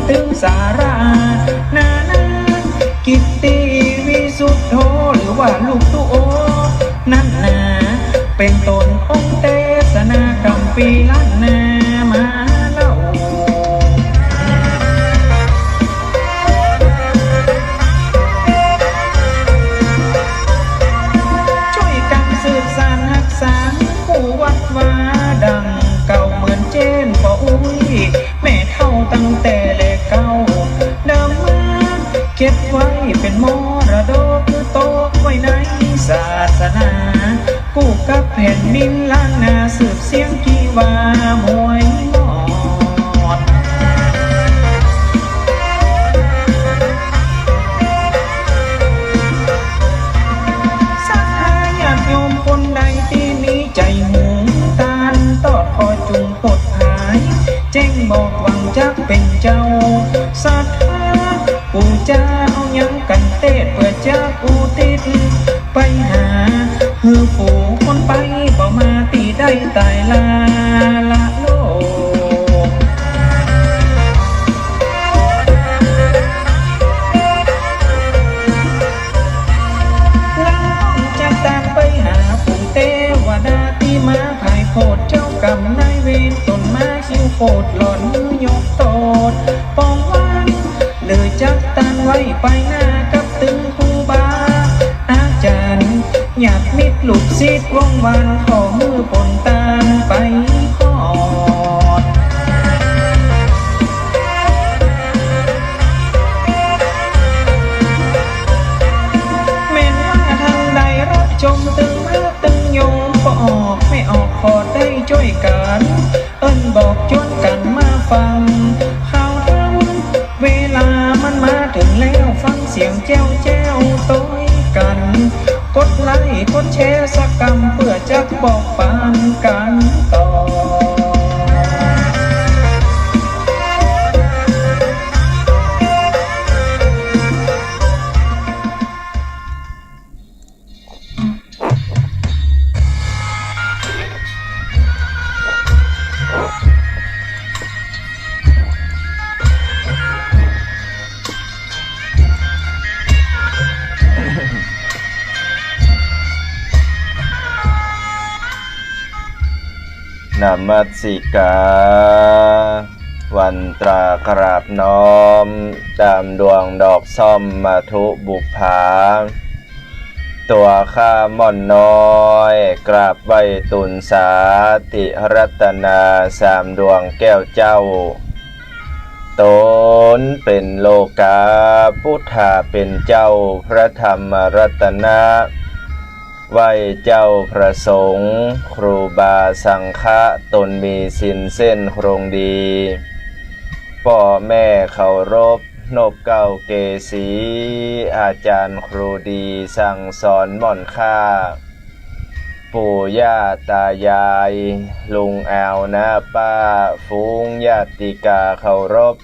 ถึงสารานากิตติวิสุทธโธหรือว่าลูกตุโอนั่นนาเป็นตนองค์เทศนาคำปีล้านนามาเล่าช่วยกันสืบสานรักษาผู้วัดวาดังเก่าเหมือนเจนป่ออุ้ยแม่เท่าตั้งแต่เล็กเก่าเดิมมาเก็บไว้เป็นมรดกคือโตไว้ในศาสนากู้กับแผ่นดินล้านนาสืบเสียงที่ว่ามวยมอดศรัทธาญาติโยมคนใดที่มีใจหูตาลตอดคอยจุงปดหายแจ้งบอกหวังจะเป็นเจ้าศรัทธาปู่เจ้ายังกันเทศเพื่อจะอุทิศไปหาฮือผู้คนไปบ่มาตีได้ตายละโลกหลังห้องจะตามไปหาปู่เทวดาที่มาภายโพดเจ้ากรรมนายเวรตนมาคิวโพดหล่อนมือยกโตดปองวันเลยจักตันไว้ไปหน้ากับตึงครูบาอาจารย์ญาติมิตรลูกศิษย์วงวานขอมือปนตามไปขอดแม้นว่าทางใดรับชมตึงมาตึงโยมก็ออกไม่ออกขอได้ช่วยกันเอิ้นบอกชวนกันมาฟังข่าวทำเวลามันมาถึงแล้วฟังเสียงแจ้วแจ้วต้อยกันกดไลค์กดแชร์สักกำเพื่อจะบอกปานกันต่อนมัสสิกาวันตรากราบน้อมตามดวงดอกซ่อมมาทุบุภาตัวข้าม่อนน้อยกราบไหว้ตุนสาติรัตนาสามดวงแก้วเจ้าตนเป็นโลกาพุทธาเป็นเจ้าพระธรรมรัตนะไหว้เจ้าพระสงฆ์ครูบาสังฆะตนมีศีลเส้นโครงดีพ่อแม่เคารพนบเก้าเกษีอาจารย์ครูดีสั่งสอนม่อนค่าปู่ย่าตายายลุงแอวนะป้าฟูงญาติกาเคารพ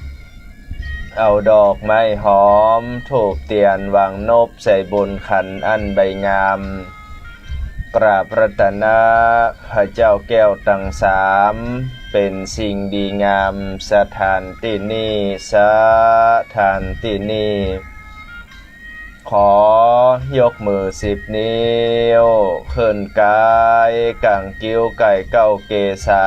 เอาดอกไม้หอมถูกเตียนวางนบใส่บนขันอันใบงามกราบรัตนะพระเจ้าแก้วตั้งสามเป็นสิ่งดีงามสถานที่นี้สถานที่นี้ขอยกมือ10 นิ้วขึ้นกายกังกิ้วไก่เก้าเกษา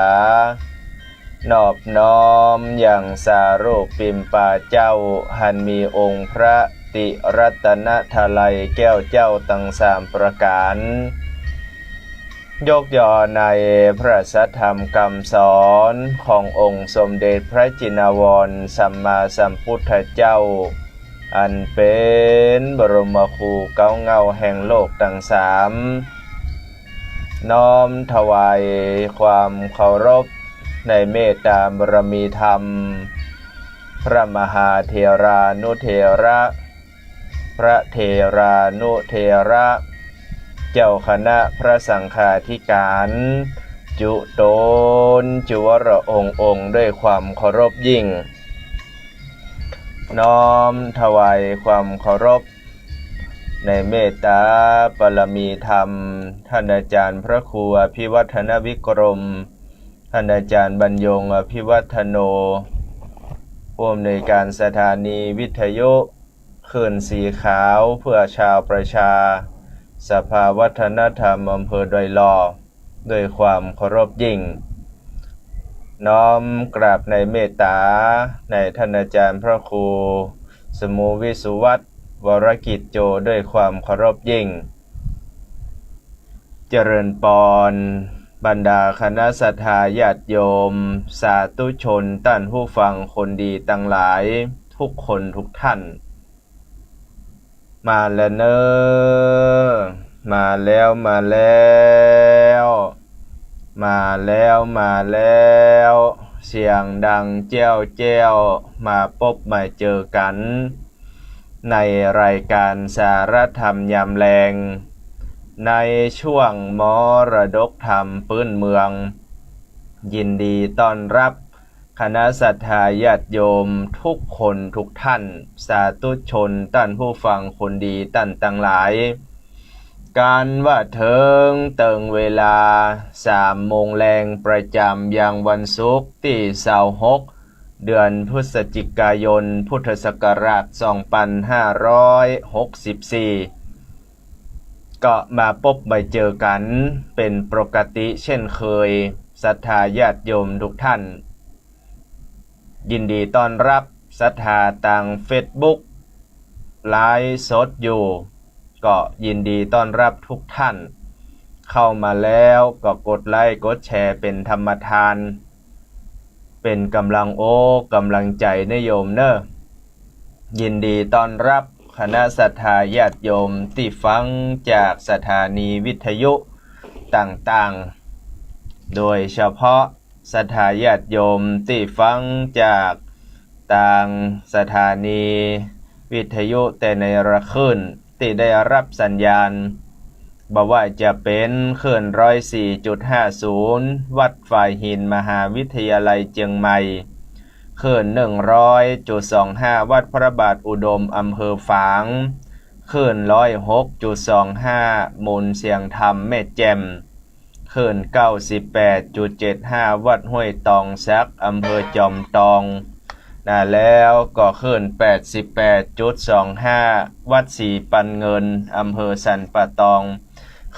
นอบน้อมอย่างสารูปปิมปาเจ้าหันมีองค์พระติรัตนทลัยแก้วเจ้าตั้ง3 ประการยกย่อในพระสัทธรรมคำสอนขององค์สมเด็จพระจินวรสัมมาสัมพุทธเจ้าอันเป็นบรมครูเก้าเงาแห่งโลกทั้ง3น้อมถวายความเคารพในเมตตาบารมีธรรมพระมหาเถรานุเถระพระเถรานุเถระเจ้าคณะพระสังฆาธิการจุโตนจุวรองค์ด้วยความเคารพยิ่งน้อมถวายความเคารพในเมตตาบารมีธรรมท่านอาจารย์พระครูอภิวัฒนวิกรมท่านอาจารย์บรรยงอภิวัฒโน ผู้อำนวยการสถานีวิทยุคลื่นสีขาวเพื่อชาวประชาสภาวัฒนธรรมอำเภอดอยหล่อด้วยความเคารพยิ่งน้อมกราบในเมตตาในท่านอาจารย์พระครูสมุวิสุวัฒน์วรกิจโจด้วยความเคารพยิ่งเจริญปอนบรรดาคณะศรัทธาญาติโยมสาธุชนท่านผู้ฟังคนดีตั้งหลายทุกคนทุกท่านมาแล้วเนอมาแล้วมาแล้วมาแล้วมาแล้วเสียงดังแจ้วแจ้วมาพบมาเจอกันในรายการสารธรรมยามแลงในช่วงมรดกธรรมพื้นเมืองยินดีต้อนรับคณะศรัทธาญาติโยมทุกคนทุกท่านสาธุชนท่านผู้ฟังคนดีท่านทั้งหลายการว่าเติงเวลา3 โมงแรงประจำอย่างวันศุกร์ที่26เดือนพฤศจิกายนพุทธศักราช2564ก็มาพบมาเจอกันเป็นปกติเช่นเคยศรัทธาญาติโยมทุกท่านยินดีต้อนรับศรัทธาทาง Facebook ไลฟ์สดอยู่ก็ยินดีต้อนรับทุกท่านเข้ามาแล้วก็กดไลค์กดแชร์เป็นธรรมทานเป็นกำลังกำลังใจนะโยมเนอะยินดีต้อนรับคณะศรัทธาญาติโยมที่ฟังจากสถานีวิทยุต่างๆโดยเฉพาะศรัทธาญาติโยมที่ฟังจากต่างสถานีวิทยุแต่ในระคลื่นที่ได้รับสัญญาณบอกว่าจะเป็นคลื่น104.50วัดฝ่ายหินมหาวิทยาลัยเชียงใหม่คลื่น100.25วัดพระบาทอุดมอำเภอฝางคลื่น106.25มูลเสียงธรรมแม่แจ่มคลื่น98.75วัดห้วยตองซักอำเภอจอมตองแล้วก็ขึ้น 88.25 วัดศรีปันเงินอำเภอสันป่าตอง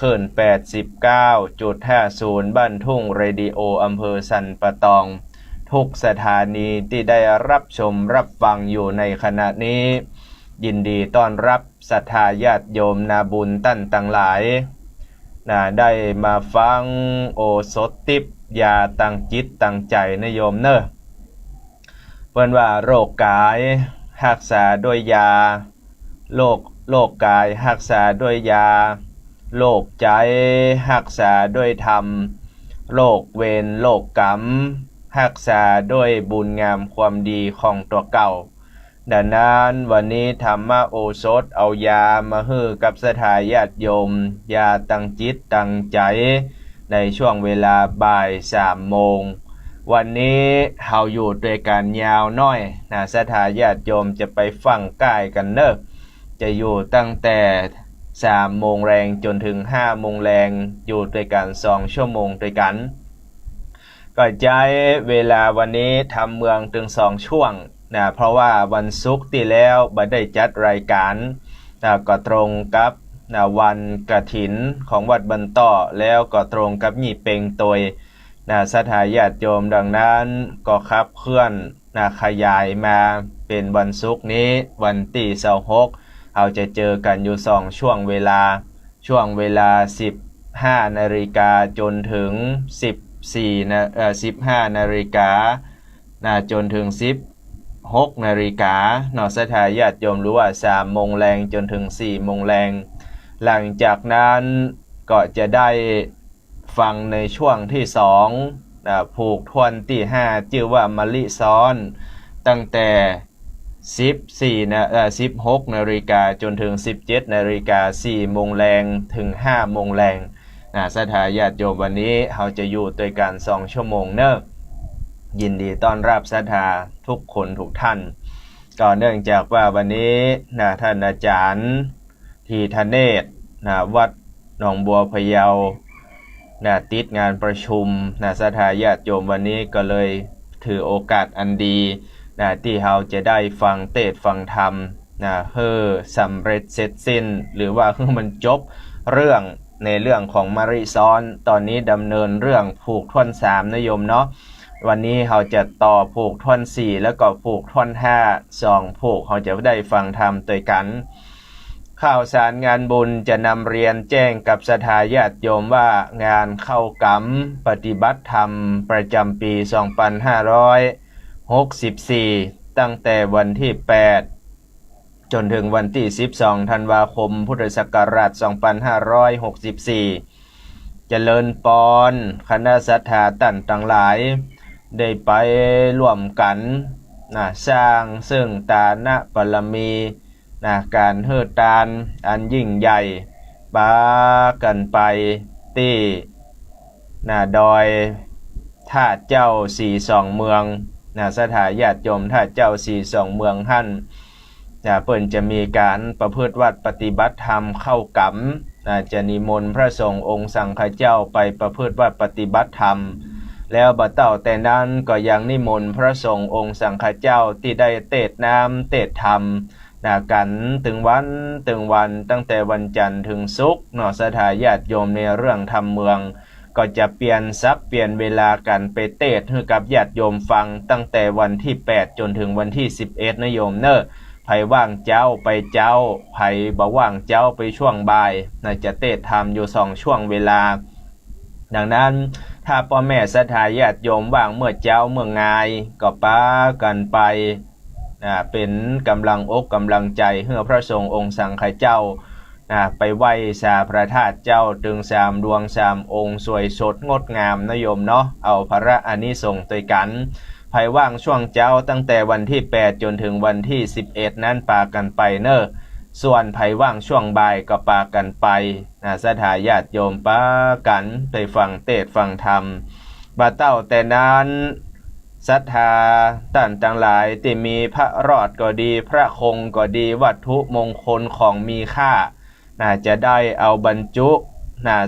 ขึ้น 89.50 บ้านทุ่งเรดิโออำเภอสันป่าตองทุกสถานีที่ได้รับชมรับฟังอยู่ในขณะนี้ยินดีต้อนรับศรัทธาญาติโยมนาบุญตั้นต่างหลายได้มาฟังโอสถทิพย์ยาตั้งจิตตั้งใจนะโยมเนอะเพิ่นว่าโรคกายรักษาด้วยยาโรคกายรักษาด้วยยาโรคใจรักษาด้วยธรรมโรคเวรโรคกรรมรักษาด้วยบุญงามความดีของตัวเก่าดังนั้นวันนี้ธรรมโอสถเอายามาให้กับศรัทธาญาติโยมยาตั้งจิตตั้งใจในช่วงเวลาบ่าย3 โมงวันนี้เฮาอยู่ด้วยกันยาวน้อยศรัทธาญาติโยมจะไปฟังใกล้กันเนอะจะอยู่ตั้งแต่3 โมงแรงจนถึง5 โมงแรงอยู่ด้วยกัน2 ชั่วโมงด้วยกันก็ใช้เวลาวันนี้ทำเมืองถึง2 ช่วงเพราะว่าวันศุกร์ที่แล้วบ่ได้จัดรายการก็ตรงกับวันกฐินของวัดบันต้อแล้วก็ตรงกับยี่เป็งตยศรัทธาญาติโยมดังนั้นก็ขับเคลื่อนขยายมาเป็นวันศุกร์นี้วันที่26เราจะเจอกันอยู่2 ช่วงเวลา15 นาฬิกาจนถึง15 นาฬิกาจนถึง16 นาฬิกาศรัทธาญาติโยมรู้ว่า3 โมงแรงจนถึง4 โมงแรงหลังจากนั้นก็จะได้ฟังในช่วงที่2ผูกทวนที่5ชื่อว่ามะลิซ้อนตั้งแต่16 นาฬิกาจนถึง17 นาฬิกา4 โมงแรงถึง5 โมงแรงศรัทธาญาติโยมวันนี้เราจะอยู่ด้วยกัน2 ชั่วโมงเนอะยินดีต้อนรับศรัทธาทุกคนทุกท่านก็เนื่องจากว่าวันนี้ท่านอาจารย์ทีทเนศวัดหนองบัวพะเยาติดงานประชุมศรัทธาญาติโยมวันนี้ก็เลยถือโอกาสอันดี ที่เราจะได้ฟังเทศน์ฟังธรรมสำเร็จเสร็จสิ้นหรือว่ามันจบเรื่องในเรื่องของมริซ้อนตอนนี้ดำเนินเรื่องผูกท่อน3นะโยมเนาะวันนี้เราจะต่อผูกท่อน4แล้วก็ผูกท่อน5 2ผูกเราจะได้ฟังธรรมด้วยกันข่าวสารงานบุญจะนำเรียนแจ้งกับศรัทธาญาติโยมว่างานเข้ากรรมปฏิบัติธรรมประจำปี2564ตั้งแต่วันที่8จนถึงวันที่12ธันวาคมพุทธศักราช2564เจริญปอนคณะศรัทธาท่านทั้งหลายได้ไปร่วมกันสร้างซึ่งตานะบารมีการเฮือตานอันยิ่งใหญ่ปากันไปที่ดอยท่าเจ้า42เมืองสถานญาติโยมท่าเจ้า42เมืองหั่นเพิ่นจะมีการประพฤติวัดปฏิบัติธรรมเข้ากรรมจะนิมนต์พระสงฆ์องค์สังฆเจ้าไปประพฤติวัดปฏิบัติธรรมแล้วบ่เต้าแต่นั้นก็ยังนิมนต์พระสงฆ์องค์สังฆเจ้าที่ได้เทศน์น้ำเทศน์ธรรมกันถึงวันตั้งแต่วันจันทร์ถึงศุกร์ศรัทธาญาติโยมในเรื่องธรรมเมืองก็จะเปลี่ยนทรัพย์เปลี่ยนเวลากันไปเทศน์ให้กับญาติโยมฟังตั้งแต่วันที่8จนถึงวันที่11นะโยมเนอะไผว่างเจ้าไปเจ้าไผบ่ว่างเจ้าไปช่วงบ่ายจะเทศน์ธรรมอยู่2ช่วงเวลาดังนั้นถ้าพ่อแม่ศรัทธาญาติโยมว่างเมื่อเจ้าเมื่องายก็ปากันไปเป็นกำลังอกกำลังใจให้พระสงฆ์องค์สังฆเจ้าไปไหว้สาพระธาตุเจ้าถึง3ดวง3องค์สวยสดงดงามนะโยมเนาะเอาพระอานิสงส์ด้วยกันไผว่างช่วงเจ้าตั้งแต่วันที่8จนถึงวันที่11นั้นปากันไปเนอะส่วนไผว่างช่วงบ่ายก็ปากันไปศรัทธาญาติโยมปากันไปฟังเทศน์ฟังธรรมบ่เต้าแต่นั้นศรัทธาท่านทั้งหลายที่มีพระรอดก็ดีพระคงก็ดีวัตถุมงคลของมีค่าจะได้เอาบรรจุ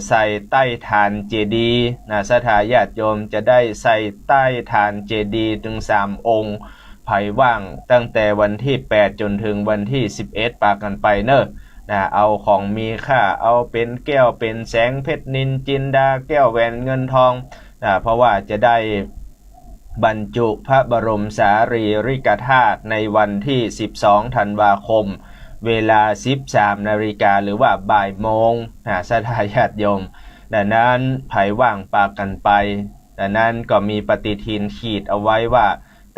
ใส่ใต้ฐานเจดีย์ศรัทธาญาติโยมจะได้ใส่ใต้ฐานเจดีย์ถึง3องค์ไผว่างตั้งแต่วันที่8จนถึงวันที่11ปากันไปเนอะเอาของมีค่าเอาเป็นแก้วเป็นแสงเพชรนินจินดาแก้วแหวนเงินทองเพราะว่าจะได้บรรจุพระบรมสารีริกธาตุในวันที่12ธันวาคมเวลา 13 นาฬิกาหรือว่าบ่ายโมงศรัทธาญาติโยมดังนั้นไผว่างปากันไปดังนั้นก็มีปฏิทินขีดเอาไว้ว่า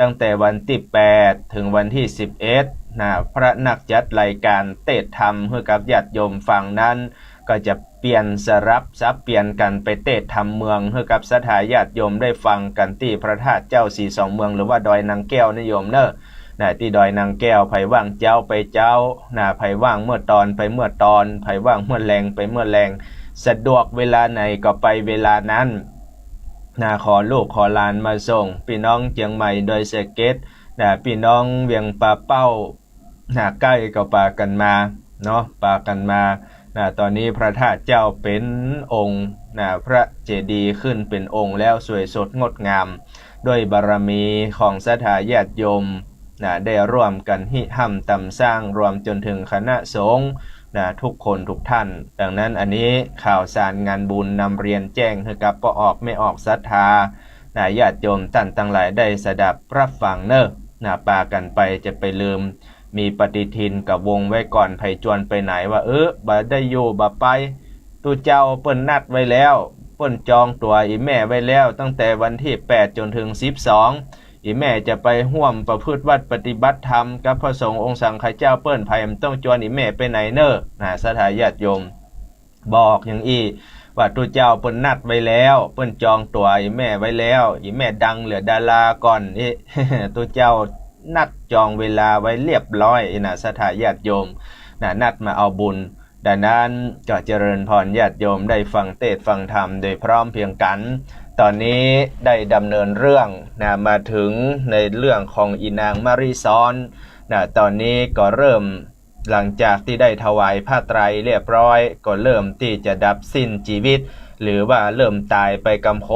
ตั้งแต่วันที่8ถึงวันที่11พระนักจัดรายการเทศน์ธรรมให้กับญาติโยมฟังนั้นก็จะเปลี่ยนสลับซับเปลี่ยนกันไปเทศน์ธรรมเมืองให้กับศรัทธาญาติโยมได้ฟังกันที่พระธาตุเจ้า42เมืองหรือว่าดอยนางแก้วนะโยมเนอะที่ดอยนางแก้วไผว่างเจ้าไปเจ้าไผว่างเมื่อตอนไปเมื่อตอนไผว่างเมื่อแรงไปเมื่อแรงสะดวกเวลาไหนก็ไปเวลานั้นขอลูกขอหลานมาส่งพี่น้องเชียงใหม่โดยสเก็ตพี่น้องเวียงป่าเป้าใกล้ก็ปากันมาเนาะปากันมาตอนนี้พระธาตุเจ้าเป็นองค์พระเจดีย์ขึ้นเป็นองค์แล้วสวยสดงดงามด้วยบารมีของศรัทธาญาติโยมได้ร่วมกันหิห้ำตำสร้างรวมจนถึงคณะสงฆ์ทุกคนทุกท่านดังนั้นอันนี้ข่าวสารงานบุญนำเรียนแจ้งให้กับปออกไม่ออกศรัทธาญาติโยมท่านทั้งหลายได้สดับรับฟังเนอะปากันไปจะไปลืมมีปฏิทินกับวงไว้ก่อนไผจวนไปไหนว่าบ่ได้อยู่บ่ไปตูเจ้าเปิ้นนัดไว้แล้วเปิ้นจองตัวอีแม่ไว้แล้วตั้งแต่วันที่8จนถึง12อีแม่จะไปร่วมประพฤติวัดปฏิบัติธรรมกับพระสงฆ์องค์สังฆเจ้าเปิ้นไผต้องจวนอีแม่ไปไหนเนอะศรัทธาญาติโยมบอกอย่างอีว่าตูเจ้าเปิ้นนัดไว้แล้วเปิ้นจองตัวอีแม่ไว้แล้วอีแม่ดังเหลือดาราก่อนตูเจ้านัดจองเวลาไว้เรียบร้อยศรัทธาญาติโยมนัดมาเอาบุญดังนั้นก็เจริญพรญาติโยมได้ฟังเทศน์ฟังธรรมโดยพร้อมเพรียงกันตอนนี้ได้ดำเนินเรื่องมาถึงในเรื่องของอีนางมริซ้อนตอนนี้ก็เริ่มหลังจากที่ได้ถวายผ้าไตรเรียบร้อยก็เริ่มที่จะดับสิ้นชีวิตหรือว่าเริ่มตายไปกำ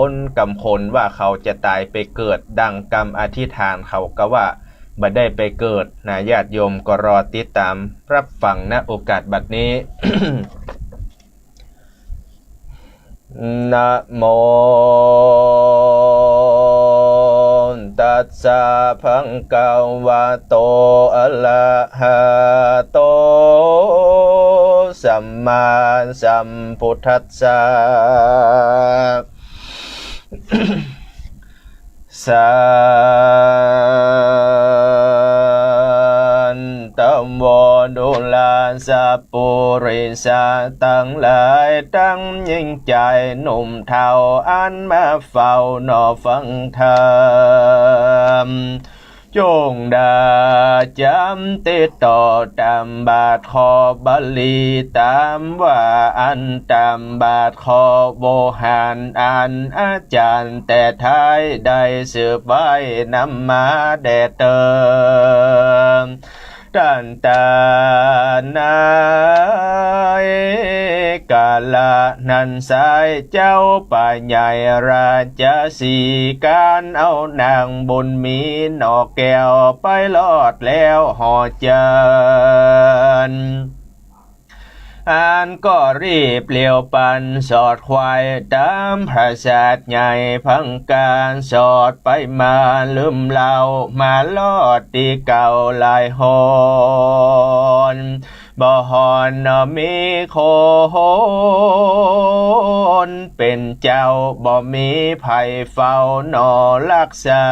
คนว่าเขาจะตายไปเกิดดังกรรมอธิษฐานเขาก็ว่า บ่ได้ไปเกิดนะญาติโยมก็รอติดตามรับฟังณโอกาสบัดนี้ นะโมตัสสะภะคะวะโตอะระหะโตสัมมาสัมพุทธัสสะ สันตโมดุลาสะปุริสาตั้งหลายตั้งยิ่งใจหนุ่มเทาอันมาเฝ้านอฟังธรรมจงดาจำติดต่อตามบาทขอบาลีตามว่าอันตามบาทขอโวหารอันอาจารย์แต่ท้ายได้สืบไว้นำมาแด่เติมตันตานายกาลนันสายเจ้าป่าใหญ่ราชสีการเอานางบุญมีนอกแก้วไปลอดแล้วห่อเจินอันก็รีบเลี้ยวปันสอดควายตามพระศาสใหญ่พังการสอดไปมาลืมเล่ามาลอดตีเก่าลายหอนบ่หอนมีโคนเป็นเจ้าบ่มีภัยเฝ้านอรักษา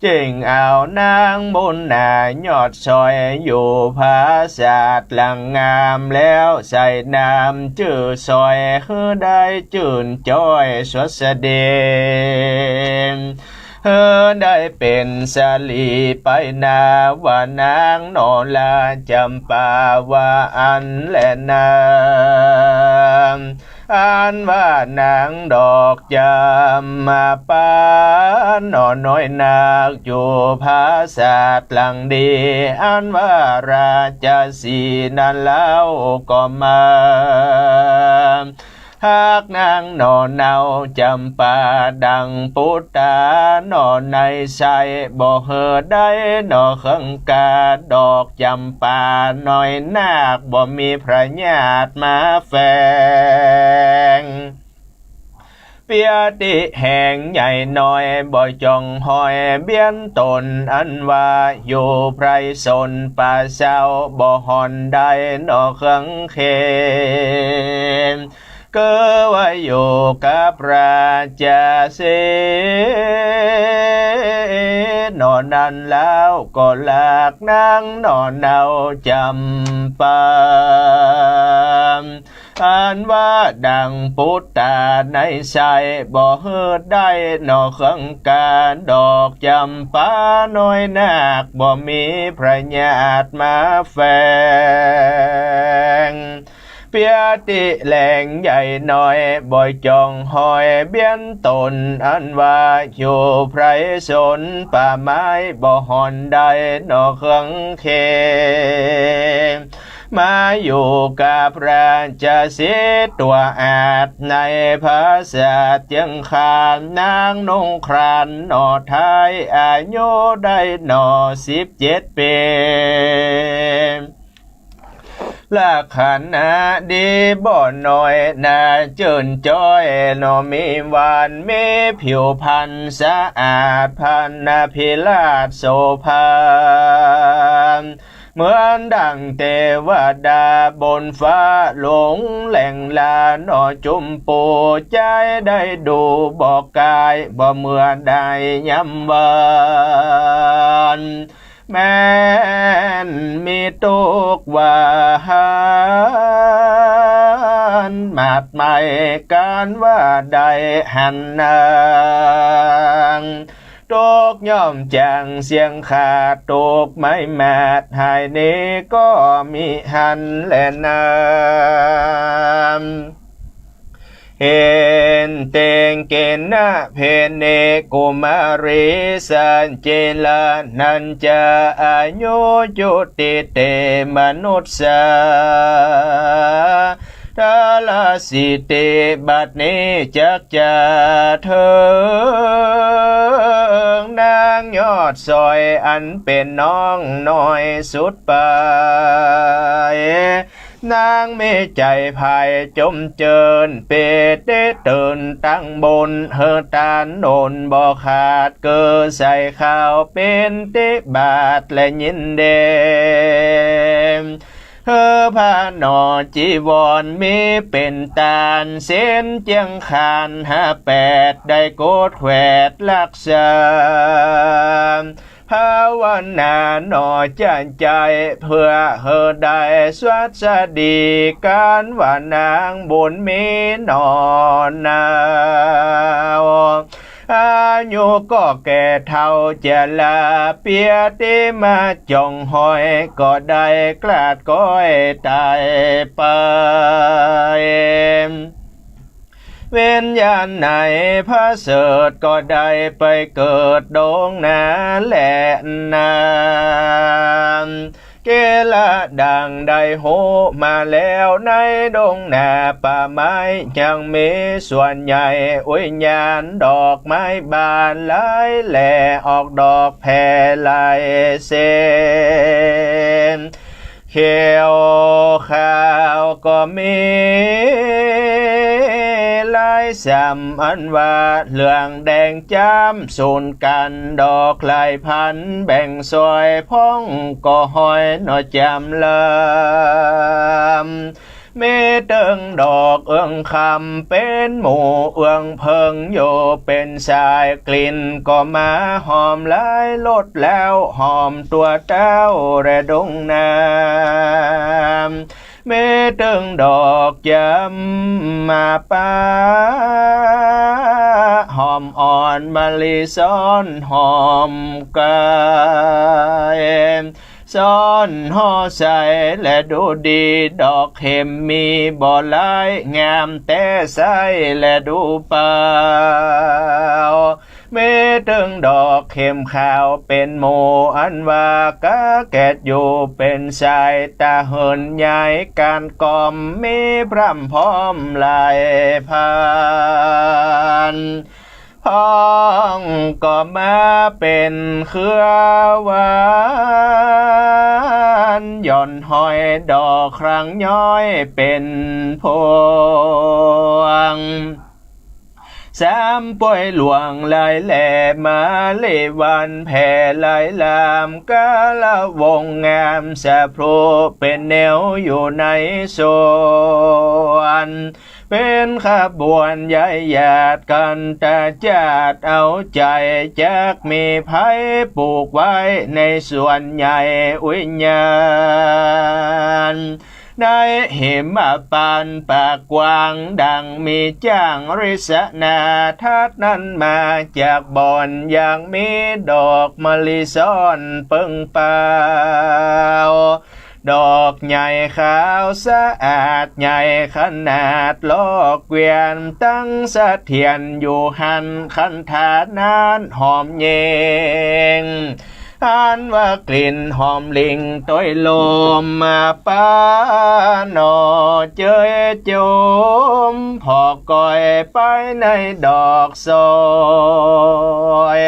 จึงเอานางบุญนายอดซอยอยู่ภาษาดหลังงามแล้วใส่น้ำจื่อซอยคือได้จื่นจ้อยสวดเสด็จได้เป็นสาลีไปนาว่านางนอลาจำปาว่าอันและนางอันว่านางดอกจำมาปานนอน้อยนาคอยู่ภาษาดหลังดีอันว่าราชสีนั่นแล้วก็มาหากนางนอนเนาจำปาดังปุตตานอนในใสบ่เฮอได้นอขังกาดอกจำปาหน่อยนาคบ่มีพระญาติมาแฝงเปียติแห่งใหญ่น้อยบ่จองหอยเบี้ยนตนอันว่าอยู่ไพรสนป่าเศร้าบ่หอนได้นอขังเขนก็ว่าอยู่กับราชสีนอนนั้นแล้วก็หลากนางนอนเนาจำปาอันว่าดังปุตตาในใสบ่เฮืดได้นอขังการดอกจำปาน้อยนาคบ่มีพระญาติมาแฝงเปียติแหล่งใหญ่น้อยบ่อยจองหอยเบี้ยนตนอันว่าอยู่ไพรสนป่าไม้บ่หอนได้นอขังเขมาอยู่กับราชสีตัวอาจในภาษาจึงขานนางนงครานนอท้ายอายุได้นอ17 ปีลักขันนาดีบ่น้อยนาเจินจ้อยนอมีหวานมีผิวพรรณสะอาดพันนาพิลาศโสภาเหมือนดังเทวดาบนฟ้าหลงแหล่งลานอจุมปูใจได้ดูบอกกายบ่เมื่อใดย้ำวันแม้นมีตุกว่ามาดไม่การว่าใดหันนางตุกย่อมจางเสียงขาดตุกไม่มาดหายนี้ก็มีหันและนามเห็นเตงเกณฑ์นะเพเนกุมารีสันเจลานันจะอายุจุติเตมนุษย์สา ทาลาสิเตบัดนี้จักจะเถิงนางยอดซอยอันเป็นน้องน้อยสุดไปนางไม่ใจภายจมเจินเป็ดได้เตือนตั้งบนเฮตานโนนบ่ขาดเกิดใส่ข้าวเป็นเตบาทและยินเดมเฮอผ้าหนอจีวรมีเป็นตาลเส้นเจียงคาน58ได้โกดแขวดลักษาภาวนาหนอจันใจเพื่อเฮอได้สวัสดีการว่านางบุญมีหนอนาวอายุก็แก่เท่าจะลาเปียติมาจองหอยก็ได้กลาดก้อยตายไปเว้นยานไหนพระเสดก็ได้ไปเกิดดงนาแหละนาเกละดังได้โหมาแล้วในดงนาป่าไม้ยังมีส่วนใหญ่อุยญาณดอกไม้บานหลายแหล่ออกดอกแผ่ลายเส้นเขียวขาวก็มีลายซ้ำอันว่าเหลืองแดงจ้ำสูนกันดอกลายพันแบ่งซอยพ้องก็หอยหน่อจำลำเมเติงดอกเอื้องคำเป็นหมู่เอื้องเพิงโยเป็นสายกลิ่นก็มาหอมหลายลดแล้วหอมตัวเต้าแระดงน้ำเมเติงดอกจำมาป้าหอมอ่อนมะลิซ้อนหอมกายซ้อนห่อใส่และดูดีดอกเข็มมีบ่อลายงามแต่ใสและดูเปล่าเมตึงดอกเข็มขาวเป็นโมอันว่ากะแกดอยู่เป็นสายตาเหินใหญ่การกอมมีพร่ำพร้อมลายพันพ้องก็มาเป็นเครือหวานย่อนหอยดอกครั้งย้อยเป็นพวงสามป่วยหลวงลายแหล่มาเลวันแผ่ลายลามกาละวงงามสะโพรเป็นแนวอยู่ในสวนเป็นขบวนใหญ่หยาดกันตาจาดเอาใจจักมีไผ่ปลูกไว้ในส่วนใหญ่วิญญาณในหิมปานปากกว้างดังมีจ้างริษนาทัดนั้นมาจากบ่อนอย่างมีดอกมะลิซ้อนเปิงเปล่าดอกใหญ่ขาวสะอาดใหญ่ขนาดลอกเกวียนตั้งสะเทียนอยู่หันคันธานานหอมเย็นอันว่ากลิ่นหอมลิงต้อยลมมาป้าหนอเจยจมพอก่อยไปในดอกซอย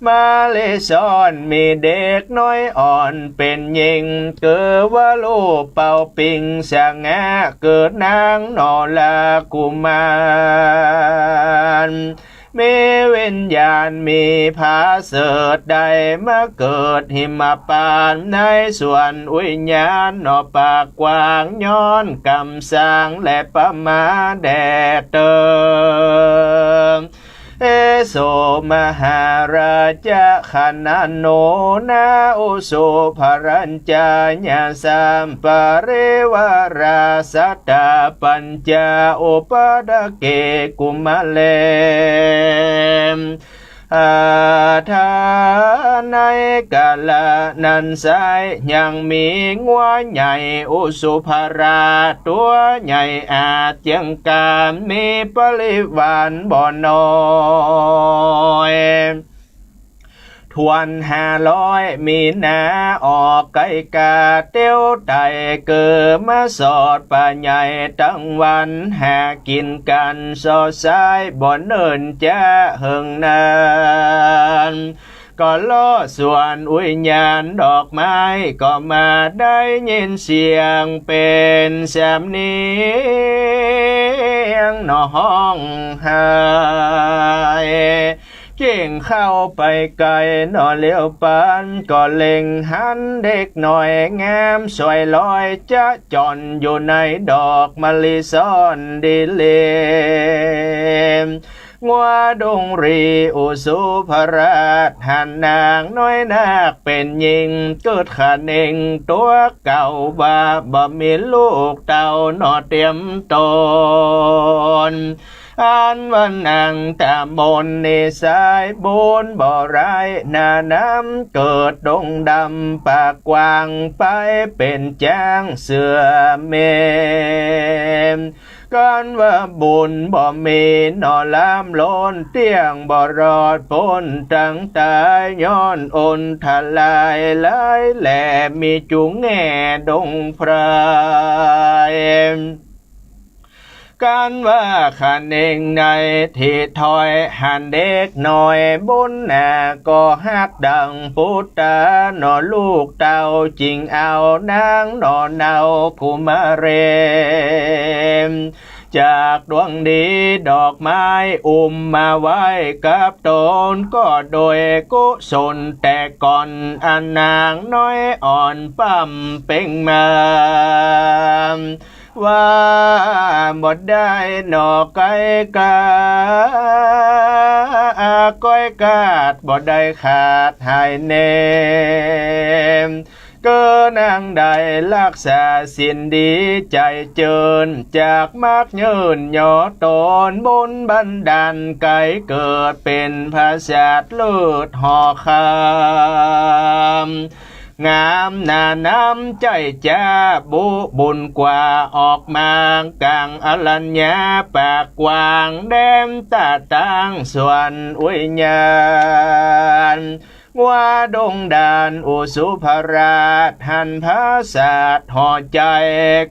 มาเลซ้อนมีเด็กน้อยอ่อนเป็นหญิงเกิดว่าลูกเป่าปิงสงะเกิดนางนอลากุมารมีวิญญาณมีผาเสดใดมาเกิดหิมปานในส่วนวิญญาณนอปากกว้างย้อนกำสร้างและประมาแดดเติมเอโสมหาราชขณะโนนาอุสุภรัญจาญาสัมปะเรวราสัตตาปัญจอุปดเกกุมะเลทาในกาลนันไซยังมีงัวใหญ่อุสุภราตัวใหญ่อาจยังการมีปริวารบ่น้อย ทวน500มีนาออกไก่กาเตี้ยวไตเกิดมาสอดป่าใหญ่ตั้งวันหากินกันสอสายบ่เนินจะเฮิงนานก็ล้อส่วนอุญญาณดอกไม้ก็มาได้ยินเสียงเป็นแสมเนียงหนอห้องหายเก่งเข้าไปไกลนอเลี้ยวปานก็เล็งหันเด็กหน่อยงามสวยลอยจะจอนอยู่ในดอกมะลิซ่อนดิเลมงัวดงรีอุสุภราชหันนางน้อยนาคเป็นหญิงเกิดขาเน่งตัวเก่าบ่มีลูกเต่านอเตรียมตนอันวันนางตามบนในสายบุญบ่อไรนาน้ำเกิดดงดำปากกว้างไปเป็นจ้างเสือเมมกันว่าบุญบ่มีนอลามล้นเตียงบ่รอดพ้นตั้งตายย้อนอนทลายไหลแหลมีจุงแง่ดงพรายกันว่าขันเองในที่ถอยหันเด็กหน่อยบุญนาก็ฮักดังพุทธาหนอลูกเต่าจริงเอานางหนอเนากุมาเรมจากดวงดีดอกไม้อุ้มมาไว้กับตนก็โดยกุศลแต่ก่อนอันนางน้อยอ่อนปั๊มเป่งมาว่าบ่ได้หนอไก่กาก้อยกาดบ่ได้ขาดหายเนมเกินนางใดรักษาสินดีใจเจิญจากมากยืนยอตนบุญบันดาลไก่เกิดเป็นภาษาเลือดห่อคำงามนาน้ำใจจ้าบุญกว่าออกมากลางอรัญญาปากกว้างแดมตาตั้งส่วนอุญญาณว่าดงดานอุสุภราชหันภาษาห่อใจ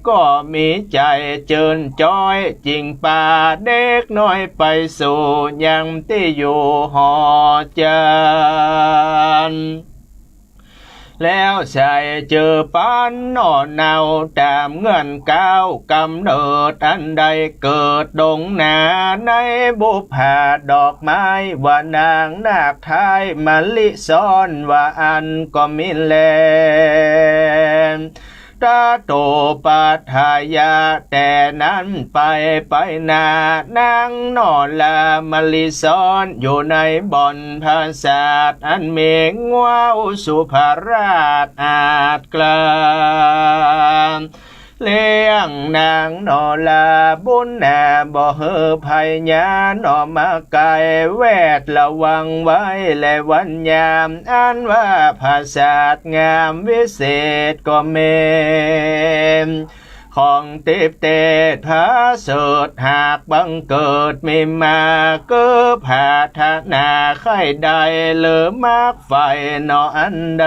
ก็มีใจเจิญจ้อยจริงป่าเด็กน้อยไปสู่ยังที่อยู่ห่อใจแล้วใส่เจอปานนอนเนาตามเงื่อนก้าวกำเนิดอันใดเกิดดงนาในบุพผาดอกไม้ว่านางนาคไทยมะลิซ้อนว่าอันก็มิแลตาโตปัฏฐายาแต่นั้นไปนานางนอนละมะลิซ้อนอยู่ในบ่อนภาษาทอันเมงว่าอุสุภราชอาจกลางเลี้ยงนางนอลาบุญนาบ่เฮอภัยญาณอมาไกลแวดระวังไว้และวันยามอันว่าภาษาทงามวิเศษก็เมมของติบเตศพระเสดหากบังเกิดไม่มาเกิดผาธนาไข่ใดหรือมากไฟนออันใด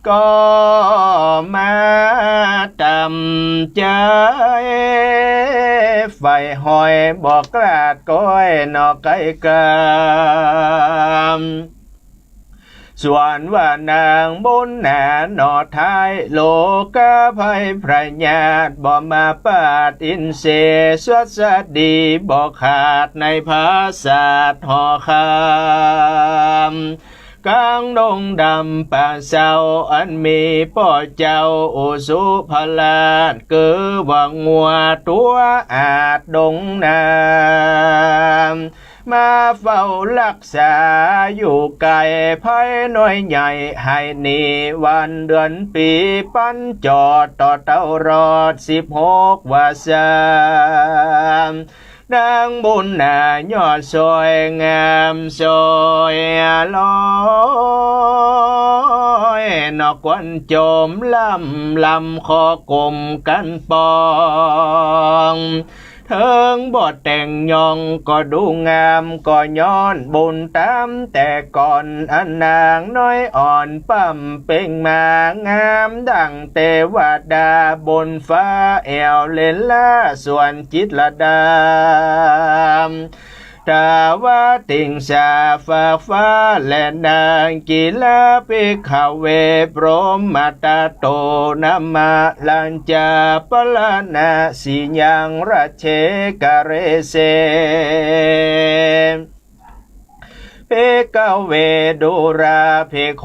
ก็มาตำใจไฟหอยบอกกลาดก้อยนอไก่กามส่วนว่านางบุญนาหนอท้ายโลกาภัยพระญาติบ่มาปาดอินเสสวสดีบ่ขาดในภาษาทอคำกลางดงดำป่าเศร้าอันมีป่อเจ้าอุสุภลาชคือว่างัวตัวอาจดงนามาเฝ้ารักษาอยู่ไกลภัยน้อยใหญ่ให้นีวันเดือนปีปั้นจอดต่อเต้ารอด16 วาสานางบุญนายอดสวยงามสวยลอยนอกวันโจมลำคอกลมกันปอง เทิงบ่แต่งยองก็ดูงามก็ย้อนบุญตามแต่ก่อนอันนางน้อยอ่อนปั่มเป่งมางามดังเทวดาบนฟ้าแอวเล่นล่าส่วนจิตรดาตาว่าติงสาฝากฟ้าและนางกีฬาปิขเวพรหมตาโตนามาลัญจาปลานาสิยังราเชกเรเสเพกเวดุราเพโค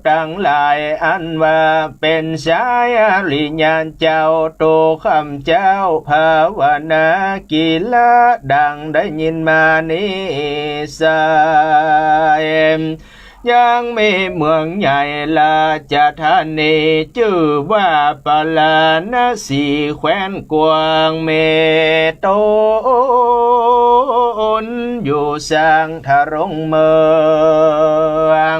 ตั้งหลายอันว่าเป็นสายอริยานเจ้าโตคำเจ้าภาวนากีฬาดังได้ยินมานี้สายยังมีเมืองใหญ่ลาจธานีชื่อว่าปลาณสีแคว้นกวางเมโตนอยู่สร้างทารงเมือง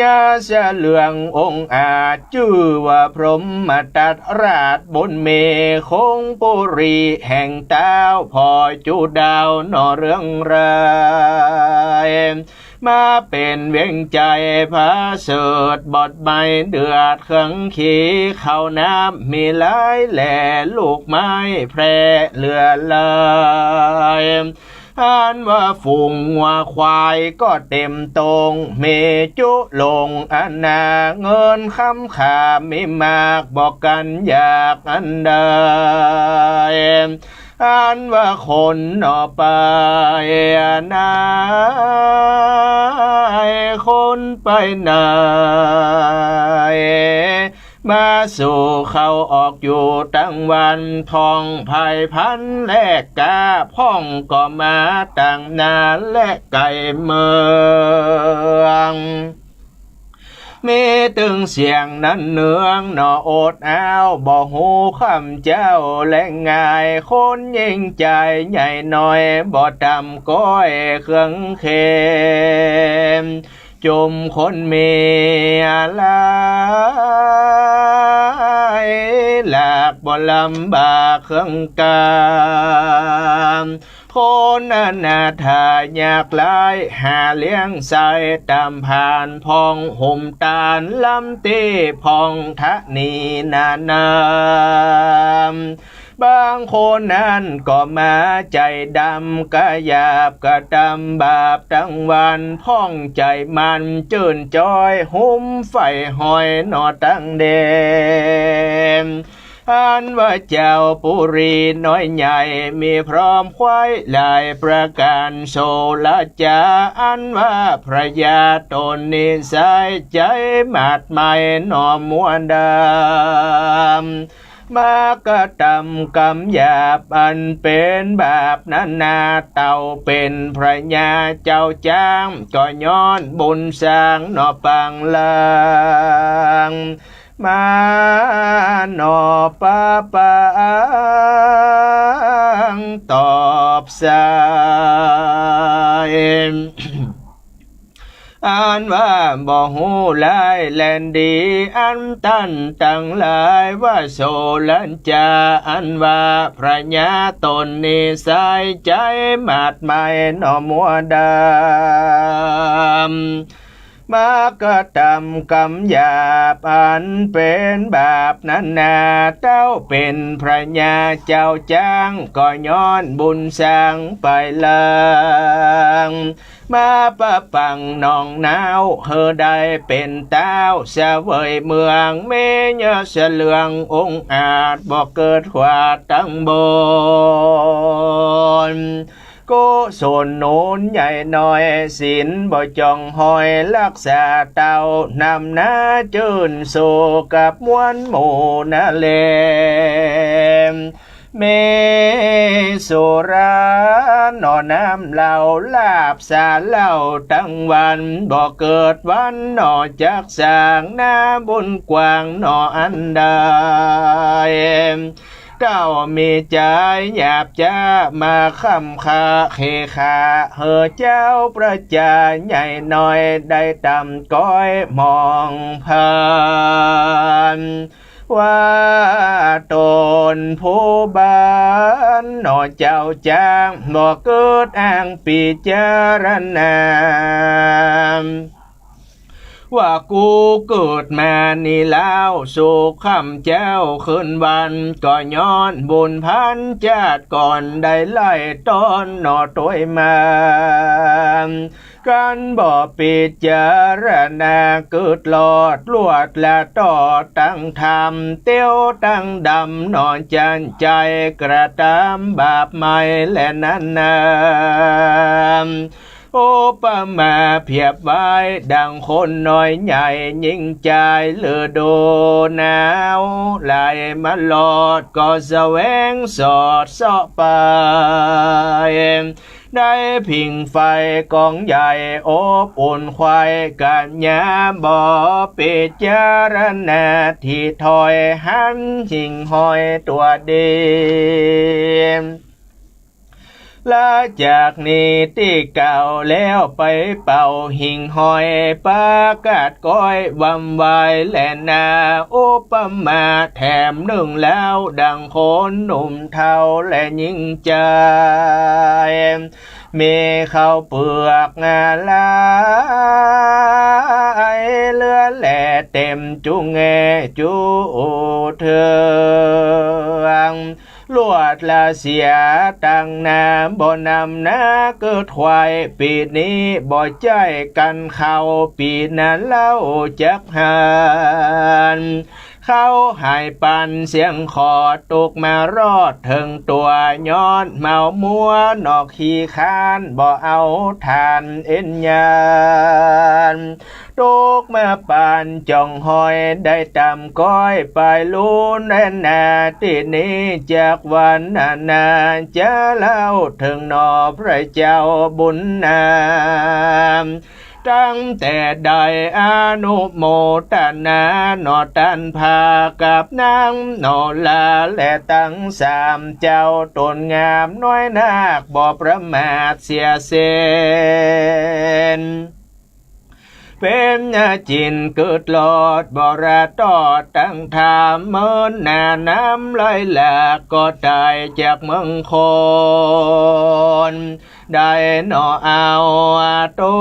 ยาเสเหลืององค์อาจชื่อว่าพรหมตัดราชบนเมคงปุรีแห่งเต้าพอจูดาวนอเรื่องรายมาเป็นเวียงใจพระเสดบทใบเดือดเขังขีเข้าน้ำมีหลายแหล่ลูกไม้แพร่เลือลายอันว่าฝูงวัวควายก็เต็มตรงเมจุลงอันนาเงินคำขาไม่มากบอกกันอยากอันใดอันว่าคนนอไปนายคนไปไหนมาสู่เขาออกอยู่ตั้งวันพองภัยพันและกาพ่องก็มาตั้งนานและไก่เมืองมีตึงเสียงนั้นเนืองหนออดอ้าวบ่หูคำเจ้าและง่ายคนยิ่งใจใหญ่หน่อยบ่ดำก้อยเครื่องเค็มจุมคนมีอะไรหลากบ่ลำบากเครื่องกามคนนาถายากหลายหาเลี้ยงใส่ตามผ่านพองห่มตาลลำตีพองทะนีนานามบางคนนั้นก็มาใจดำกะหยาบกะดำบาปทั้งวันพ่องใจมันจื่นจอยหุ้มไฟหอยหนอตั้งเดมอันว่าเจ้าปุรีน้อยใหญ่มีพร้อมควายหลายประการโซละจาอันว่าพระยาตนนิสัยใจมาดไม่หนอมวนดามากระทำกรรมหยาบอันเป็นบาปนานาเต่าเป็นพระยาเจ้าจ้างก็ย้อนบุญสร้างนอปังลังมาหนอปะปังตอบสายอันว่าบ่หูลายแลนดีอันตันตั้งหลายว่าโซลันจาอันว่าพระญาตนนิสัยใจมาดไม่หนอมัวดำมากระทำกรรมหยาบอันเป็นบาปนั้นนาเต้าเป็นพระญาเจ้าจ้างก็ย้อนบุญสร้างไปลังมาปะปังนองนาวเฮอได้เป็นเต้าเสวยเมืองเมยเสเลืององค์อาจบอกเกิดขวาตั้งบนกุศลโน้นใหญ่หน่อยศีลบ่จองหอยรักษาเต่านำนาจื่นสู่กับมวลหมู่นาเลมเมสุราหนอน้ำเหล่าลาบสาเหล่าตั้งวันบ่เกิดวันหนอจากสร้างหน้าบุญกว้างหนออันใดเจ้ามีใจหยาบจ้ามาคำคาเคขาเฮอเจ้าประจาใหญ่หน่อยได้ตำก้อยมองผ่าน ว่าตนผู้บ้านหนอเจ้าจางบ่เกิดอ้างปีจารณาว่ากูเกิดมานี่แล้วสู่คำเจ้าขึ้นวันก็ย้อนบุญพันจาดก่อนได้ไล่ต้นหนอตัวมากันบ่ปิจารณาเกิดหลอดลวดและต่อตั้งธรรมเตี้ยวตั้งดำนอนจันใจกระตามบาปไม่และนั้นนาโอปมาเพียบไว้ดังคนน้อยใหญ่ยิ่งใจเลือโดหนาวไหลมาหลอดก็แสวงสอดเสาะไปได้ผิงไฟกองใหญ่อบอุ่นควายกันยาบ่ปิจารณาที่ถอยหันหิ่งหอยตัวเดีละจากนี้ที่เก่าแล้วไปเป่าหิ่งหอยประกาศก้อยวำไวแลนาอุปมาแถมหนึ่งแล้วดังคนหนุ่มเทาและยิ่งใจมีข้าวเปลือกงาลายเลือแหล่เต็มจุงเงจูเถืองลวดละเสียตั้งน้ำบ่นำนาเกิดควายปีนี้บ่ใจกันเข้าปีนั้นเล่าจักหันเขาหายปันเสียงขอตกมารอดถึงตัวย้อนเมามัวนอกขี้คานบ่เอาทานเอ็นยานตกมาปานจ่องหอยได้ตำก้อยไปลุ้นแน่นาที่นี้จากวันนาจะเล่าถึงนอพระเจ้าบุญนาตั้งแต่ใดอนุโมทนาหนอตันพากับนางหนอลาและตั้งสามเจ้าตนงามน้อยนักบ่ประมาทเสียเสนเป็นจินเกิดหลอดบราตอดตั้งธรรมเมินหน้าน้ำไหลหลากก็ตายจากเมืองคนได้หนอเอาต้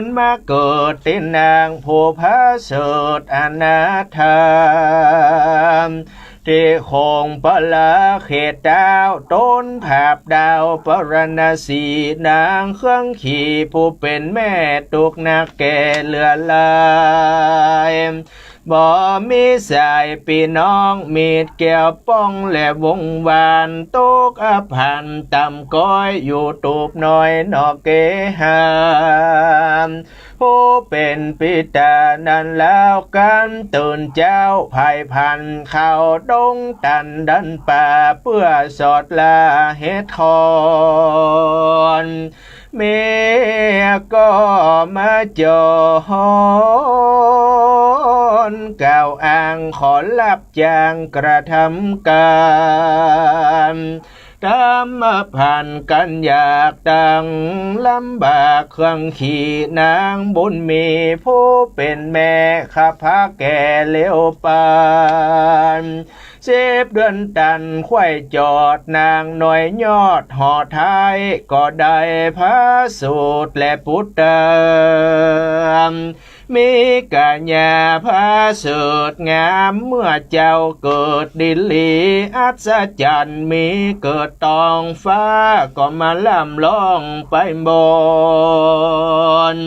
นมาเกิดตินางผู้พระเสดอนาถามที่คงปลาเขตดาวต้นภาพดาวปรณสีนางเครื่องขี่ผู้เป็นแม่ตุกนักแก่เลือลายบ่มีสายพี่น้องมีดแก้วป้องและวงวานตกอภันต่ำก้อยอยู่ตูบน้อยนอกเกหามผู้เป็นปิตานั้นแล้วกันตื่นเจ้าภายพันเข้าดงตันดันป่าเพื่อสอดลาเฮ็ดคอนเมียก็มาจอนกล่าวอ้างขอรับจ้างกระทำการตามมาผ่านกันอยากดังลำบากเครื่องขี่นางบุญมีผู้เป็นแม่ข้าพาแก่เลี้ยวปาน10 เดือนตันควายจอดนางหน่อยยอดห่อท้ายก็ได้พระสูตรและพุทธมีกัญญาพระเสดงามเมื่อเจ้าเกิดดิลีอัศจรรย์มีเกิดตองฟ้าก็มาล่ำร้องไปบน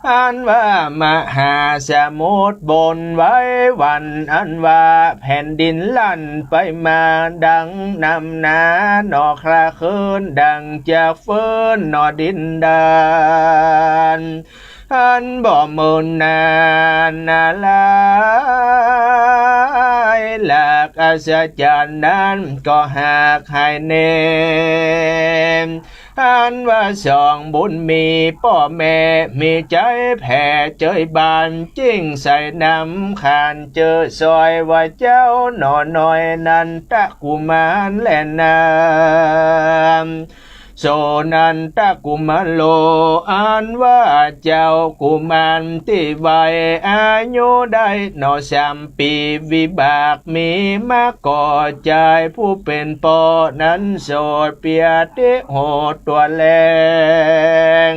อันว่ามหาสมุทรบนไว้วันอันว่าแผ่นดินลั่นไปมาดังนำนาหนอคราคืนดังจากฟื้นหนอดินดานอันบ่มืนนานนาลายหลักอัศจรรย์นั้นก็หากหายเนมอันว่าสองบุญมีพ่อแม่มีใจแผ่เจยบานจิ้งใส่น้ำขานเจอซอยว่าเจ้าหนอน้อยนันตะกุมารแลนาม โสนันตกุมารโลอันว่าเจ้ากุมารที่ใบอายุได้หนอ3 ปีวิบากมีมาก่อใจผู้เป็นปอนั้นโสดเปียติโหดตัวแรง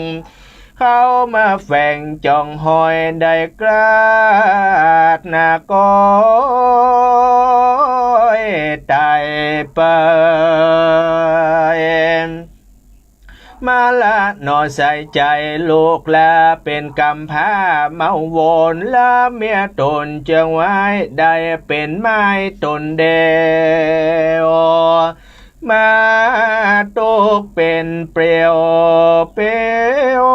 เข้ามาแฝงจองหอยได้กราดหน้าก้อยตายไปมาละหนอใส่ใจลูกลาเป็นกำพร้าเมาวนละเมียตนเจียงไว้ได้เป็นไม้ตนเดียวมาตกเป็นเปรียวเปียว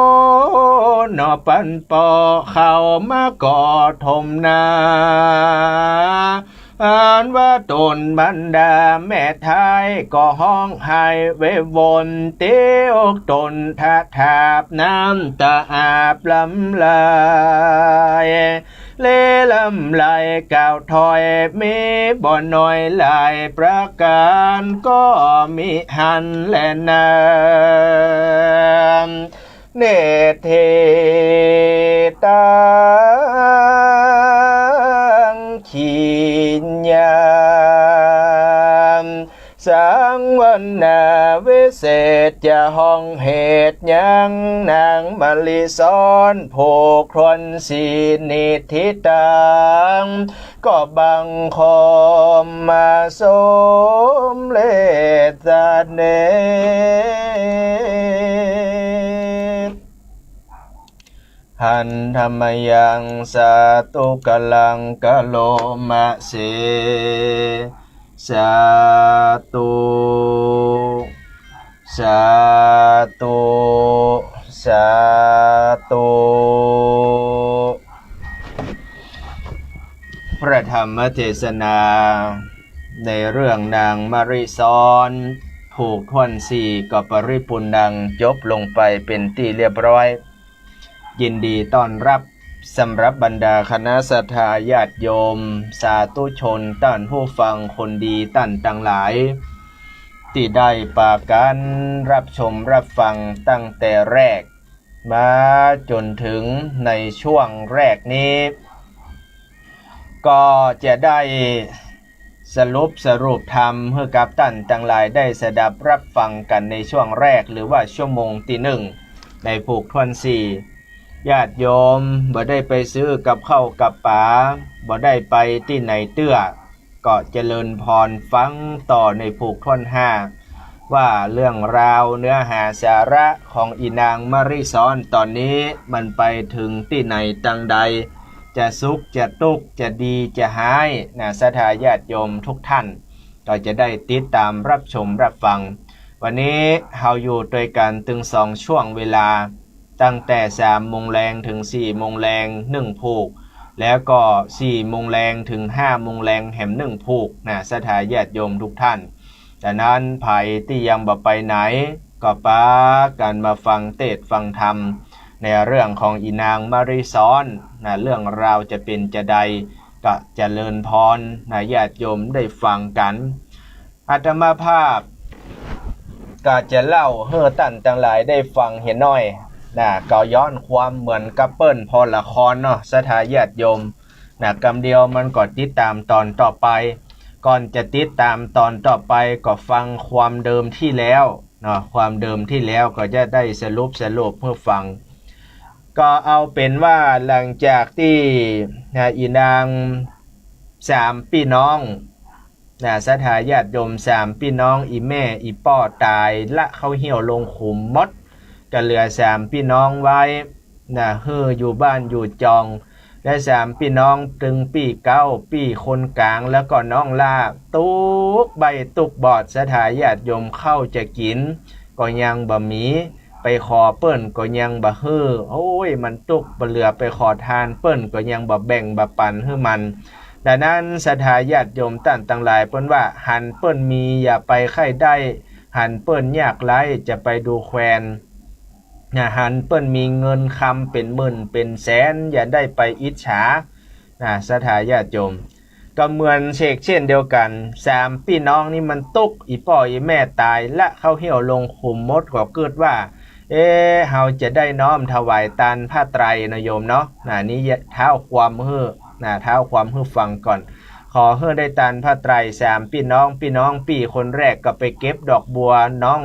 หนอปันปอเข้ามาก่อทมนาอ่านว่าตนบรรดาแม่ไทยก็ห้องไห้เววนเตี้ยวตนทาทาบน้ำตาอาบลำลายเลลำลายก่าวถอยมีบ่อนน้อยหลายประการก็มีหันและนามเนเทตังขีญญามสังวันนาวิเศษจะห้องเหตุยังนางมะลิซ้อนผูกครวนสีนิทิตังก็บังคมมาสมเลสเนหันธรรมยังสาตุกลังกะโลมะเสสาตุสาตุสาตุพระธรรมเทศนาในเรื่องนางมริซ้อนผูกท่อน4กับปริปุณังจบลงไปเป็นที่เรียบร้อยยินดีต้อนรับสำหรับบรรดาคณะศรัทธาญาติโยมสาธุชนท่านผู้ฟังคนดีท่านทั้งหลายที่ได้ปากันรับชมรับฟังตั้งแต่แรกมาจนถึงในช่วงแรกนี้ก็จะได้สรุปธรรมให้กับท่านทั้งหลายได้สดับรับฟังกันในช่วงแรกหรือว่าชั่วโมงที่1ในผูกท่อน4ญาติโยมบ่ได้ไปซื้อกับข้าวกับป๋าบ่ได้ไปที่ไหนเตื้อก็เจริญพรฟังต่อในผูกท่อน5ว่าเรื่องราวเนื้อหาสาระของอีนางมริซ้อนตอนนี้มันไปถึงที่ไหนตังใดจะสุขจะทุกข์จะดีจะหายศรัทธาญาติโยมทุกท่านก็จะได้ติดตามรับชมรับฟังวันนี้เฮาอยู่ด้วยกันถึง2ช่วงเวลาตั้งแต่3 โมงแรงถึง4 โมงแรง1ผูกแล้วก็4 โมงแรงถึง5 โมงแรงแหม1ผูกศรัทธาญาติโยมทุกท่านดังนั้นไผที่ยังบ่ไปไหนก็ปากันมาฟังเทศน์ฟังธรรมในเรื่องของอีนางมริซ้อนเรื่องราวจะเป็นจะใดก็เจริญพรญาติโยมได้ฟังกันอาตมาภาพก็จะเล่าให้ท่านทั้งหลายได้ฟังเห็นหน่อยก็ย้อนความเหมือนกับเปิ้นพอละครเนาะศรัทธาญาติโยมกำเดียวมันก็ติดตามตอนต่อไปก่อนจะติดตามตอนต่อไปก็ฟังความเดิมที่แล้วเนาะความเดิมที่แล้วก็จะได้สรุปเพื่อฟังก็เอาเป็นว่าหลังจากที่อีนาง3 พี่น้องศรัทธาญาติโยม3 พี่น้องอีแม่อีป้อตายละเขาเหี่ยวลงขุมมดก็เหลือ3 พี่น้องไว้อยู่บ้านอยู่จองและ3 พี่น้องตึงปี9ปีคนกลางแล้วก็น้องลาตุกใบตุกบอดศรัทธาญาติโยมเข้าจะกินก็ยังบ่มีไปขอเปิ้นก็ยังบ่โอ้ยมันตุกบ่เหลือไปขอทานเปิ้นก็ยังบ่แบ่งบ่ปันให้มันดังนั้นศรัทธาญาติโยมท่านทั้งหลายเปิ้นว่าหันเปิ้นมีอย่าไปใครได้หันเปิ้นยากไร้จะไปดูแควนหันเปิ้นมีเงินคำเป็นหมื่นเป็นแสนอย่าได้ไปอิจฉาศรัทธาญาติโยม ก็เหมือนเช่นเดียวกัน3พี่น้องนี่มันตุกอีป่ออีแม่ตายและเข้าเหี่ยวลงขุมมดก็เกิดว่าเฮาจะได้น้อมถวายตานผ้าไตรนะโยมเนาะนี้เท้าความเท้าความฟังก่อนขอได้ตานผ้าไตร3พี่น้องปีคนแรกก็ไปเก็บดอกบัวน้อง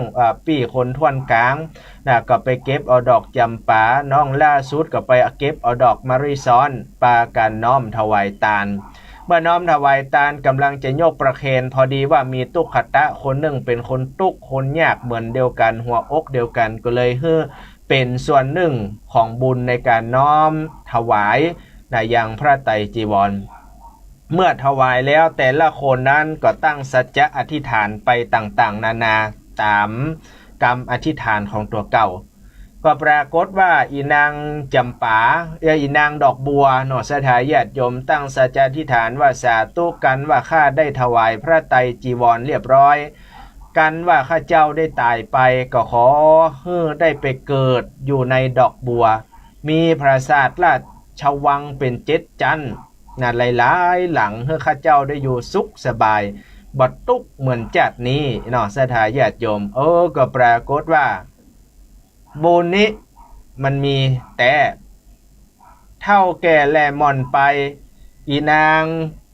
ปีคนทวนกลางก็ไปเก็บเอาดอกจำปาน้องล่าสุดก็ไปเก็บเอาดอกมะริซ้อนปากันน้อมถวายตานเมื่อน้อมถวายตานกำลังจะยกประเคนพอดีว่ามีตุกขตะคนหนึ่งเป็นคนตุกคนยากเหมือนเดียวกันหัวอกเดียวกันก็เลยเป็นส่วนหนึ่งของบุญในการน้อมถวายยังพระไตรจีวรเมื่อถวายแล้วแต่ละคนนั้นก็ตั้งสัจจะอธิษฐานไปต่างๆนานาตามกรรมอธิษฐานของตัวเก่าก็ปรากฏว่าอีนางจำปาอีนางดอกบัวสถาญาติโยมตั้งสัจจะอธิษฐานว่าสาธุกันว่าข้าได้ถวายพระไตรจีวรเรียบร้อยกันว่าข้าเจ้าได้ตายไปก็ขอได้ไปเกิดอยู่ในดอกบัวมีปราสาทราชวังเป็น7 ชั้นหลายๆหลังให้ข้าเจ้าได้อยู่สุขสบายบัดตุกเหมือนจัดนี้สถาญาติโยมก็ปรากฏว่าบุญนี้มันมีแต่เท่าแก่แลมอนไปอีนาง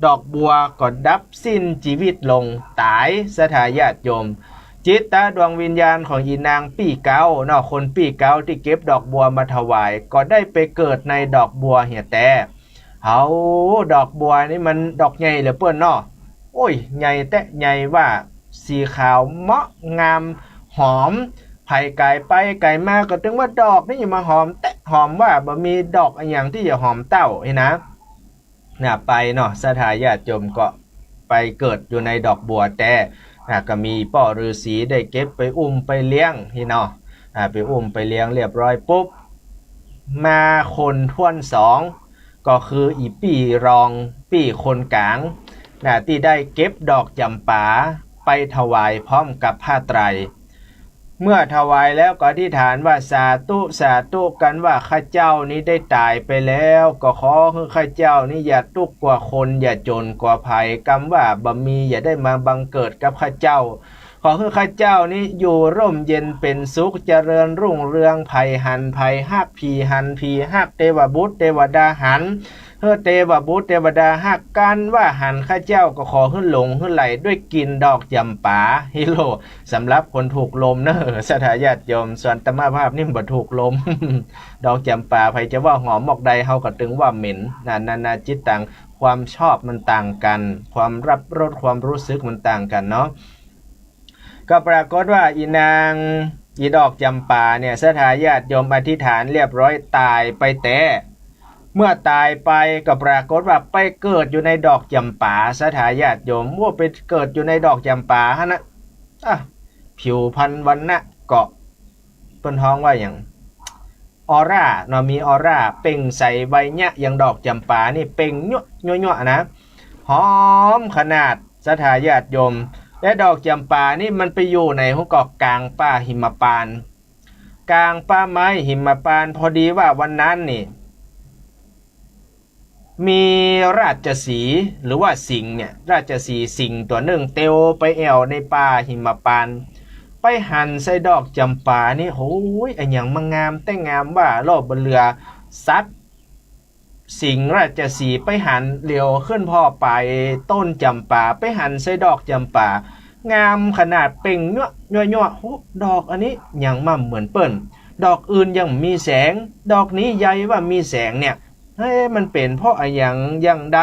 ดอกบัวก็ดับสิ้นชีวิตลงตายสถาญาติโยมจิตตาดวงวิญญาณของอีนางปีเก้าคนปีเก้าที่เก็บดอกบัวมาถวายก็ได้ไปเกิดในดอกบัวเหี่ยแต่ดอกบัวนี่มันดอกใหญ่เหลือเปิ้นโอ้ยใหญ่แต่ใหญ่ว่าสีขาวเหมาะงามหอมไผ่ไก่ไปไก่มาก็ถึงว่าดอกนี่อย่ามาหอมแต่หอมว่าบ่มีดอกอย่างที่จะหอมเต้านะไปสถาญาติโยมก็ไปเกิดอยู่ในดอกบัวแต่ก็มีป่อฤาษีได้เก็บไปอุ้มไปเลี้ยงไปอุ้มไปเลี้ยงเรียบร้อยปุ๊บมาคนท่วน2ก็คืออีปีรองปีคนกลางที่ได้เก็บดอกจำปาไปถวายพร้อมกับผ้าไตรเมื่อถวายแล้วก็อธิษฐานว่าสาธุกันว่าข้าเจ้านี้ได้ตายไปแล้วก็ขอให้ข้าเจ้านี้อย่าทุกข์กว่าคนอย่าจนกว่าภัยกรรมว่าบ่มีอย่าได้มาบังเกิดกับข้าเจ้าขอให้ข้าเจ้านี้อยู่ร่มเย็นเป็นสุขเจริญรุ่งเรืองภัยหันภัยฮักผีหันผีฮักเทวบุตรเทวดาหันเทวบุตรเทวดาฮักกันว่าหันข้าเจ้าก็ขอหลงไหลด้วยกินดอกจำปาฮิโลสำหรับคนถูกลมสถาญาติโยมส่วนตมาภาพนี่บ่ถูกลม ดอกจำปาใครจะว่าหอมหมอกใดเฮาก็ถึงว่าเหม็นนานาจิตตังความชอบมันต่างกันความรับรสความรู้สึกมันต่างกันก็ปรากฏว่าอีดอกจำปาสถาญาติโยมอธิษฐานเรียบร้อยตายไปแต่เมื่อตายไปก็ปรากฏว่าไปเกิดอยู่ในดอกจำปาสถาญาติโยมว่าไปเกิดอยู่ในดอกจำปาผิวพรรณวรรณะเกาะเป็นท้องว่าอย่างออร่ามีออร่าเป่งใสใบเนี้ยอย่างดอกจำปานี่เป่งยั่วนะหอมขนาดสถาญาติโยมและดอกจำปานี่มันไปอยู่ในหัวเกาะกลางป่าหิมพานต์กลางป่าไม้หิมพานต์พอดีว่าวันนั้นนี่มีราชสีห์หรือว่าสิงห์ราชสีห์สิงห์ตัวหนึ่งเตียวไปแอวในป่าหิมพานต์ไปหั่นใส่ดอกจำปานี่โอ้ยอันอย่างมันงามแต่งามว่าโลบบนเรือซัดสิงห์ราชสีห์ไปหั่นเลี้ยวขึ้นพ่อไปต้นจำปาไปหั่นใส่ดอกจำปางามขนาดเป่งยั่วดอกอันนี้อย่างมั่มเหมือนเปิ้นดอกอื่นยังมีแสงดอกนี้ใหญ่ว่ามีแสงมันเป็นเพราะอย่างใด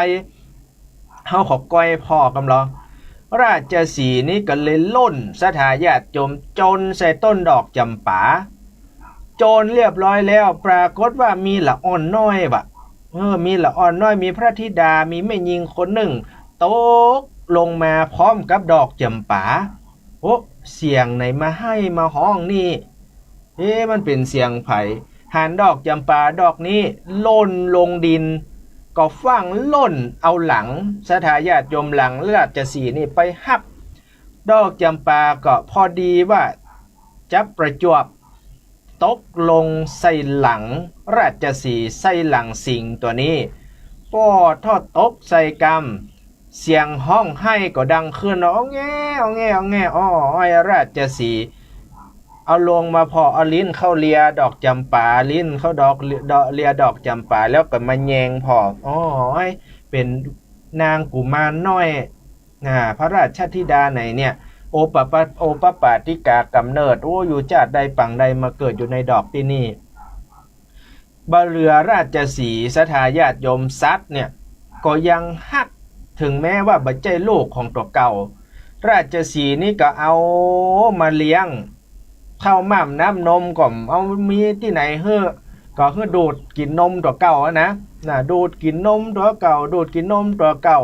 เฮาขอก้อยพ่อกำลังราชสีห์นี้ก็เลยล่นสถาญาติโยมจนใส่ต้นดอกจำปาโจรเรียบร้อยแล้วปรากฏว่ามีละอ่อนน้อยมีละอ่อนน้อยมีพระธิดามีแม่หญิงคนหนึ่งตกลงมาพร้อมกับดอกจำปาเสียงไหนมาให้มาห้องนี่มันเป็นเสียงไผหันดอกจำปาดอกนี้ล่นลงดินก็ฟังล่นเอาหลังสถาญาติโยมหลังราชสีห์นี่ไปหับดอกจำปาก็พอดีว่าจับประจวบตกลงใส่หลังราชสีห์ใส่หลังสิงห์ตัวนี้ปอทอดตกใส่กรรม เสียงห้องให้ก็ดังขึ้นอ้อแงอ้อแงอ้อแงอ้อไอ้ราชสีห์เอาลงมาพอเอาลิ้นเข้าเลียดอกจำปาลิ้นเข้าดอกเลียดอกจำปาแล้วก็มาแยงพออ้อเป็นนางกุมารน้อยพระราชธิดาไหนเนี่ยโอปปาติกากำเนิดโอ้อยู่ชาติใดปังใดมาเกิดอยู่ในดอกที่นี่บะเรือราชสีห์สถาญาติโยมซัดเนี่ยก็ยังฮักถึงแม้ว่าบัจใจลูกของตัวเก่าราชสีห์นี่ก็เอามาเลี้ยงข้าวม่ำน้ำนมก็เอามีที่ไหนเฮ้อก็เฮ้อดูดกินนมตัวเก่านะดูดกินนมตัวเก่าดูดกินนมตัวเก่า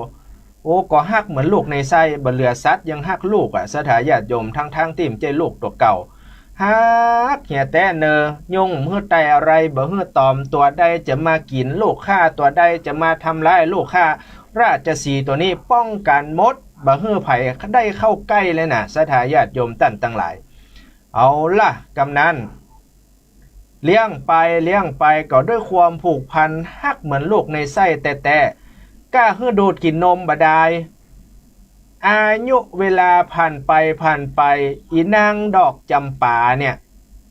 โอ้ก็ฮักเหมือนลูกในไส้บะเรือซัดยังฮักลูกสถาญาติโยมทั้งที่มใจลูกตัวเก่าฮักเหียแต่เนอยงเฮือไตอะไรบ่เฮือตอมตัวใดจะมากินลูกข้าตัวใดจะมาทำร้ายลูกข้าราชสีห์ตัวนี้ป้องกันมดบ่เฮือไผ่ได้เข้าใกล้เลยนะสถาญาติโยมตั้งหลายเอาล่ะกำนันเลี้ยงไปก็ด้วยความผูกพันฮักเหมือนลูกในไส้แต่กล้าเฮือดูดกินนมบดายอายุเวลาผ่านไปอีนางดอกจำปาเนี่ย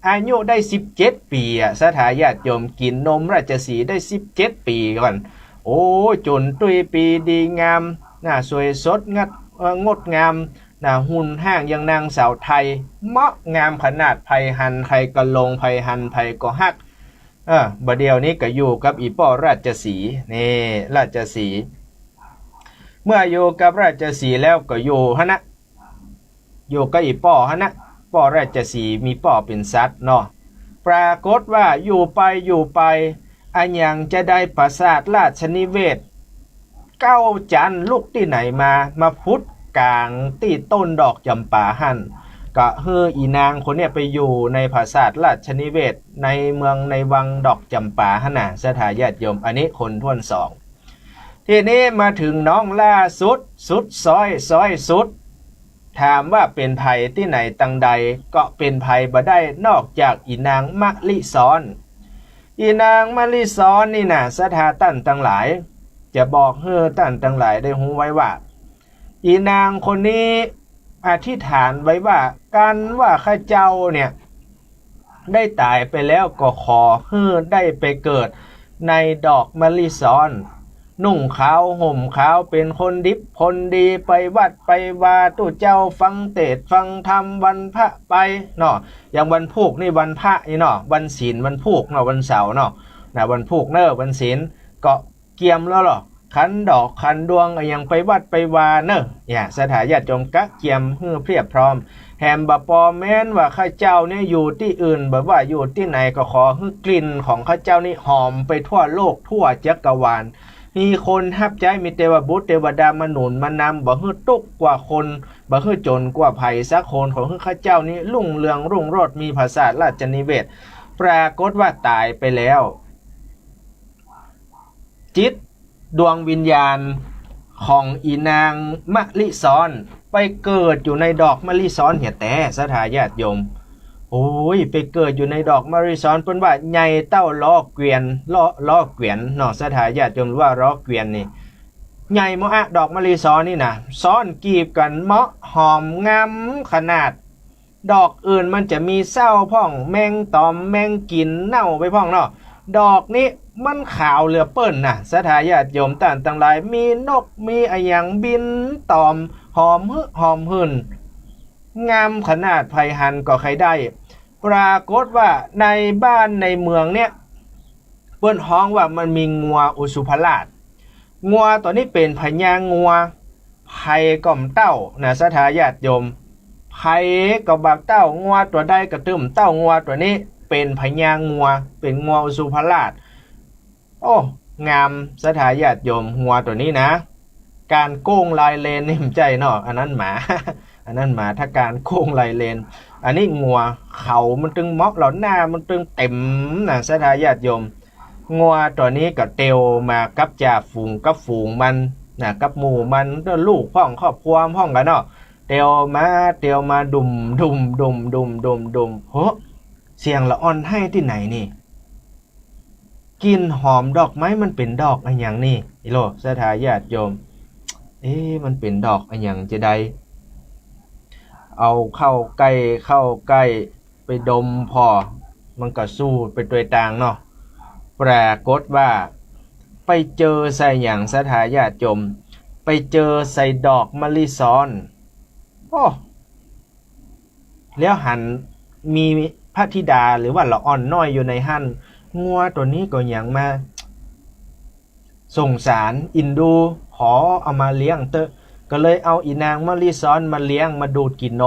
อายุได้17 ปีสถาญาติโยมกินนมราชสีห์ได้17 ปีก่อนโอ้จนตุยปีดีงามสวยสดงดงามหุ่นห้างยังนางสาวไทยเหมาะงามขนาดไผหันใครก็ลงไผหันไผก็ฮักบัดเดียวนี้ก็อยู่กับอีป้อราชสีห์นี่ราชสีห์เมื่ออยู่กับราชสีห์แล้วก็อยู่อยู่กับอีป้อป้อราชสีห์มีป้อเป็นสัตว์เนาะปรากฏว่าอยู่ไปอันยังจะได้ปราสาทราชนิเวศเก้าจันลูกที่ไหนมาพุทธกลางที่ต้นดอกจำปาหันก็เฮืออีนางคนเนี้ยไปอยู่ในปราสาทราชนิเวศในเมืองในวังดอกจำปาหันสถาญาติโยมอันนี้คนท่วนสองทีนี้มาถึงน้องล่าสุดซอยสุดถามว่าเป็นไผ่ที่ไหนตังใดก็เป็นไผ่บ่ได้นอกจากอีนางมะลิซ้อนอีนางมะลิซ้อนนี่นะสถาตั้งหลายจะบอกเฮือตั้งหลายได้หูไว้ว่าอีนางคนนี้อธิษฐานไว้ว่าการว่าข้าเจ้าเนี่ยได้ตายไปแล้วก็ขอเฮือได้ไปเกิดในดอกมะลิซ้อนนุ่งขาวห่มขาวเป็นคนดิบคนดีไปวัดไปวาตู้เจ้าฟังเทศน์ฟังธรรมวันพระไปเนาะอย่างวันพุกนี่วันพระนี่เนาะวันศีลวันพุกเนาะวันเสาร์เนาะวันพุกวันศีลก็เกียมแล้วหรอขันดอกขันดวงยังไปวัดไปวาสถาญาติโยมกะเกียมเฮือเพียบพร้อมแฮมบะปอแม้นว่าข้าเจ้าเนี่ยอยู่ที่อื่นแบบว่าอยู่ที่ไหนก็ขอให้กลิ่นของข้าเจ้านี่หอมไปทั่วโลกทั่วจักรวาลมีคนฮับใจมีเทวบุตรเทวดามาหนุนมานำบ่ฮือตุกกว่าคนบ่ฮือจนกว่าไผสักคนของข้าเจ้านี้รุ่งเรืองรุ่งโรจน์มีภาษาราชนิเวศปรากฏว่าตายไปแล้วจิตดวงวิญญาณของอีนางมะลิซ้อนไปเกิดอยู่ในดอกมะลิซ้อนเหียแต่สถาญาติโยมโอ้ยไปเกิดอยู่ในดอกมะลิซ้อนเพิ่นว่าใหญ่เต้าล้อเกวียนล้อเกวียนเนาะสถาญาติโยมว่าล้อเกวียนนี่ใหญ่มากดอกมะลิซ้อนนี่นะซ้อนกีบกันเหมาะหอมงามขนาดดอกอื่นมันจะมีเศร้าพ่องแมงตอมแมงกินเน่าไปพ่องเนาะดอกนี้มันขาวเหลือเปิ้นสถาญาติโยมต่างหลายมีนกมีอะหยังบินตอมหอมหื่นงามขนาดไผหันก็ใครได้ปรากฏว่าในบ้านในเมืองเนี่ยเปิ้นฮ้องว่ามันมีงัวอุสุภราชงัวตัวนี้เป็นพญางัวไผก่อมเต้าสถาญาติโยมไผก็บักเต้างัวตัวใดก็ตึมเต้างัวตัวนี้เป็นพญางัวเป็นงัวอุสุภราชโอ้งามสถาญาติโยมงัวตัวนี้นะการโก้งลายเลนนี่มใจเนาะอันนั้นหมา อันนั้นหมาถ้าการโค้งลายเลนอันนี้งัวเขามันตึงม็อกเหล่าหน้ามันตึงเต็มสถาญาติโยมงัวตัวนี้ก็เตียวมากับจ่าฝูงกับฝูงมันกับหมู่มันลูกพ่องครอบครัวพ่องกันเนาะเตียวมาดุมโหเสียงละอ่อนให้ที่ไหนนี่กินหอมดอกไม้มันเป็นดอกอะไรอย่างนี้อิโลสถาญาติโยม มันเป็นดอกอันหยังจะได้เอาเข้าใกล้ไปดมพอมันก็สู้ไปตัวต่างเนาะปรากฏว่าไปเจอใส่หยังสถาญาติโยมไปเจอใส่ดอกมะลิซ้อนโอ้แล้วหันมีพระธิดาหรือว่าละอ่อนน้อยอยู่ในหั่นงัวตัวนี้ก็หยังมาสงสารอินดูขอเอามาเลี้ยงเตอะก็เลยเอาอีนางมะลิซ้อนมาเลี้ยงมาดูดกินน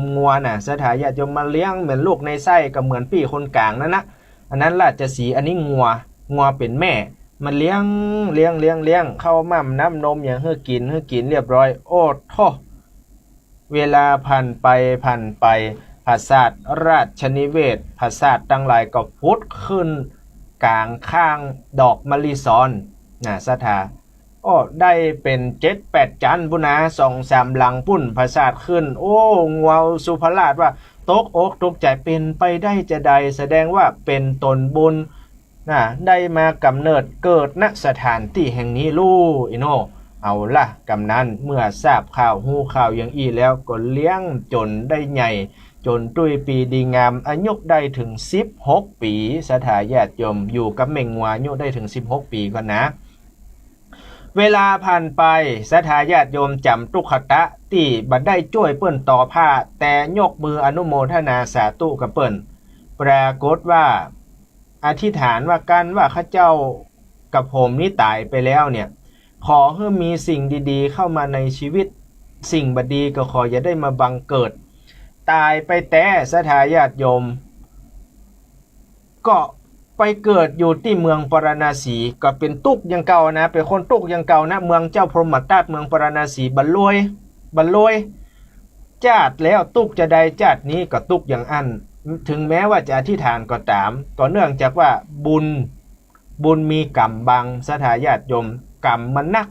มงัวน่ะสถาญาติโยมมาเลี้ยงเหมือนลูกในไส้ก็เหมือนพี่คนกลางนั่นนะอันนั้นราชสีห์อันนี้งัวเป็นแม่มันเลี้ยงเข้าม่ำน้ำนมอย่างให้กินเรียบร้อยโอ้โธ่เวลาผ่านไปปราสาทราชนิเวศปราสาทตั้งหลายก็พุดขึ้นกลางข้างดอกมะลิซ้อนสถาโอ้ได้เป็น7-8จันปุนะ2-3หลังปุ้นปราสาทขึ้นโอ้งัวสุภราชว่าตกอกตกใจเป็นไปได้จะใดแสดงว่าเป็นตนบุญได้มากำเนิดเกิดณสถานที่แห่งนี้ลู่อิโนเอาละกำนั้นเมื่อทราบข่าวหูข่าวอย่างอี้แล้วก็เลี้ยงจนได้ใหญ่จนตุ้ยปีดีงามอายุได้ถึง16ปีสถาญาติโยมอยู่กับเม่งงัวอายุได้ถึง16ปีก่อนนะเวลาผ่านไปสถาญาติโยมจำตุขตะที่บัดได้ช่วยเปิ้นต่อผ้าแต่ยกมืออนุโมทนาสาธุกับเปิ้นปรากฏว่าอธิษฐานว่ากันว่าข้าเจ้ากับผมนี่ตายไปแล้วเนี่ยขอให้มีสิ่งดีๆเข้ามาในชีวิตสิ่งบดีก็ขออย่าได้มาบังเกิดตายไปแต่สถาญาติโยมก็ไปเกิดอยู่ที่เมืองปรณาสีก็เป็นตุกยังเก่านะเป็นคนตุกยังเก่านะเมืองเจ้าพรหมทัตเมืองปรณาสีบรรลวยจาดแล้วตุกจะใดจาดนี้ก็ตุกอย่างอันถึงแม้ว่าจะอธิษฐานก็ตามก็เนื่องจากว่าบุญมีกรรมบังสถาญาติโยมกรรมมันนัก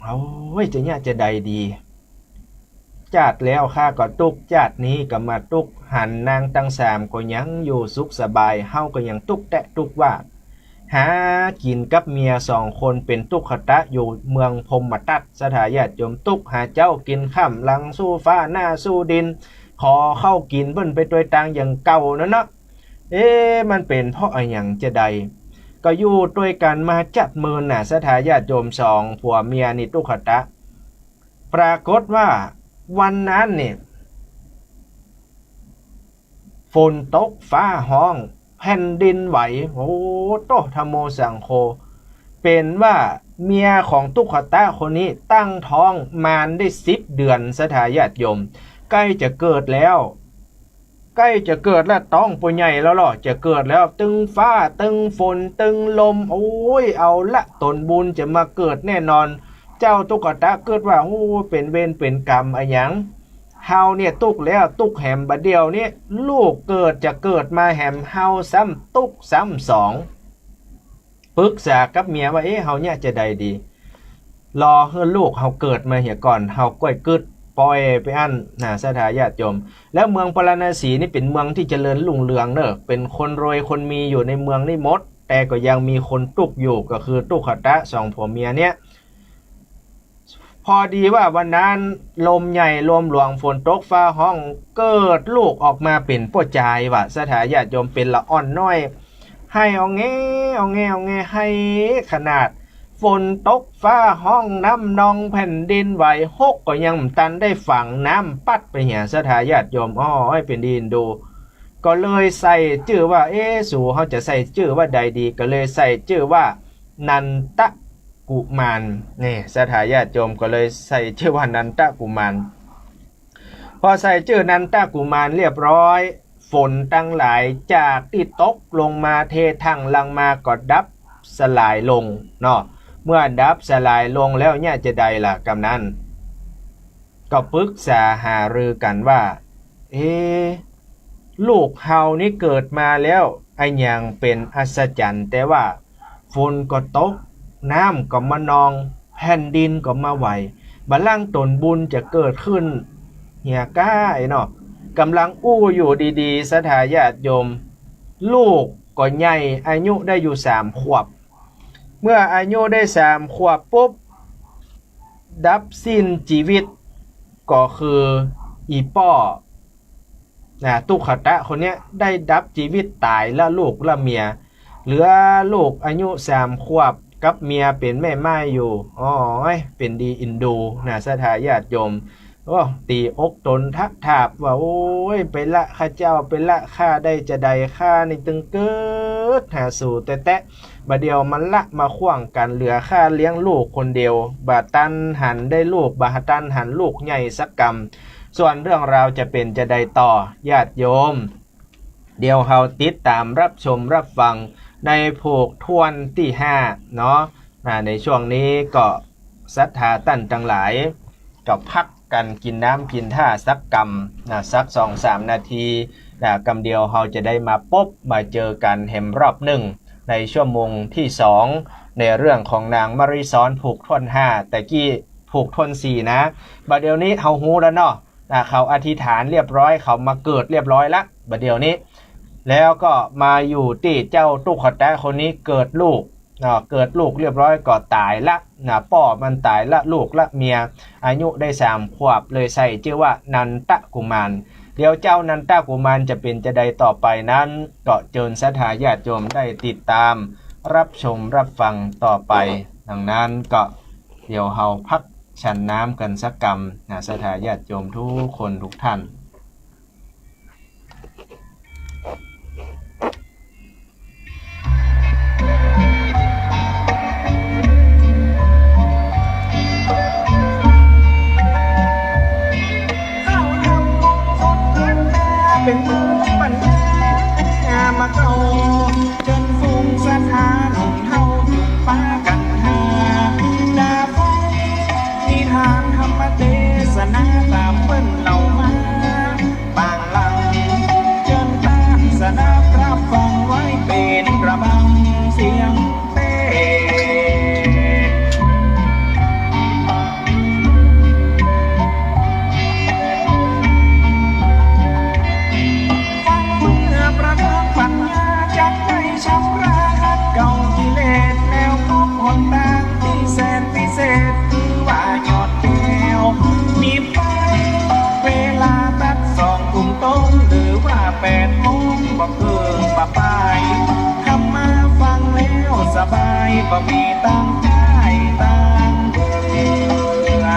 เอาไว้จะเนี่ยจะใดดีจาดแล้วข้าก็ตุกจาดนี้ก็มาตุกหันนางตั้งสามก็ยังอยู่สุขสบายเฮาก็ยังตุกแตะตุกว่าหากินกับเมีย2คนเป็นตุกขตะอยู่เมืองพรหมทัตสถาญาติโยมตุกหาเจ้ากินข้ำหลังสู้ฟ้าหน้าสู้ดินขอเข้ากินเบิ้นไปตัวต่างอย่างเก่านั่นนะมันเป็นเพราะอะไรอย่างจะใดก็อยู่ด้วยกันมาจัดมือน่ะสถาญาติโยม2ผัวเมียนี่ตุขตะปรากฏว่าวันนั้นเนี่ยฝนตกฟ้าห้องแผ่นดินไหวโอ้โตธโมสังโฆเป็นว่าเมียของตุขตะคนนี้ตั้งท้องมารได้10 เดือนสถาญาติโยมใกล้จะเกิดแล้วต้องปุใหญ่แล้วหรอจะเกิดแล้วตึงฟ้าตึงฝนตึงลมโอ้ยเอาละตนบุญจะมาเกิดแน่นอนเจ้าตุกตะเกิดว่าโอ้เป็นเวรเป็นกรรมอะไรอย่างเฮาเนี่ยตุกแล้วตุกแหมบัดเดียวนี่ลูกจะเกิดมาแหมเฮาซ้ำตุกซ้ำ2ปรึกษากับเมียว่าเฮาเนี่ยจะใดดีรอให้ลูกเฮาเกิดมาเหี่ยก่อนเฮาก้อยกึดปล่อยไปอันสถาญาติโยมแล้วเมืองปรณาสีนี่เป็นเมืองที่เจริญรุ่งเรืองเนอะเป็นคนรวยคนมีอยู่ในเมืองนี่หมดแต่ก็ยังมีคนตุกอยู่ก็คือตุขตะ2ผัวเมียเนี่ยพอดีว่าวันนั้นลมใหญ่ลมหลวงฝนตกฟ้าห้องเกิดลูกออกมาเป็นป้อจายว่ะสถาญาติโยมเป็นละอ่อนน้อยให้เอาแง่ให้ขนาดฝนตกฟ้าห้องน้ำนองแผ่นดินไหวหกก็ยังตันได้ฝังน้ำปัดไปเหี่ยสถาญาติโยมให้เป็นดินดูก็เลยใส่ชื่อว่าสู่เขาจะใส่ชื่อว่าใดดีก็เลยใส่ชื่อว่านันตะกุมารนี่สถาญาติโยมก็เลยใส่ชื่อว่านันตะกุมารพอใส่ชื่อนันตะกุมารเรียบร้อยฝนตั้งหลายจากที่ตกลงมาเททั้งลังมาก็ดับสลายลงเนาะเมื่อดับสลายลงแล้วเนี่ยจะใดล่ะกำนั้นก็ปรึกษาหารือกันว่าลูกเฮานี่เกิดมาแล้วไอ้อย่างเป็นอัศจรรย์แต่ว่าฝนก็ตกน้ำก็มานองแผ่นดินก็มาไหวบัลลังก์ตนบุญจะเกิดขึ้นเหี่ยก้าเนาะกำลังอู้อยู่ดีๆสถาญาติโยมลูกก็ใหญ่อายุได้อยู่3 ขวบ เมื่ออายุได้3 ขวบปุ๊บดับสิ้นชีวิตก็คืออีป้อตุขตะคนเนี้ยได้ดับชีวิตตายแล้วลูกและเมียเหลือลูกอายุ3 ขวบกับเมียเป็นแม่ไม้อยู่อ๋อเป็นดีอินดูสถาญาติโยมตีอกตนทักถาบว่าโอ้ยไปละข้าเจ้าไปละข้าได้จะใดข้าในตึงเกิดหาสู่แต่บัดเดียวมันละมาขว้างกันเหลือข้าเลี้ยงลูกคนเดียวบาตันหันได้ลูกบาตันหันลูกใหญ่สักกรรมส่วนเรื่องราวจะเป็นจะใดต่อญาติโยมเดี๋ยวเฮาติดตามรับชมรับฟังในผูกทวนที่5เนาะในช่วงนี้ก็ศรัทธาตั้นทั้งหลายก็พักกันกินน้ำกินท่าสักกำสัก 2-3 นาทีกำเดียวเราจะได้มาพบมาเจอกันแห่มรอบหนึ่งในชั่วโมงที่2ในเรื่องของนางมริซ้อนผูกทวน5แต่กี้ผูกทวน4นะบัดเดี๋ยวนี้เขาฮู้แล้วเนาะเขาอธิษฐานเรียบร้อยเขามาเกิดเรียบร้อยละบัดเดี๋ยวนี้แล้วก็มาอยู่ที่เจ้าตุขตะคนนี้เกิดลูกเรียบร้อยก็ตายละป้อมันตายละลูกละเมียอายุได้3 ขวบเลยใส่ชื่อว่านันตกุมารเดี๋ยวเจ้านันตกุมารจะเป็นจะใดต่อไปนั้นก็เจิญศรัทธาญาติโยมได้ติดตามรับชมรับฟังต่อไปดังนั้นก็เดี๋ยวเฮาพักฉันน้ำกันสักกำศรัทธาญาติโยมทุกคนทุกท่านเป็นมือปัญญามาเก่าจนฟุ้งสถานหนุ่มเฮาอยู่ป้ากันหาดาไฟนิทานธรรมเทศนาตามเปิ้นเหล่ามาบางหลังจนตั้งสนารับฟังไว้เป็นระบังเสียงเต้ปัญญาจักให้ชักราหัดเก่ากิเลสแล้วพบหนทางที่แสนพิเศษคือว่ายอดแก้วมีไปเวลาตัด2 ทุ่มตรงหรือว่า8 โมงบ่เพิ่งบ่ไปทำมาฟังแล้วสบายบ่มีตั้งใจตั้งเบื่อ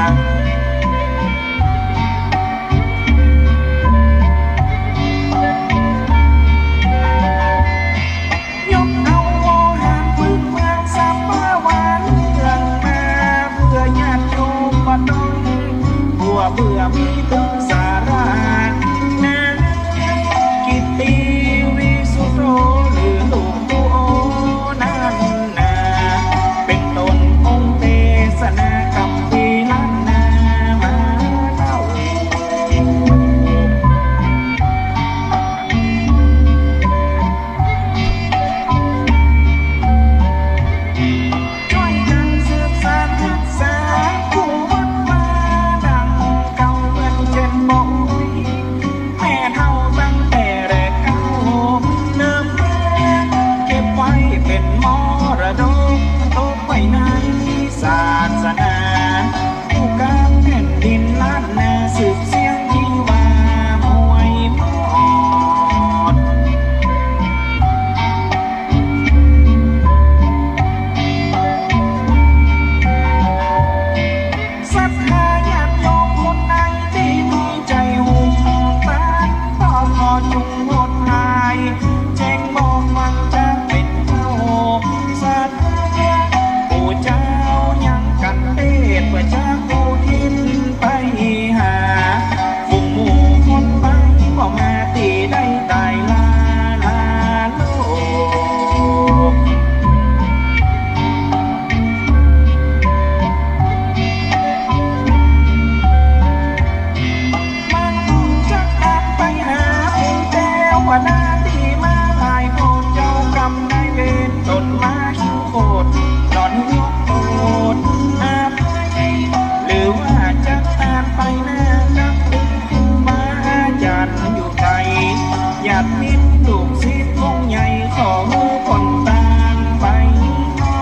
ยกเอาอาหารพื้นเมืองสัมมาวันเรื่องมาเพื่อญาติโยมบ่ต้องหัวเบื่อมีถึงสาระนะกิตติวิสุทโธหรือหลวงปู่โอนั่นนะเป็นต้นองค์เทศนาคำพีล้านนามาเล่าช่วยกันสืบสานรักษาผู้วัดมาดังเก่าเหมือนเช่นบ่อยแม่เฒ่าตั้งแต่แรกเก่าเนิ่มแรกเก็บไว้เป็นมรดกตกไว้ในศาสนาผู้กำแผ่นดินล้านนาสืบเสียงที่ว่ามวยมอด ศรัทธาญาติโยมคนไหนที่มีใจหุ่มต้านต่อขอจงงดหายแจ้งบอกมันจะเป็นเจ้าศรัทธาผู้เจ้ายังกันเทศเพื่อจะผู้ทินไปหาฝูงหมู่คนไปบ่มาตีได้ตายลาโลก มันจะตัดไปหาผู้เจ้าวนาที่มาถ่ายโทษเจ้ากรรมนายเวรตนมาคิวโคตรหล่อนยกโทษอาภัยหรือว่าจะตามไปหน้ากับครูบาอาจารย์อยู่ไกลญาติมิตรลูกศิษย์วงใหญ่ขอมือคนตามไปทอ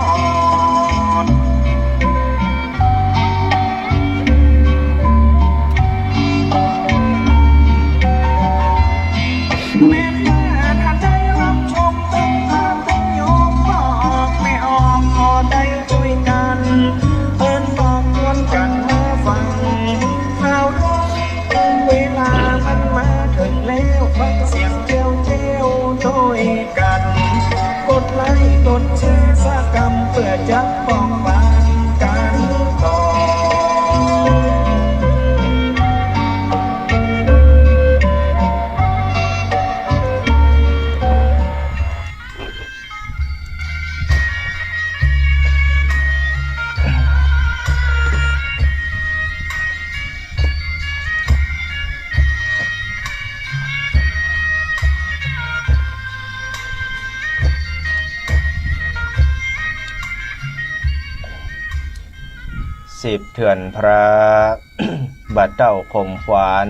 พื่อจะป้องกันกันต่อ10เถื่อนพระ บัดเต้าข่มขวาน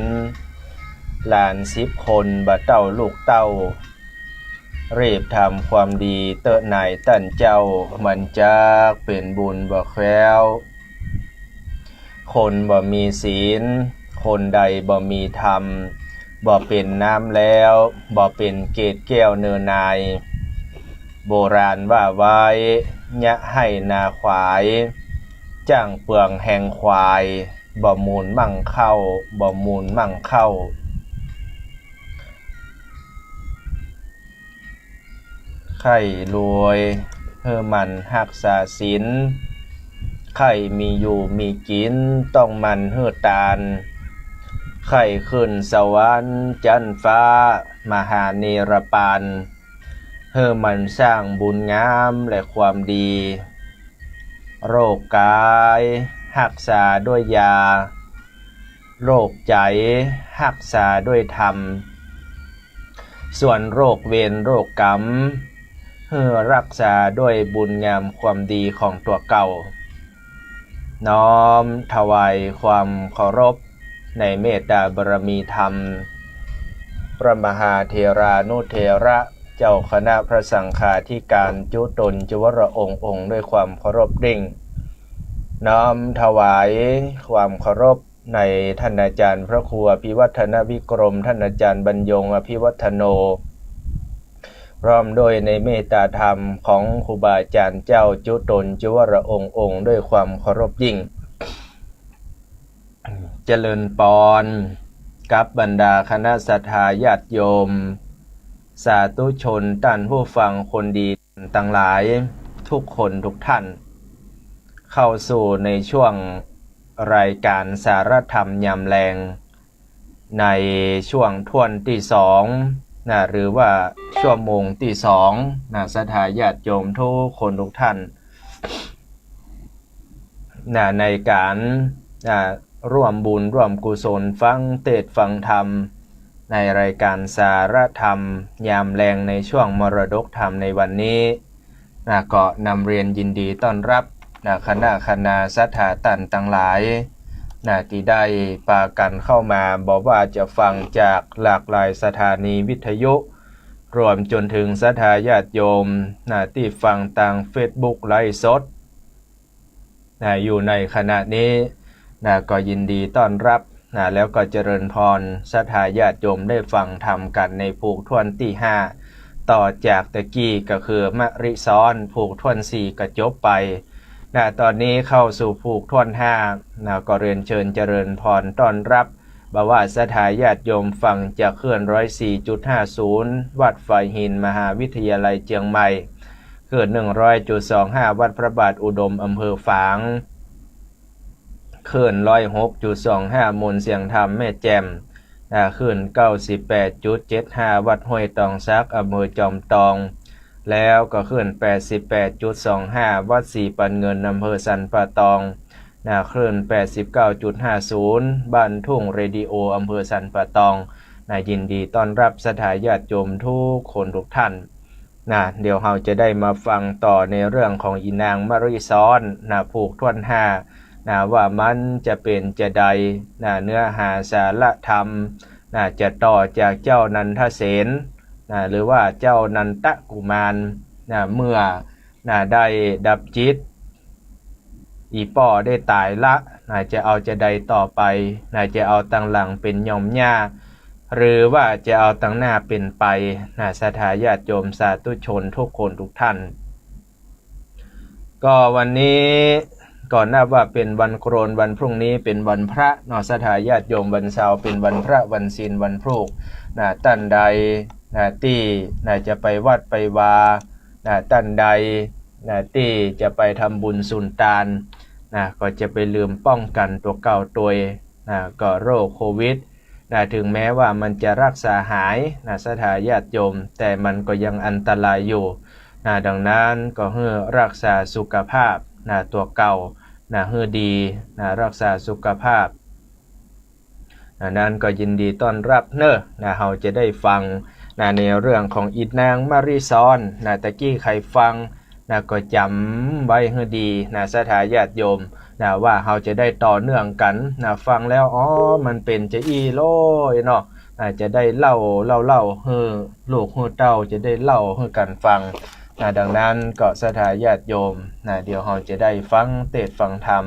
หลาน10คนบัดเต้าลูกเต้ารีบทำความดีเตอะนายตั้นเจ้ามันจักเป็นบุญบ่แคล้วคนบ่มีศีลคนใดบ่มีธรรมบ่เป็นน้ำแล้วบ่เป็นเกศแก้วเนินนายโบราณว่าไว้ยะให้นาขวายจ้างเปลืองแห่งควายบ่มูลมั่งเข้าบ่มูลมั่งเข้าไข่รวยเพื่อมันหักษาศีลไข่มีอยู่มีกินต้องมันเฮือตาลไข่ขึ้นสวรรค์จันฟ้ามหาเนรปานเพื่อมันสร้างบุญงามและความดีโรคกายรักษาด้วยยาโรคใจรักษาด้วยธรรมส่วนโรคเวรโรคกรรมเพื่อรักษาด้วยบุญงามความดีของตัวเก่าน้อมถวายความเคารพในเมตตาบารมีธรรมพระมหาเถรานุเถระเจ้าคณะพระสังฆาธิการจุตนจวรองค์ด้วยความเคารพยิ่งน้อมถวายความเคารพในท่านอาจารย์พระครูอภิวัฒนวิกรมท่านอาจารย์บรรยงอภิวัฒโนพร้อมโดยในเมตตาธรรมของครูบาอาจารย์เจ้าจุตนจวรองค์ด้วยความเคารพยิ่งเจริญปอนกับบรรดาคณะศรัทธาญาติโยมสาธุชนท่านผู้ฟังคนดีทั้งหลายทุกคนทุกท่านเข้าสู่ในช่วงรายการสารธรรมยามแรงในช่วงท่วนที่2หรือว่าชั่วโมงที่2ศรัทธาญาติโยมทุกคนทุกท่านในการร่วมบุญร่วมกุศลฟังเทศน์ฟังธรรมในรายการสารธรรมยามแรงในช่วงมรดกธรรมในวันนี้ก็นำเรียนยินดีต้อนรับคณะศรัทธาท่านทั้งหลายที่ได้พากันเข้ามาบอกว่าจะฟังจากหลากหลายสถานีวิทยุรวมจนถึงศรัทธาญาติโยมที่ฟังทาง Facebook ไลฟ์สดอยู่ในขณะนี้ก็ยินดีต้อนรับแล้วก็เจริญพรศรัทธาญาติโยมได้ฟังธรรมกันในผูกท่วนที่5ต่อจากตะกี้ก็คือมะริซ้อนผูกท่วน4ก็จบไปตอนนี้เข้าสู่ผูกท่วน5ก็เรียนเชิญเจริญพรต้อนรับบ่ว่าศรัทธาญาติโยมฟังจากเคลื่อน 104.50 วัดไฟหินมหาวิทยาลัยเชียงใหม่เคลื่อน 100.25 วัดพระบาทอุดมอำเภอฝางคลื่น 106.25 มูลเสียงธรรมแม่แจ่มคลื่น 98.75 วัดห้วยตองซักอำเภอจอมตองแล้วก็คลื่น 88.25 วัดสีปันเงินอำเภอสันป่าตองคลื่น 89.50 บ้านทุ่งเรดิโออำเภอสันป่าตองยินดีต้อนรับศรัทธาญาติโยมทุกคนทุกท่านเดี๋ยวเราจะได้มาฟังต่อในเรื่องของอีนางมะริซ้อนผูกท่วน5ว่ามันจะเป็นจะใดเนื้อหาสาระธรรมจะต่อจากเจ้านันทเสนหรือว่าเจ้านันตกุมารเมื่อได้ดับจิตอีป่อได้ตายละจะเอาจะใดต่อไปจะเอาตั้งหลังเป็นยอมหญ้าหรือว่าจะเอาตั้งหน้าเป็นไปศรัทธาญาติโยมสาธุชนทุกคนทุกท่านก็วันนี้ก่อนหน้าว่าเป็นวันโกนวันพรุ่งนี้เป็นวันพระศรัทธาญาติโยมวันเสาร์เป็นวันพระวันศีลวันพรุ่งท่านใดที่จะไปวัดไปวาท่านใด นะที่จะไปทำบุญสุนทานนะก็จะไปลืมป้องกันตัวเก่าตัวนะก็โรคโควิดนะถึงแม้ว่ามันจะรักษาหายนะสถาญาติโยมแต่มันก็ยังอันตรายอยู่นะดังนั้นก็ให้รักษาสุขภาพนะตัวเก่านะให้ดีนะรักษาสุขภาพนั้นก็ยินดีต้อนรับเนอะนะเราจะได้ฟังนะในเรื่องของอีนางมาริซอนนะตะกี้ใครฟังนะก็จำไว้ให้ดีนะสถาญาติโยมนะว่าเราจะได้ต่อเนื่องกันนะฟังแล้วอ๋อมันเป็นจะอีโลยเนาะจะได้เล่าให้ลูกให้เต้าจะได้เล่าให้กันฟังนะดังนั้นก็สถาญาติโยมนะเดี๋ยวเราจะได้ฟังเทศน์ฟังธรรม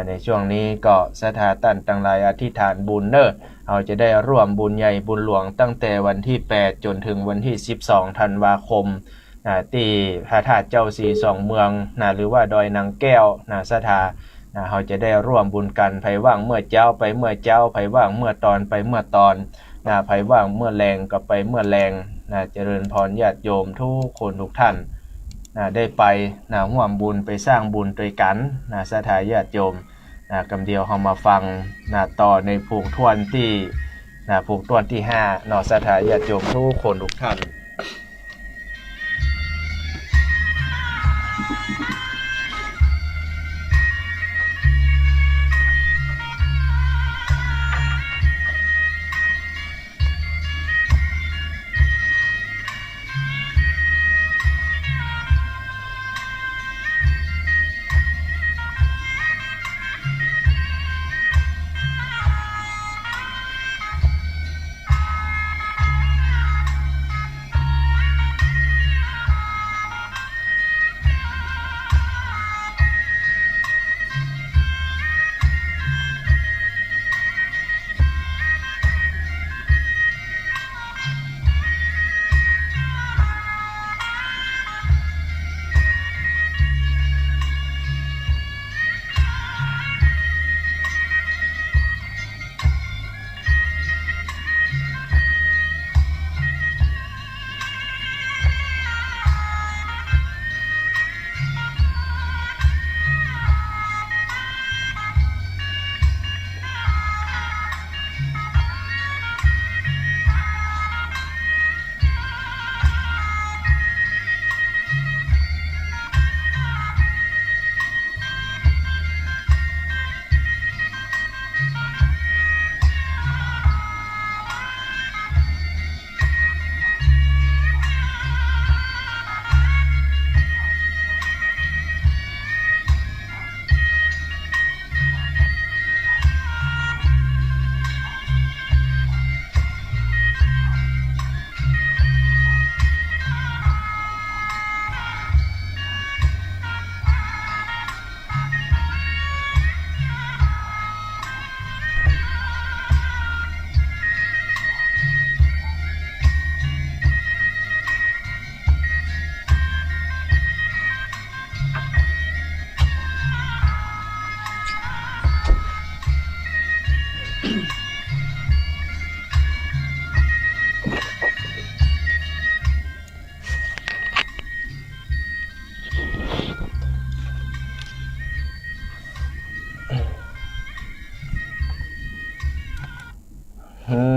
ในช่วงนี้ก็สถาตันตั้งหลายอธิษฐานบุญเนอะเราจะได้ร่วมบุญใหญ่บุญหลวงตั้งแต่วันที่8จนถึงวันที่12ธันวาคมที่พระธาตุเจ้าสีสองเมืองหรือว่าดอยนางแก้วสถาเราจะได้ร่วมบุญกันไผว่างเมื่อเจ้าไปเมื่อเจ้าไผว่างเมื่อตอนไปเมื่อตอนไผว่างเมื่อแรงก็ไปเมื่อแรงเจริญพรญาติโยมทุกคนทุกท่านได้ไปร่วมบุญไปสร้างบุญด้วยกันสถาญาติโยมกำเดียวเรามาฟังต่อในภูมิทวนที่ภูมิทวนที่5สถาญาติโยมทุกคนทุกท่าน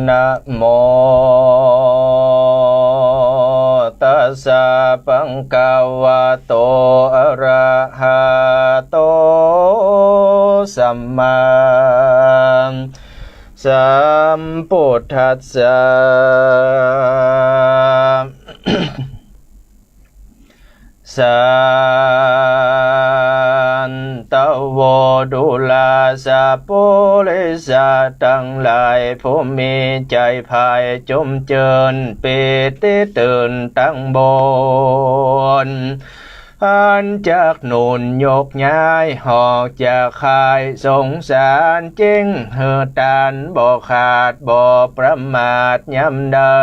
นะโมตัสสะภะคะวะโตอะระหะโตสัมมาสัมพุทธัสสะสันตโวดุลาสะปุริสะทั้งหลายผู้มีใจภายจมเจิญปิติตื่นตั้งบนอันจากหนุนยกย้ายหอกจากคายสงสารจริงเหือตานบ่ขาดบ่ประมาทย้ำได้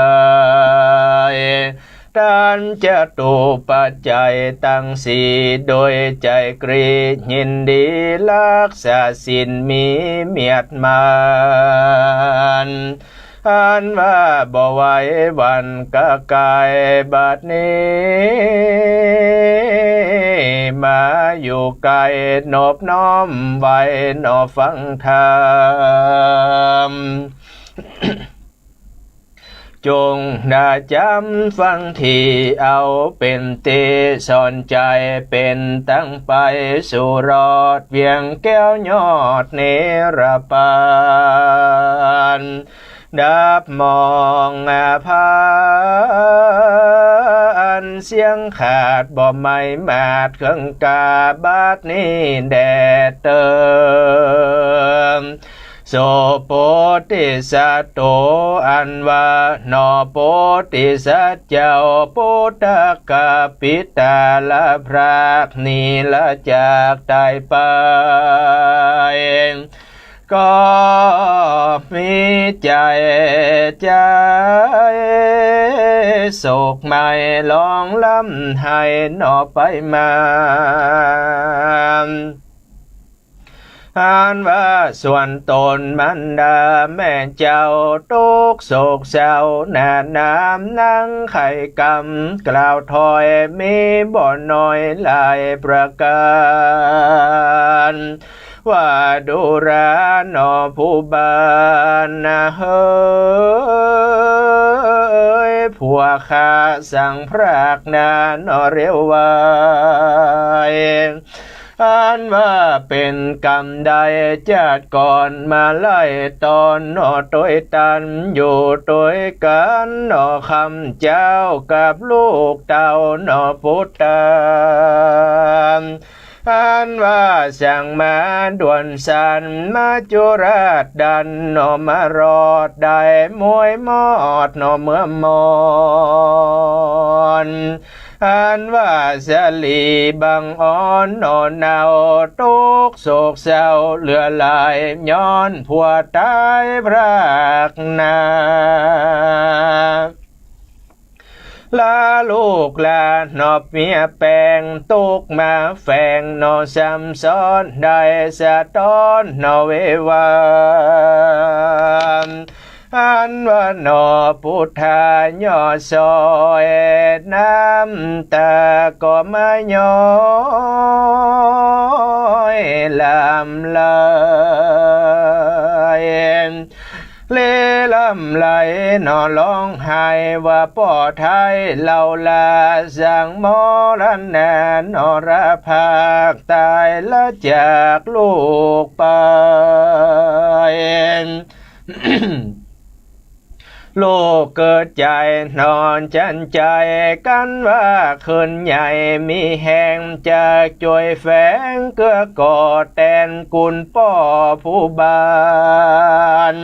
ท่านจะตูปัจจัยตั้งสีโดยใจกรียินดีรักษาศีลมีเมียดมันอันว่าบ่ไหววันกะกายบัดนี้ อยู่ไกลนอบน้อมไว้นอฟังธรรม จงได้จำฟังที่เอาเป็นตีสอนใจเป็นตั้งไปสู่รอดเวียงแก้วยอดเนรปานดับมองพานเสียงขาดบ่ไม่มาดเครื่องกาบาดนี้แดดเติมโสโปติสัตโตอันวานอโปติสัจเจ้าปุตตะกะปิตาละพรากนีละจากตายไปก็มีใจโศกไม่ลองล้ำให้นอไปมาอ่านว่าส่วนตนมันดาแม่เจ้าทุกโศกเศร้าหน้าน้ำนั่งไข่กำกล่าวถอยมีบ่อน้อยหลายประการว่าดูราหนอผู้บานนะเฮ้ยผัวข้าสั่งพรากนานอเร็วไว้อันว่าเป็นกรรมใดจัดก่อนมาไล่ตอนนอตัวตันอยู่ตัวกันนอคำเจ้ากับลูกเต่านอพุทธานอันว่าสั่งมาด่วนสันมาจุราชดันนอมารอดได้มวยมอดนอเมื่อมอนอันว่าสลีบังอ่อนนอนเนาทุกโศกเศร้าเหลือลายย้อนผัวตายพรากนาลาลูกลานอบเมียแปลงตุกมาแฝงนอซ้ำซ้อนได้สะต้อนนอเววานอันว่านอพุทธายอซอยน้ำตาก็ไม่ย้อยลำลายเลลำไหลนอร้องไห้ว่าป่อไทยเล่าลาสั่งมรณะนอระภาคตายละจากลูกไป ลูกเกิดใจนอนจันใจกันว่าคืนใหญ่มีแห่งจะจ่วยแฝงเกื้อกอดแทนกุลป่อผู้บาน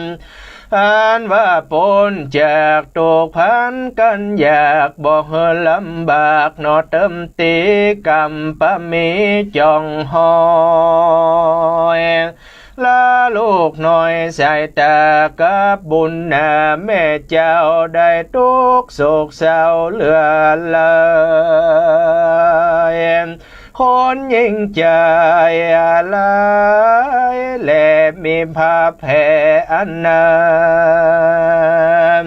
อ่านว่าปนจากตกพันกันอยากบอกลำบากนอเติมตีกรรมปะมีจองหอยลาลูกหน่อยใส่ตากับบุญนาแม่เจ้าได้ทุกโศกเศร้าเหลือเลยคนยิ่งใจอะไรและมีภาพแผ่อันนาม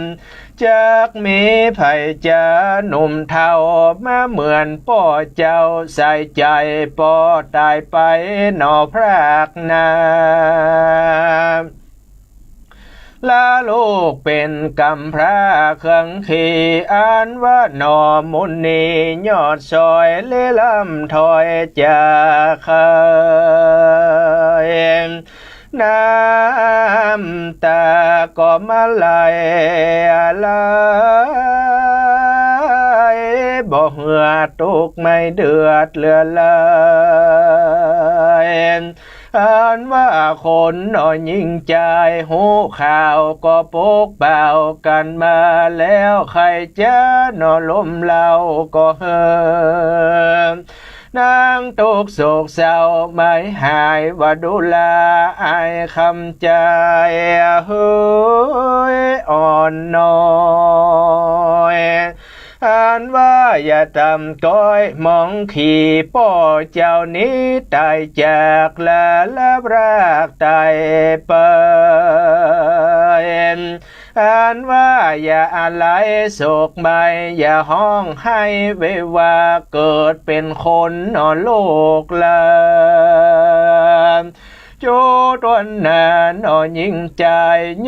จากมีไผ่จะหนุ่มเท่ามาเหมือนป่อเจ้าใส่ใจป่อตายไปนอพรากนาลาลูกเป็นกำพร้าเครื่องขี่อ่านว่านอมุนียอดซอยเลลำถอยจากเคยน้ำตาก็มาไหลบ่เหือตุกไม่เดือดเลือเลยอ่านว่าคนนอยิ่งใจหูข่าวก็ปกเบากันมาแล้วใครจะนอล้มเล่าก็เฮิมนางตุกโศกเศร้าไม่หายว่าดูแลไอคำใจเฮ้ยอ่อนน้อยอ่านว่าอย่าทำก้อยมองขี่ป่อเจ้านี้ตายจากละรากตายไป อ่านว่าอย่าอะไรโศกใบอย่าห้องให้เวว่าเกิดเป็นคนนอโลกลาโจตวนนานอยิ่งใจ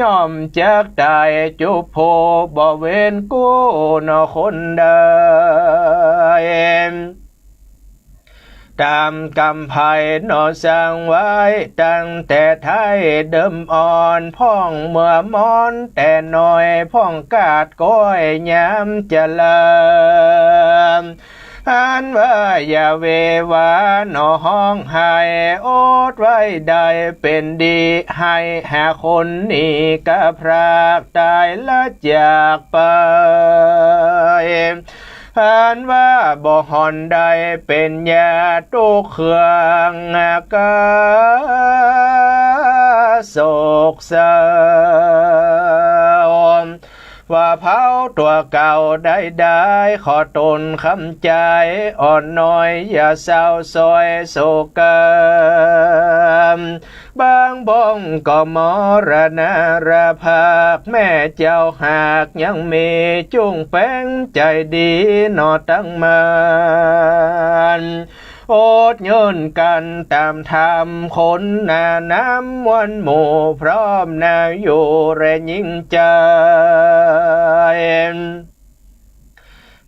ย่อมจากตายจุโพบ่เว้นกู้นอคนใดตามกำไพนอสร้างไว้ตั้งแต่ไทยเดิมอ่อนพ่องเมื่อมอนแต่น้อยพ่องกาดก้อยยามจะลามอ่านว่าอย่าเววานอห้องไห้โอดไว้ได้เป็นดีให้หาคนนี้กะพรากตายละจากไปอ่านว่าบ่หอนใดเป็นยาตุกเครื่องกาโศกเศร้าว่าเผาตัวเก่าได้ขอตนคำใจอ่อนน้อยอย่าเศร้าซอยโศกบางบ้องก็มรณาราภาคแม่เจ้าหากยังมีจุ้งแป้งใจดีนอตั้งมันโอดเยินกันตามธรรมคนหน้าน้ำวันหมู่พร้อมนาอยู่แรงยิ่งใจ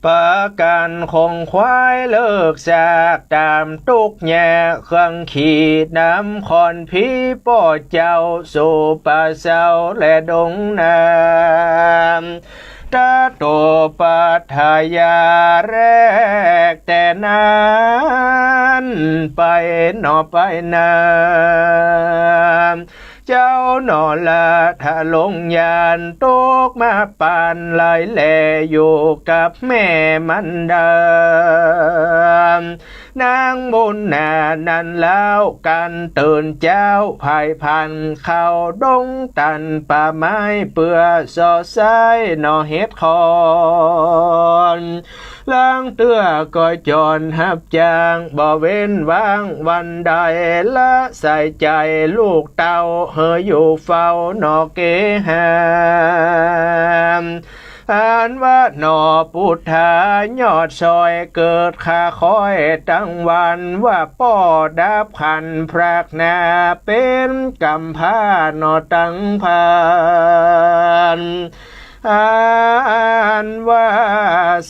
ประการคงควายเลิกจากตามตุกแย่เครื่องขีดน้ำคอนพี่ป่อเจ้าสู่ป่าเศร้าและดงน้ำตาโตปัทยาแรกแต่นั้นไปหนอไปนาเจ้าหนอละทะลงยานตกมาปานลายแลอยู่กับแม่มันดานางบุญนานันแล้วกันตื่นเจ้าภายพันเข้าดงตันป่าไม้เปื่อสอไซหนอเฮ็ดคอนล้างเตื้อก็จอนหับจางบ่เว้นว่างวันใดละใส่ใจลูกเต้าเฮยอยู่เฝ้าหนอเกหามอ่านว่าหนอพุทธายอดซอยเกิดข้าคอยตั้งวันว่าป่อดับขันพรากนาเป็นกำพร้าหนอตั้งพานอ่านว่า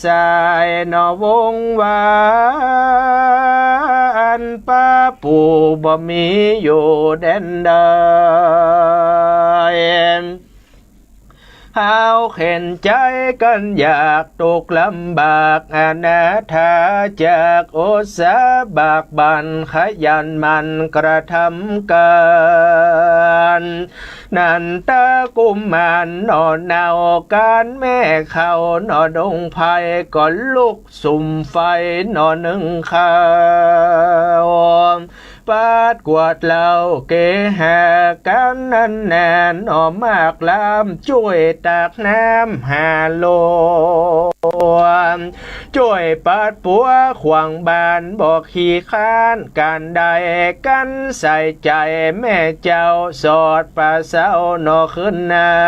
สายนอวงวานป้าปู่บ่มีอยู่แดนใดเฮาเข็นใจกันอยากตกลำบากอนาถาจากโอสาบากบันขยันมันกระทำการนันตะกุมมานนอนเนาการแม่เขานอดงไผ่ก่อนลุกสุ่มไฟนอหนึ่งข้าวปาดกวาดเหล่าเกหากันนั่นแน่นอมากลามช่วยตากน้ำหาโลช่วยปัดปัวขวางบานบอกขี้ค้านการใดกันใส่ใจแม่เจ้าสอดป่าเศร้านอขึ้นน้ำ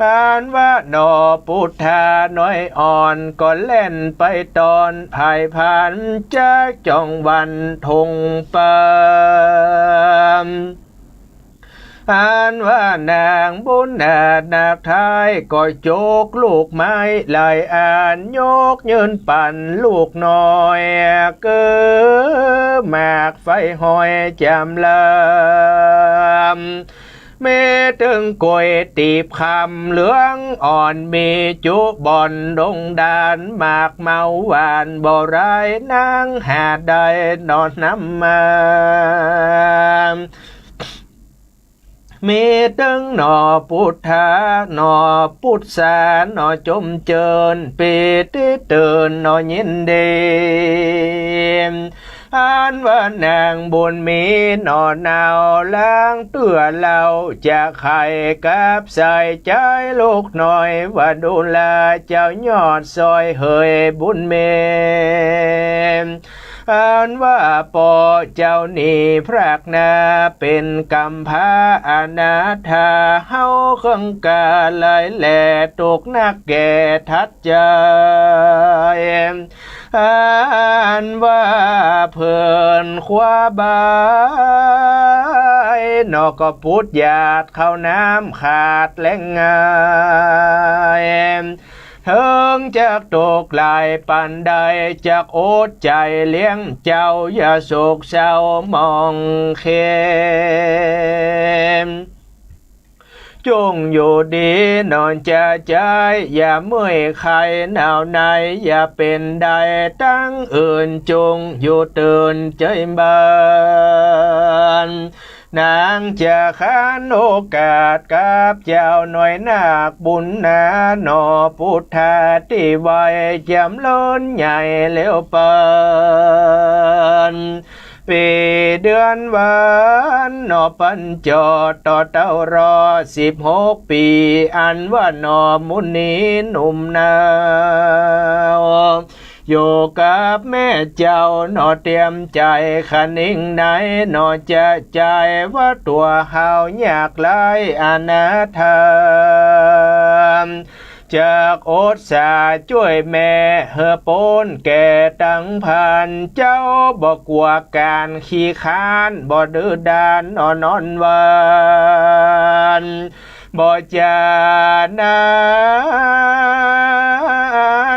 อ่านว่าหนอพุทธาน้อยอ่อนก็เล่นไปตอนภายพันจากจ่องวันทงปามอ่านว่านางบุญนาคไทยก็โจกลูกไม้ลายอ่านยกยืนปั่นลูกน้อยเกือหมากไฟหอยจำลำเมตึงกวยตีบคำเหลืองอ่อนมีจุบอนดงดานหมากเมาหวานบ่ไรนางหาได้นอนน้ำมามีตึงหนอพุทธาหนอพุทธาหนอจมเจิญปีติเตือนหนอยินดีอ่านว่านางบุญมีหนอหนาวล้างเตื้อเล่าจะไข่กับใส่ใจลูกหน่อยว่าดูแลเจ้ายอดซอยเฮยบุญเม อันว่าปอเจ้านี่พรากนาเป็นกำพร้าอนาถาเฮาเครื่องกาลายแหล่ตกนักแก่ทัดใจอันว่าเพิ่นคว้าบายนอกก็พุดหยาดเข้าน้ำขาดแหล่งงายเถิงจากตกลายปันใดจากโอดใจเลี้ยงเจ้าอย่าโศกเศร้ามองเข็มจงอยู่ดีนอนจะใจอย่าเมื่อยใครหนาวในอย่าเป็นใดตั้งอื่นจงอยู่ตื่นใจบานนางจะค้านโอกาสกับเจ้าหน่อยนาคบุญนาหนอพุทธาที่ไว้จำล้นใหญ่เลี้ยวเปินปีเดือนวันนอปัญจอต่อเต้ารอ16 ปีอันว่านอมุนีหนุ่มนาวอยู่กับแม่เจ้าหนอเตรียมใจขนิ่งไหนหนอจะใจว่าตัวเฮาอยากไล่อนาถาจากโอดสาช่วยแม่เฮอปนแก่ตั้งพันเจ้าบ่กลัวการขี้ค้านบ่ดื้อด้านนอนวันบ่จานา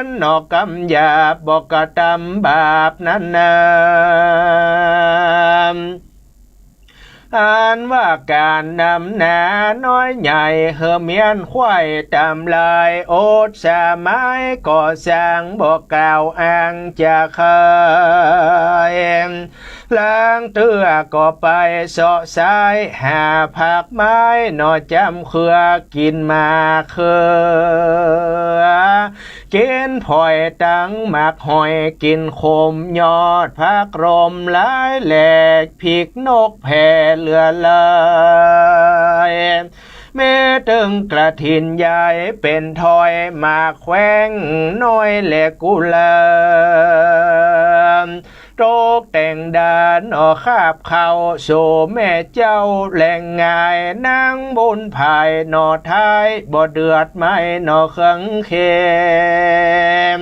นนอกกำหยาบบ่กระทำบาปนั้นนาอันว่าการนำนาน้อยใหญ่เฮเมียนควายตำลายโอดสาไม้ก่อสร้างบอกกล่าวอ้างจะเคยล้างเตือก็ไปเสาะสายหาผักไม้นอจำเครือกินมาเคอกินผอยตั้งหมักหอยกินขมยอดผักรมหลายแหลกผิกนกแผ่เลือลายแม่ตึงกระถินใหญ่เป็นถอยมาแขวงน้อยแหลกกุลาโตกแต่งดานอคาบเขาโซแม่เจ้าแหล่งง่ายนั่งบนภายนอท้ายบ่เดือดไม่นอเขังเข็ม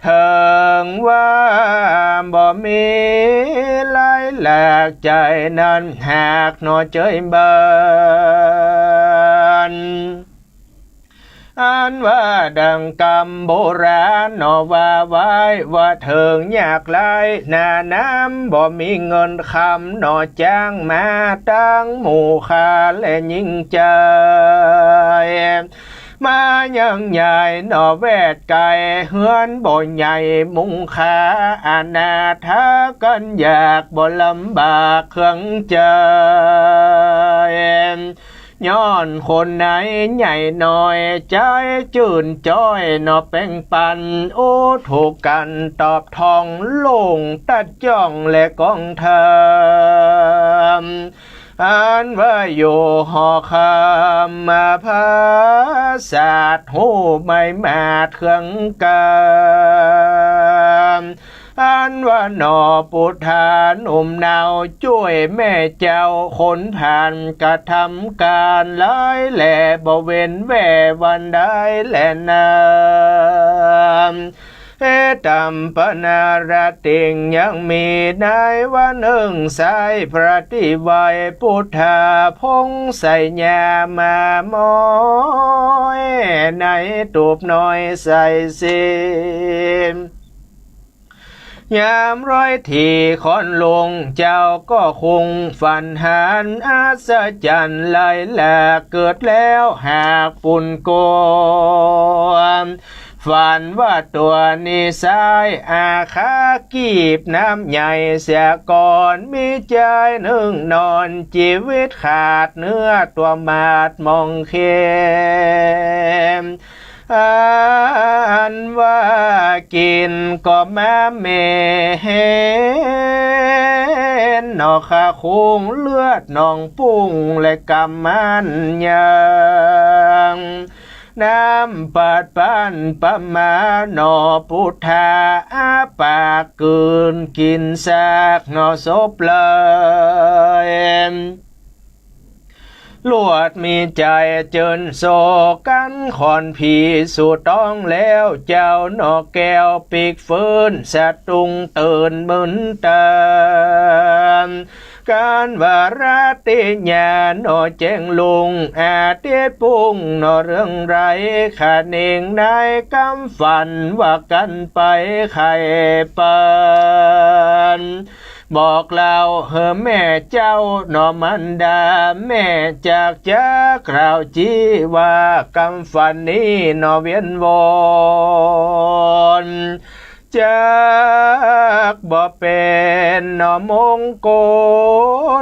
เถิงว่าบ่มีลายแหลกใจนั้นหากนอเจยบานอันว่าดังกำโบราณนอว่าไว้ว่าเถิงอยากไล่หน้าน้ำบ่มีเงินคำนอจ้างมาตั้งหมู่คาและยิ่งใจมายังใหญ่หนอแวดไก่เฮือนบ่ใหญ่มุงขาอนาถากันอยากบ่ลำบากเครื่องใจย้อนคนไหนใหญ่หน่อยใจจื่นจ้อยนอแป้งปันโอ้ถูกกันตอบทองลงตัดจ้องและกองเธออันว่าอยู่หอคำมาพาศาสตร์หูไม่มาเครื่องกามอันว่าหนอปุถานุ่มนาวช่วยแม่เจ้าคนผ่านกระทำการหลายแหล่บ่เว้นแว่วันใดแหล่นามตัมปนาราติงยังมีได้ว่าหนึ่งสายพระติวัยพุทธาพงใส่ยามามอยในตูบน้อยใส่สิมยามร้อยทีคอนลงเจ้าก็คงฝันหานอาศจรรย์ไหลแหลกเกิดแล้วหากปุ่นโกมฝันว่าตัวนี้สายอาคากีบน้ำใหญ่เสียก่อนมีใจหนึ่งนอนชีวิตขาดเนื้อตัวมาดมองเข้มอันว่ากินก็มาเมเห็นนอขาคุงเลือดนองปุ้งและกำมันยัง น้ำปัดปันปะมาหนอพุทธาอาปากกืนกินซากหนอศพเลยลวดมีใจเจินโศกันขอนผีสู่ต้องแล้วเจ้าหนอแก้วปีกฟื้นสะตุงตื่นมึนเตือนการวาราติญาโนเจงลุงอาเตียปุงโนเรื่องไรขาเน่งได้กำฝันว่ากันไปไข่เปินบอกเล่าเฮอแม่เจ้าหนอมันดาแม่จากจ้ากล่าวจีว่ากำฝันนี้หนอเวียนวนจากบ่เป็นหนอมงค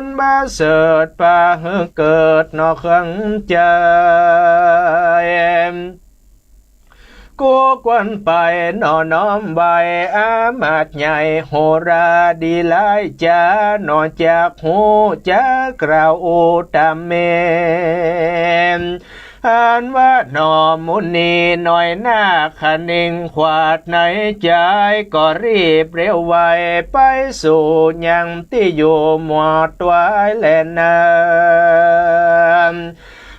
ลมาเสดป่าเฮอเกิดหนอเครื่องใจกูกวนไปหนอน้อมใบอามาดใหญ่โหราดีหลายจ้าหนอจากหูจ้ากล่าวอุตามเมอ่านว่าหนอมุนีหน่อยหน้าคะนิ่งขวาดในใจก็รีบเร็วไวไปสู่ยังที่อยู่หมวดไว้แลนา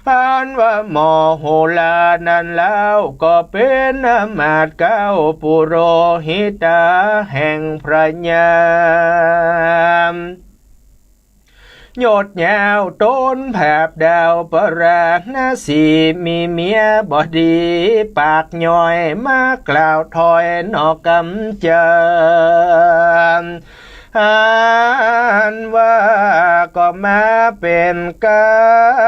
อ่านว่าหมอโหลานั้นแล้วก็เป็นอมาตย์เก้าปุโรหิตาแห่งพระญาณโยดยาวต้นแผบดาวประรากหน้าสีมีเมียบอดีปากย่อยมากล่าวถอยนอกกำเจอ่านว่าก็มาเป็นก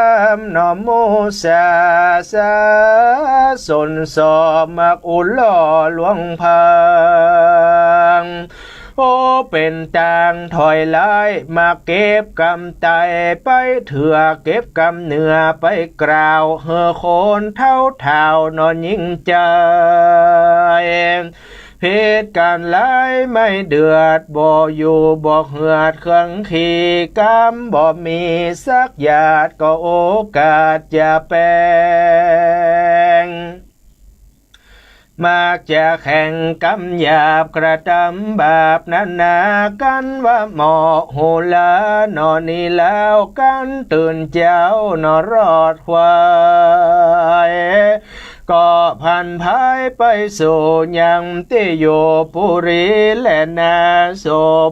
ำหนอมูสาสาสนสอมักอุลล่อหลวงพังโอ้เป็นต่างถอยไล่มาเก็บกำไตไปเถื่อเก็บกำเนื้อไปกล่าวเฮอโคนเท่าเท่านอนยิ่งใจเหตุการณ์ร้ายไม่เดือดบ่อยู่บ่เหือดเครื่องขี่กำบ่มีสักหยาดก็โอกาสจะแปลงมากจะแข่งกำหยาบกระทำบาปนั้นนากันว่าหมอโหลานอนนี่แล้วกันตื่นเจ้านอรอดควายก็พันภายไปสู่ยังติโยปุริและนาโส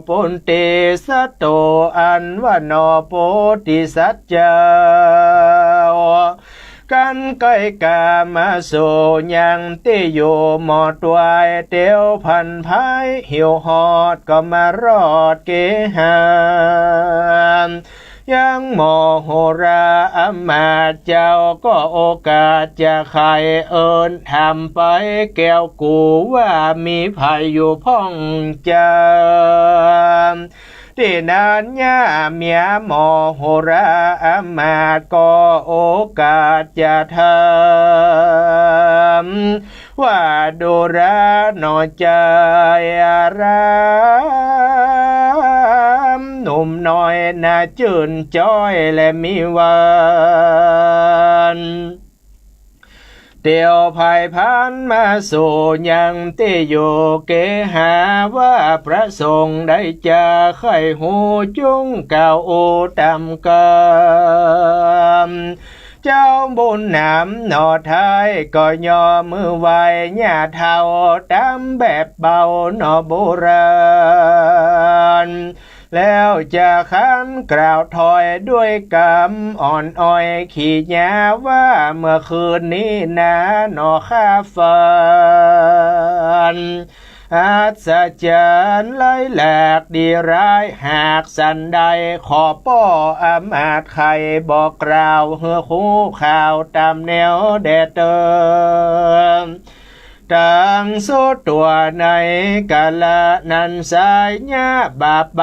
ปุนติสัตโตอันว่านอโพธิสัจเจ้ากันไกกามาโสยังติโยหมอดไว้เตียวพันภายหิวหอดก็มารอดเกหานยังโมโหราอมาตย์เจ้าก็โอกาสจะใครเอิญทำไปแก้วกูว่ามีภัยอยู่พ่องเจ้าที่นานย่าเมียโมโหราอมาตย์ก็โอกาสจะทำว่าดูราหนอใจอารามหนุ่มน้อยน่าจื่นจ้อยและมีวันเตียวภายพันมาสู่ยังที่อยู่เกหาว่าพระสงฆ์ได้จะไข้หูจุ้งเก่าอุตามกรรมเจ้าบุญนำหนอไทยก็ย่อมือไหวหญ้าเท่าตามแบบเบาหนอโบราณแล้วจะขันกล่าวถอยด้วยกำอ่อนอ้อยขี่ยาว่าเมื่อคืนนี้นะหนอข้าฝันอาศจรรย์ไล่แหลกดีร้ายหากสันใดขอป้ออามาตย์ไข่บอกกล่าวเฮือคู่ข่าวตามแนวแดดเติมต่างสุดตัวในกาลนันสายญาบาปใบ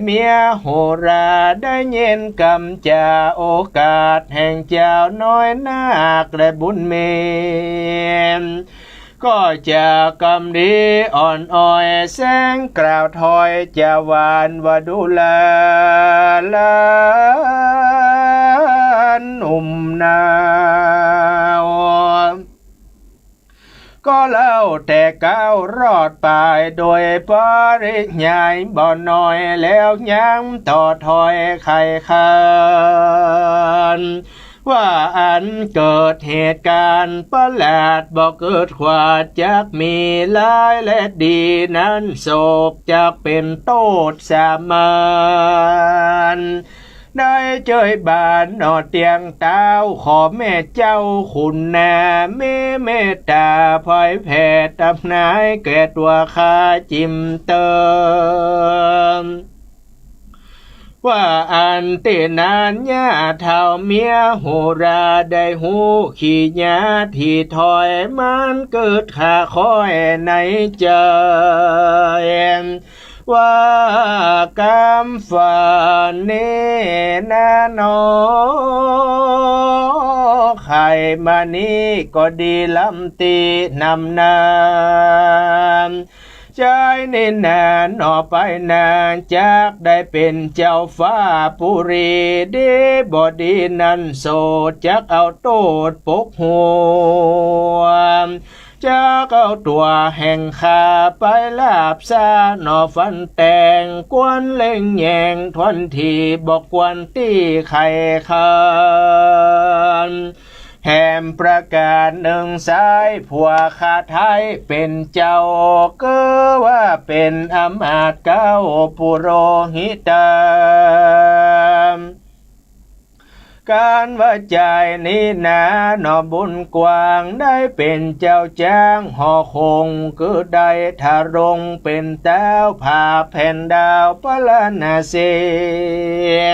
เมียโหราได้เย็นกำจาโอกาสแห่งเจ้าน้อยนาคและบุญเมนก็จะกำดีอ่อนอ้อยแสงกล่าวถอยจะหวานว่าดูแลลานหนุ่มนาว ก็เล่าแต่ก้าวรอดไปโดยปริยายบ่น้อยแล้วยังต่อถอยไข่คานว่าอันเกิดเหตุการณ์ประหลาดบ่เกิดขวาดจักมีร้ายและดีนั้นโศกจักเป็นโทษสามานได้เจยบานนอเตียงเต้าขอแม่เจ้าคุณนาเมตตาพลอยแผ่ตำนายแก่ตัวข้าจิมเติมว่าอันเตนานญาเท่าเมียโหราได้หูขี้ญาที่ถอยมันเกิดขาคอยในใจว่ากำฝันเนนาโนไข่มานี้ก็ดีลำตีนำนานใจในนานออกไปนานจากได้เป็นเจ้าฟ้าปุรีดีบอดีนั้นโสดจักเอาโตดปกหัวจะเอาตัวแห่งขาไปลาบซานอฟันแต่งกวนเล่งแยงทวนทีบอกกวนตี้ไข่คานแหมประกาศหนึ่งสายผัวขาไทยเป็นเจ้าก็ว่าเป็นอำมาตย์เก้าปุโรหิตการว่าใจนี้นาหนอบุญกว้างได้เป็นเจ้าจ้างหอคงก็ได้ทารงเป็นเต้าผ่าแผ่นดาวปลานาเซ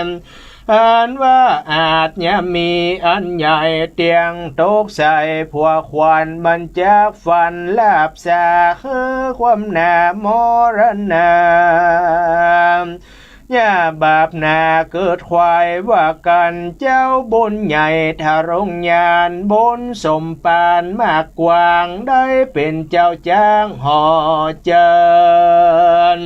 มอันว่าอาจจะมีอันใหญ่เตียงตกใส่ผัวควันมันจากฟันลาบสาคือความหนามรณะย่าบาปนาเกิดควายว่ากันเจ้าบุญใหญ่ทารงยานบุญสมปานมากกว้างได้เป็นเจ้าจ้างห่อเจิญ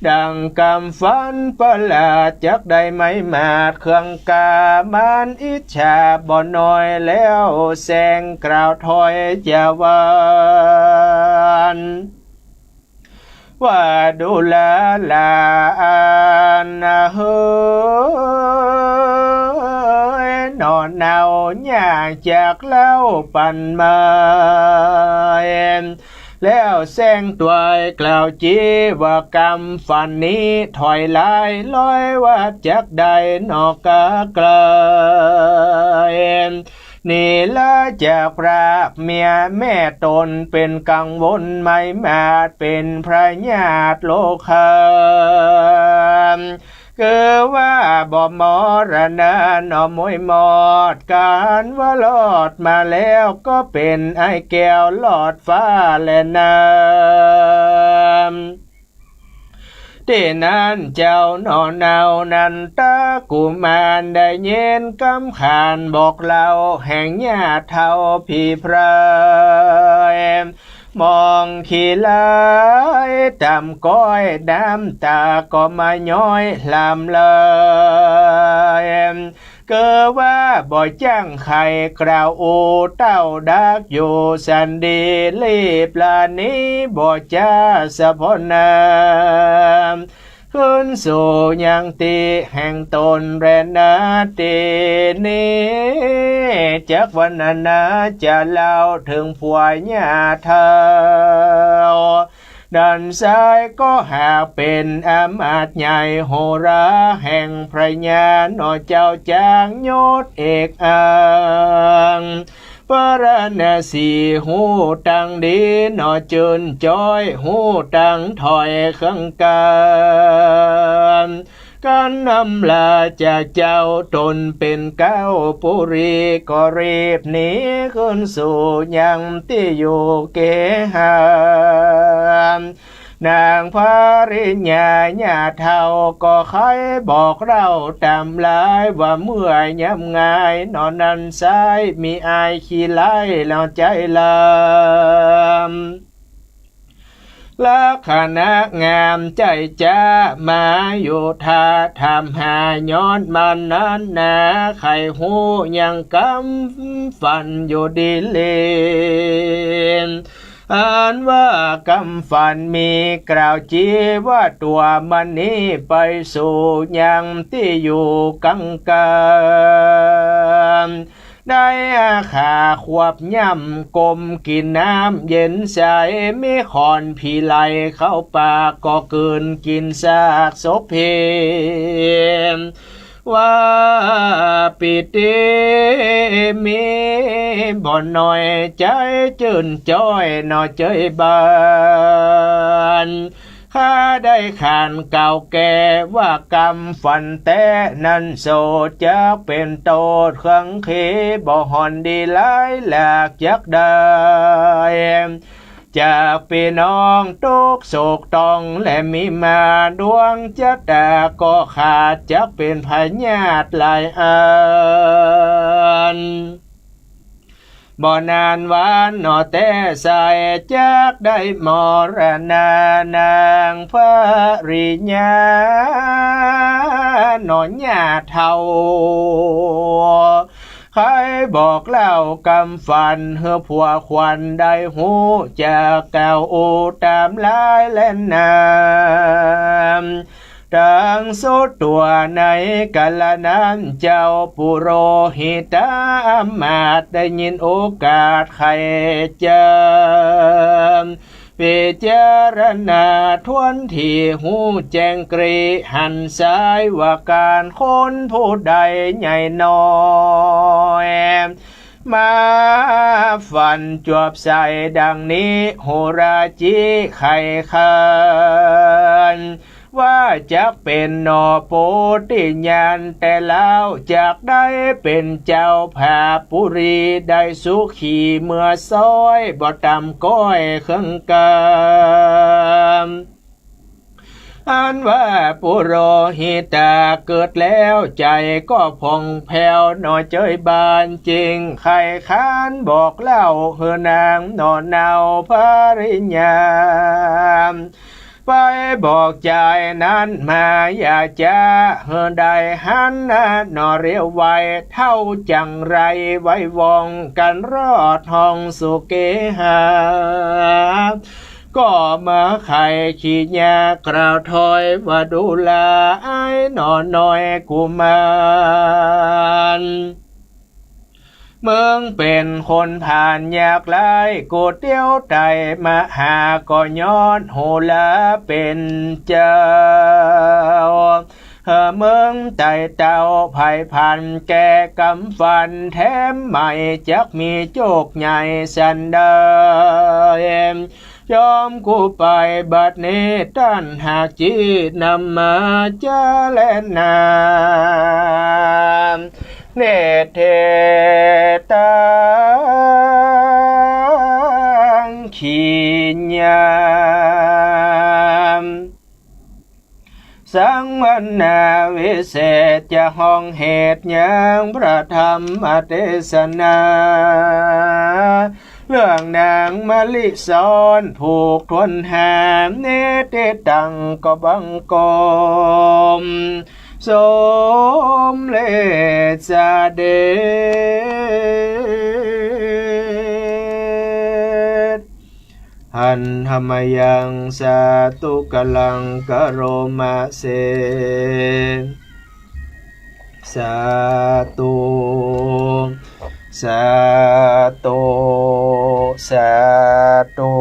ดังกำฟันประหลาดจักได้ไม่มาดเครื่องกามันอิจฉาบ่น้อยแล้วแสงกล่าวถอยจะวันว่าดูลาลานเฮ้ยนอนเนาหยาจากเล่าปันมาแล้วแสงตัวกล่าวจีว่ากำฝันนี้ถอยลายลอยว่าจักได้นอกกะเกลยนี่ละจากพระเมียแม่ตนเป็นกังวลไม่มาดเป็นพระญาติโลกคือว่าบ่มรณะนอมวยหมดการว่าลอดมาแล้วก็เป็นไอ้แก้วหลอดฟ้าและน้ำที่นั้นเจ้านอนเอานันตากุมารได้เย็นกำขานบอกเราแห่งญาติเท่าพี่พระมองขี้ลายตำก้อยน้ำตาก็มาย้อยลำเลยเกิดว่าบ่จ้างไข่กล่าวโอเต้าดักอยู่สันดีรีบลานี้บ่จ้าสะพนาขึ้นสู่ยังตีแห่งตนแรนาตีนี้จากวันนาจะเล่าถึงผัวญาเธอด้านซ้ายก็หากเป็นอมาตย์ใหญ่โหราแห่งพระญาณเจ้าจางยศเอกอังปรณสีหูตังดีนอจุนจอยหูตังถอยขังการนำลาจากเจ้าตนเป็นเก้าปุรีก็รีบหนีขึ้นสู่ยังที่อยู่เกหานางภริญาญาเท่าก็ใครบอกเราตามลายว่าเมื่อยำง่ายนอนนันซ้ายมีอายขี้ไล่แล้วใจลำลักษณะงามใจจ้ามาอยู่ท่าทำหาย้อนมันนั้นนาไข่หูยังกำฝันอยู่ดีเลน อ่านว่ากำฝันมีกล่าวจีว่าตัวมันนี้ไปสู่ยังที่อยู่กังกามได้อาขาควบย่ำกลมกินน้ำเย็นใสไม่ขอนผีไหลเข้าปากก็เกินกินซากศพเพมว่าปิติมีบ่อนหน่อยใจจื่นจ้อยหน่อยใจบานข้าได้ขานเก่าแก่ว่ากำฝันแต่นั้นโสดจะเป็นโตดเครื่องเคบ่หอนดีหลายหลากยักได้จากพี่น้องทุกโศกตองและมีมาดวงจะแต่ก็ขาดจะเป็นพญาติหลายอันบ่นานวานหนอแต่ใส่จากได้มรณานางพริญญาหนอญาเท่าใครบอกเล่ากำฝันเฮือผัวควันได้หูจากเก่าโอตามลายและน้ำดังสุดตัวในกาลนั้นเจ้าปุโรหิตอามาตได้ยินโอกาสใครเจอพิจารณาทวนที่หูแจ้งกรีหันสายว่าการคนผู้ใดใหญ่น้อยมาฝันจวบใส่ดังนี้โหราจีไข่คันว่าจะเป็นนอโปติญาณแต่แล้วจากได้เป็นเจ้าภาปุรีได้สุขีเมื่อซอยบ่ตำก้อยเครื่องกามอันว่าปุโรหิตาเกิดแล้วใจก็ผ่องแผ้วหน่อยเจยบานจริงใครค้านบอกเล่าเฮอนางนอนเนาภริญญาไปบอกใจนั้นมาอย่าจะเฮอได้หันนอเรียวไว้เท่าจังไรไว้วองกันรอดห้องสุเกหาก็มาไข่ขี้ยากล่าวถอยว่าดูแลไอ้หนอน้อยกุมารเมืองเป็นคนผ่านยากไล่กูเตี้ยวใจมาหาก็ย้อนโหลาเป็นเจ้าเมืองใจเจ้าภัยพันแก่กำฟันแถมใหม่จักมีโจกใหญ่สันเดยอมกูไปบัดนี้ท่านหากจีนำมาเจเลนาเนเทตังขีญามสังวันนาวิเศษจะห้องเหตุยังพระธรรมเทศนาเรื่องนางมะลิซ้อนผูกทวนหามเนเตตังก็บังกมสมเลสาเดชหันธรรมยังสาตุกลังกโรมาเสสาตุสาธุสาธุ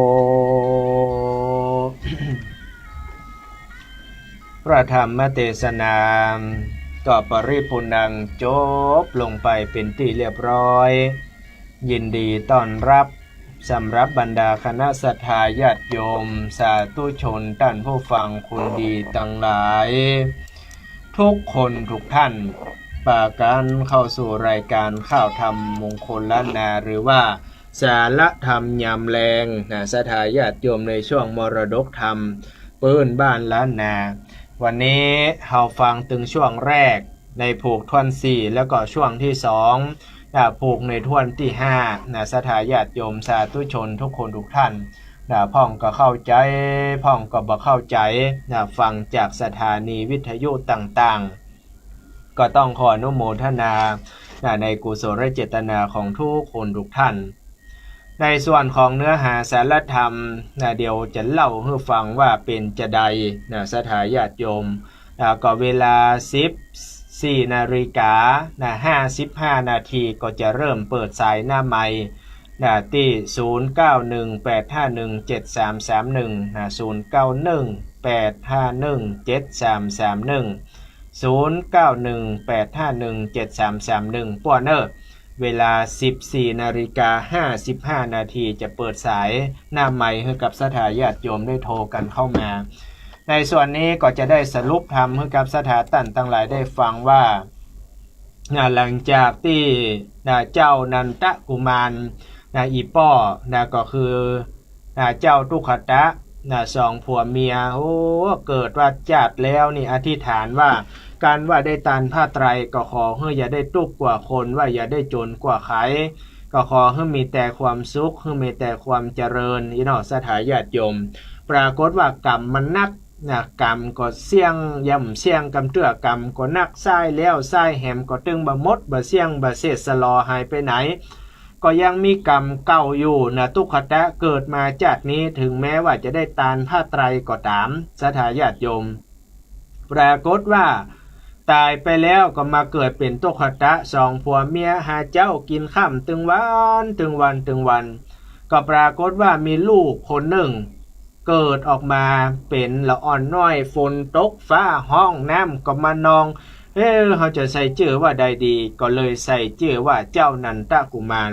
พระธรรมเทศนาก็ปริปุณังจบลงไปเป็นที่เรียบร้อยยินดีต้อนรับสำหรับบรรดาคณะศรัทธาญาติโยมสาธุชนท่านผู้ฟังคุณดีทั้งหลายทุกคนทุกท่านปาการเข้าสู่รายการข้าวธรรมมงคลล้านนาหรือว่าสาระธรรมยามแรงศรัทธาญาติโยมในช่วงมรดกธรรมปื้นบ้านล้านนาวันนี้เราฟังถึงช่วงแรกในผูกท่อน4แล้วก็ช่วงที่2ผูกในท่อนที่5ศรัทธาญาติโยมสาธุชนทุกคนทุกท่านพ่องก็เข้าใจพ่องก็บ่เข้าใจฟังจากสถานีวิทยุต่างๆก็ต้องขออนุโมทนาในกุศลเจตนาของทุกคนทุกท่าน ในส่วนของเนื้อหาสารธรรมเดี๋ยวจะเล่าให้ฟังว่าเป็นจะใดสถาญาติโยมก็เวลา14 นาฬิกา55 นาทีก็จะเริ่มเปิดสายหน้าไมค์ที่0918517331 0918517331 ป้อเนอร์เวลา 14 นาฬิกา55 นาทีจะเปิดสายหน้าไมค์ให้กับสถาญาติโยมได้โทรกันเข้ามาในส่วนนี้ก็จะได้สรุปทำให้กับสถาตันทั้งหลายได้ฟังว่าหลังจากที่เจ้านันทกุมารอีป้อก็คือเจ้าทุกขตะสองผัวเมียเกิดว่าจัดแล้วนี่อธิษฐานว่าการว่าได้ตานผ้าไตรก็ขอให้อย่าได้ตุกกว่าคนว่าอย่าได้จนกว่าใครก็ขอให้มีแต่ความสุขให้มีแต่ความเจริญสถาญาติโยมปรากฏว่ากรรมมันนักกรรมก็เสี่ยงย่ำเสี่ยงกำเตื้อกรรมก็นักไส้แล้วไส้แหมก็ตึงบะมดบะเสี่ยงบะเสดสลอหายไปไหนก็ยังมีกรรมเก่าอยู่ทุกขตะเกิดมาจากนี้ถึงแม้ว่าจะได้ตานผ้าไตรก็ตามสถาญาติโยมปรากฏว่าตายไปแล้วก็มาเกิดเป็นทุกขตะสองผัวเมียหาเจ้ากินข้ามตึงวันก็ปรากฏว่ามีลูกคนหนึ่งเกิดออกมาเป็นละอ่อนน้อยฝนตกฟ้าห้องน้ำก็มานองเขาจะใส่ชื่อว่าใดดีก็เลยใส่ชื่อว่าเจ้านันทกุมาร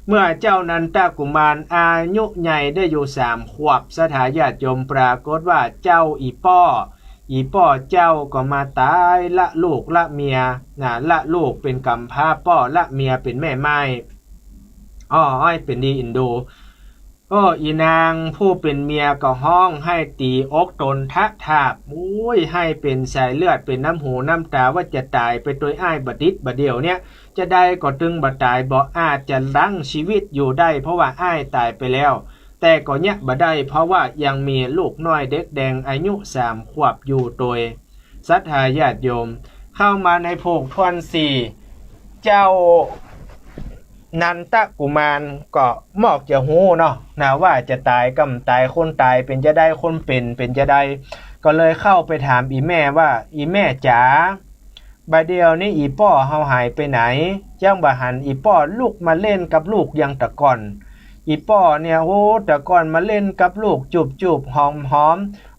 เมื่อเจ้านันทกุมารอายุใหญ่ได้อยู่3 ขวบสถาญาติโยมปรากฏว่าเจ้าอีป้อเจ้าก็มาตายละลูกละเมียละลูกเป็นกำพร้าป้อละเมียเป็นแม่ไม้อ้อยเป็นดีอินโดอีนางผู้เป็นเมียก็ห้องให้ตีอกตนทะทาบให้เป็นสายเลือดเป็นน้ำหูน้ำตาว่าจะตายไปโดยอ้ายบดิษบดเดียวเนี่ยจะได้ก็ตึงบ่ตายบ่อาจจะรั้งชีวิตอยู่ได้เพราะว่าอ้ายตายไปแล้วแต่ก็เนี่ยบ่ได้เพราะว่ายังมีลูกน้อยเด็กแดงอายุ3 ขวบอยู่โดยศรัทธาญาติโยมเข้ามาในโภคทวน4เจ้านันทกุมารก็มอกจะหูเนาะว่าจะตายกำตายคนตายเป็นจะได้คนเป็นจะได้ก็เลยเข้าไปถามอีแม่ว่าอีแม่จ๋าบัดเดียวนี้อีป้อเฮาหายไปไหนจังบ่หันอีป้อลูกมาเล่นกับลูกยังตะก่อนอีป้อเนี่ยตะก่อนมาเล่นกับลูกจูบหอม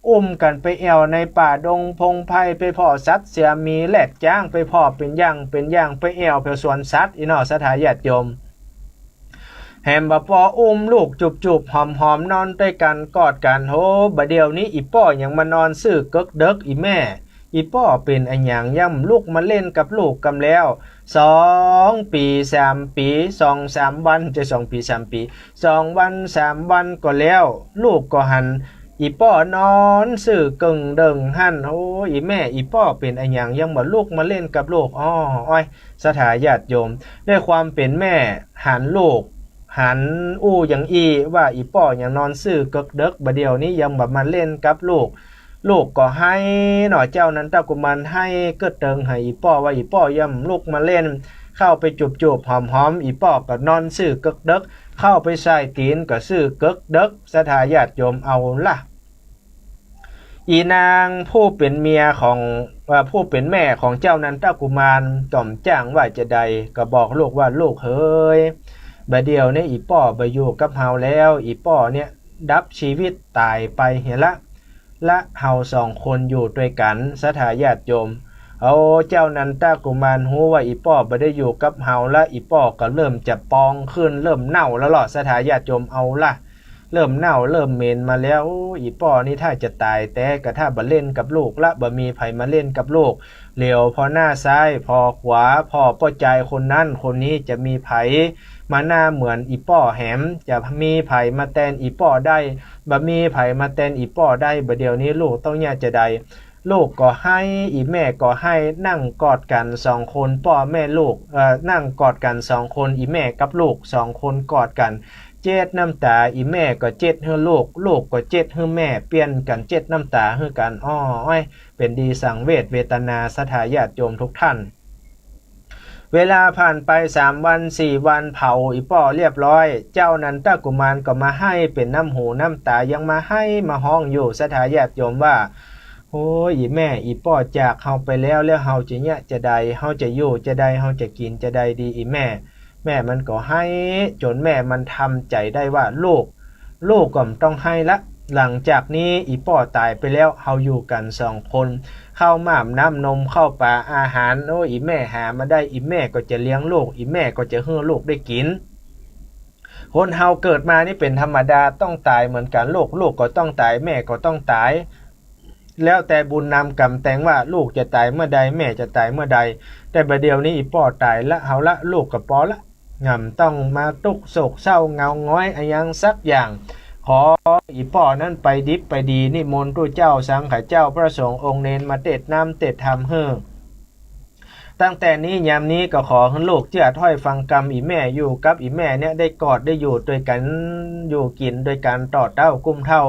อุ้มกันไปแอวในป่าดงพงไพ่ไปพ่อสัตว์เสียมีแหลกจ้างไปพ่อเป็นย่างไปแอวไปสวนสัตว์สถาญาติโยมแฮมบ่พออุ้มลูกจูบหอมนอนด้วยกันกอดกันบัดเดียวนี้อีป้อยังมานอนซื่อกึกเด็กอีแม่อีป้อเป็นอันหยังย่ำลูกมาเล่นกับลูกกำแล้ว2 ปี 3 ปี 2-3 วันจะ2 ปี 3 ปี2 วัน 3 วันก็แล้วลูกก็หันอีป้อนอนซื่อกึ่งเดิงหันอีแม่อีป้อเป็นอันหยังยังบ่ลูกมาเล่นกับลูกอ้อยสถาญาติโยมด้วยความเป็นแม่หันลูกหันอย่างว่าอีป้ออย่างนอนซื่อกึกเด็กบัดเดียวนี้ยังแบบมาเล่นกับลูกก็ให้หน่อเจ้านั้นตะกุมารให้เกิดเติงให้อีป้อว่าอีป้อย่ำลูกมาเล่นเข้าไปจูบหอมอีป้อก็นอนซื่อกึกเด็กเข้าไปใส่ตีนก็ซื่อกึกเด็กสถาญาติโยมเอาล่ะอีนางผู้เป็นเมียของผู้เป็นแม่ของเจ้านันทกุมารต่อมจ้างว่าจะใดก็บอกลูกว่าลูกเฮ้ยบัดเดียวเนี่ยอีป้อไปอยู่กับเฮาแล้วอีป้อเนี่ยดับชีวิตตายไปเห็นละเฮา2 คนอยู่ด้วยกันสถาญาติโยมเจ้านันทกุมารฮู้ว่าอีป้อบ่ได้อยู่กับเฮาละอีป้อก็เริ่มจะปองขึ้นเริ่มเน่าแล้วล่ะสถาญาติโยมเอาล่ะเริ่มเน่าเริ่มเหม็นมาแล้วอีป้อนี่ถ้าจะตายแต่ก็ถ้าบ่เล่นกับลูกละบ่มีไผมาเล่นกับลูกเหลียวพอหน้าซ้ายพอขวาพอป้อใจคนนั้นคนนี้จะมีไผมาหน้าเหมือนอีป้อแหมจะมีไผมาแทนอีป้อได้บ่มีไผมาแทนอีป้อได้บ่เดี๋ยวนี้ลูกต้องยากจะใดลูกก็ให้อีแม่ก็ให้นั่งกอดกัน2 คนพ่อแม่ลูกนั่งกอดกัน2 คนอีแม่กับลูก2 คนกอดกันเจ็ดน้ำตาอีแม่ก็เจ็ดให้ลูกก็เจ็ดให้แม่เปลี่ยนกันเจ็ดน้ำตาให้กันเป็นดีสังเวชเวทนาสถาญาติโยมทุกท่าน เวลาผ่านไป3 วัน4 วันเผาอีป้อเรียบร้อยเจ้านันตกุมารก็มาให้เป็นน้ำหูน้ำตายังมาให้มาห้องอยู่สถาญาติโยมว่าโอ้ยอีแม่อีป้อจากเฮาไปแล้วเฮาจะเนี่ยจะใดเฮาจะอยู่จะใดเฮาจะกินจะใดดีอีแม่มันก็ให้จนแม่มันทำใจได้ว่าลูกก็ต้องให้ละหลังจากนี้อีป้อตายไปแล้วเฮาอยู่กัน2 คนข้าวหม่ามน้ำนมข้าวปลาอาหารโอ้อีแม่หามาได้อีแม่ก็จะเลี้ยงลูกอีแม่ก็จะให้ลูกได้กินคนเฮาเกิดมานี่เป็นธรรมดาต้องตายเหมือนกันลูกก็ต้องตายแม่ก็ต้องตายแล้วแต่บุญนำกรรมแต่งว่าลูกจะตายเมื่อใดแม่จะตายเมื่อใดแต่บัดเดี๋ยวนี้อีป้อตายละเฮาละลูกกับปอละต้องมาตุกโศกเศร้าเงาง้อยอะไรยังสักอย่างขออีป้อนั้นไปดิบไปดีนิมนต์ตู้เจ้าสังฆเจ้าพระสงฆ์องค์เนนมาเตดน้ำเตดธรรมเฮือตั้งแต่นี้ยามนี้ก็ขอให้ลูกเชื่อถ้อยฟังกรรมอีแม่อยู่กับอีแม่เนี่ยได้กอดได้อยู่ด้วยกันอยู่กินด้วยกันต่อเต้ากุ้มเท่า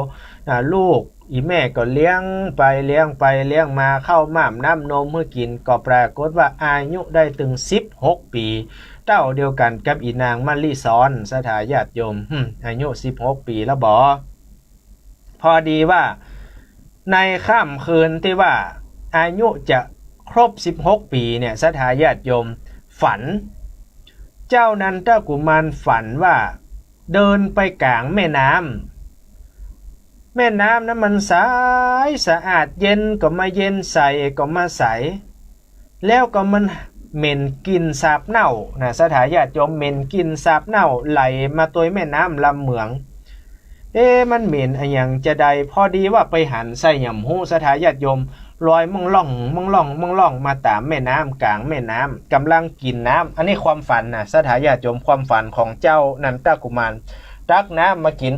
ลูกอีแม่ก็เลี้ยงไปเลี้ยงมาเข้าหม่ามน้ำนมเมื่อกินก็ปรากฏว่าอายุได้ถึง16 ปีเต้าเดียวกันกับอีนางมะลิซ้อนสถาญาติโยมอายุ16 ปีแล้วพอดีว่าในค่ำคืนที่ว่าอายุจะครบ16 ปีเนี่ยสถาญาติโยมฝันเจ้านันทกุมารฝันว่าเดินไปกลางแม่น้ำนั้นมันใสสะอาดเย็นก็มาเย็นใสก็มาใสแล้วก็มันเหม็นกินสาบเน่านะสถาญาติโยมเหม็นกินสาบเน่าไหลมาตัวแม่น้ำลำเหมืองมันเหม็นอะไรอย่างจะใดพอดีว่าไปหันใส่หย่ำหูสถาญาติโยมลอยมองล่องมาตามแม่น้ำกลางแม่น้ำกำลังกินน้ำอันนี้ความฝันนะสถาญาติโยมความฝันของเจ้านันทกุมารตักน้ำมากิน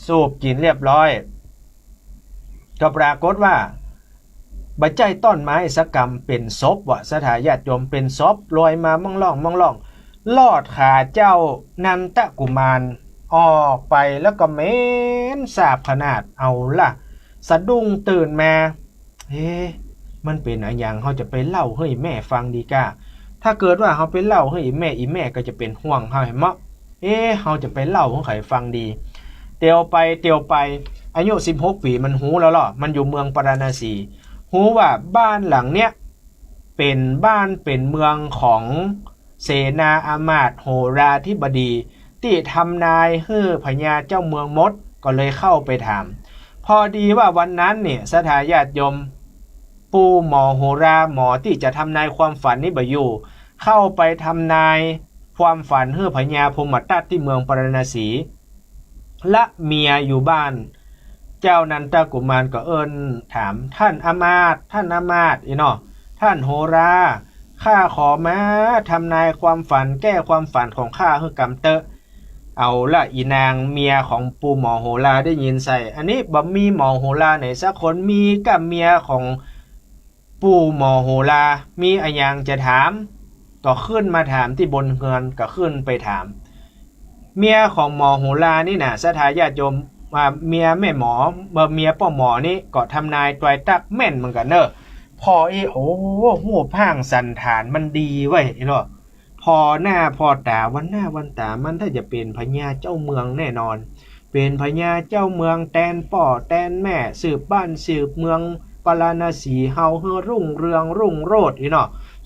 สูบกินเรียบร้อยก็ปรากฏว่าใบใจต้นไม้สักกรรมเป็นศพวะสถาญาติโยมเป็นศพลอยมามองล่องลอดขาเจ้านันทกุมารออกไปแล้วก็เหม็นสาบขนาดเอาล่ะสะดุ้งตื่นมามันเป็นอะไรอย่างเขาจะไปเล่าให้แม่ฟังดีก้าถ้าเกิดว่าเขาไปเล่าให้แม่อีแม่ก็จะเป็นห่วงเขาเห็นมั้ยเขาจะไปเล่าให้ใครฟังดีเตียวไปอายุ16 ปีมันหูแล้วล่ะมันอยู่เมืองปาราณสีหูว่าบ้านหลังเนี้ยเป็นบ้านเป็นเมืองของเสนาอามาตย์โหราธิบดีที่ทำนายให้พญาเจ้าเมืองมดก็เลยเข้าไปถามพอดีว่าวันนั้นเนี่ยสถาญาติโยมปูหมอโหราหมอที่จะทำนายความฝันนี่บ่อยู่เข้าไปทำนายความฝันให้พญาพมทัตที่เมืองปาราณสีและเมียอยู่บ้านเจ้านันทกุมารก็ถามท่านอามาตย์ท่านโหราข้าขอมาทำนายความฝันแก้ความฝันของข้าให้กำเตอะเอาละอีนางเมียของปู่หมอโหราได้ยินใส่อันนี้บ่มีหมอโหราไหนสักคนมีกับเมียของปู่หมอโหรามีอะไรอย่างจะถามก็ขึ้นมาถามที่บนเฮือนก็ขึ้นไปถามเมียของหมอโหรานี่นะสถาญาติโยมว่าเมียแม่หมอเมียป้อหมอนี่ก็ทำนายตวยตักแม่นเหมือนกันเนอะพอหูพ่างสันฐานมันดีไว้พอหน้าพอตาวันหน้าวันตามันถ้าจะเป็นพญาเจ้าเมืองแน่นอนเป็นพญาเจ้าเมืองแตนป่อแตนแม่สืบบ้านสืบเมืองปาราณสีเฮาเฮอรุ่งเรืองรุ่งโรจน์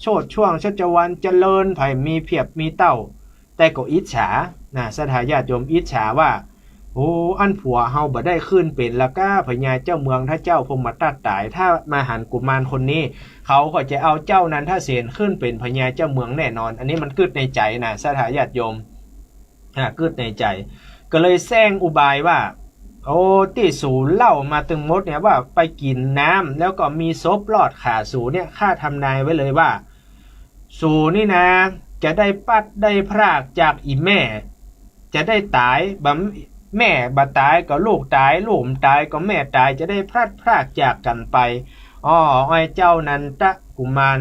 โชดช่วงชัชวันเจริญไผ่มีเพียบมีเต้าแต่ก็อิจฉาสถาญาติโยมอิจฉาว่าอันผัวเฮาบ่ได้ขึ้นเป็นละก้าพญาเจ้าเมืองถ้าเจ้าพมทัตตายถ้ามาหันกุมารคนนี้เขาก็จะเอาเจ้านั้นถ้าเสียนขึ้นเป็นพญาเจ้าเมืองแน่นอนอันนี้มันกึดในใจนะสถาญาติโยมกึดในใจก็เลยแซงอุบายว่าที่สูเล่ามาตึงมดเนี่ยว่าไปกินน้ำแล้วก็มีศพลอดขาสูเนี่ยข้าทำนายไว้เลยว่าสูนี่นะจะได้ปัดได้พรากจากอีแม่จะได้ตายแม่บ่ตายก็ลูกตายลูกตายก็แม่ตายจะได้พลัดพรากจากกันไปไอ้เจ้านันทกุมาร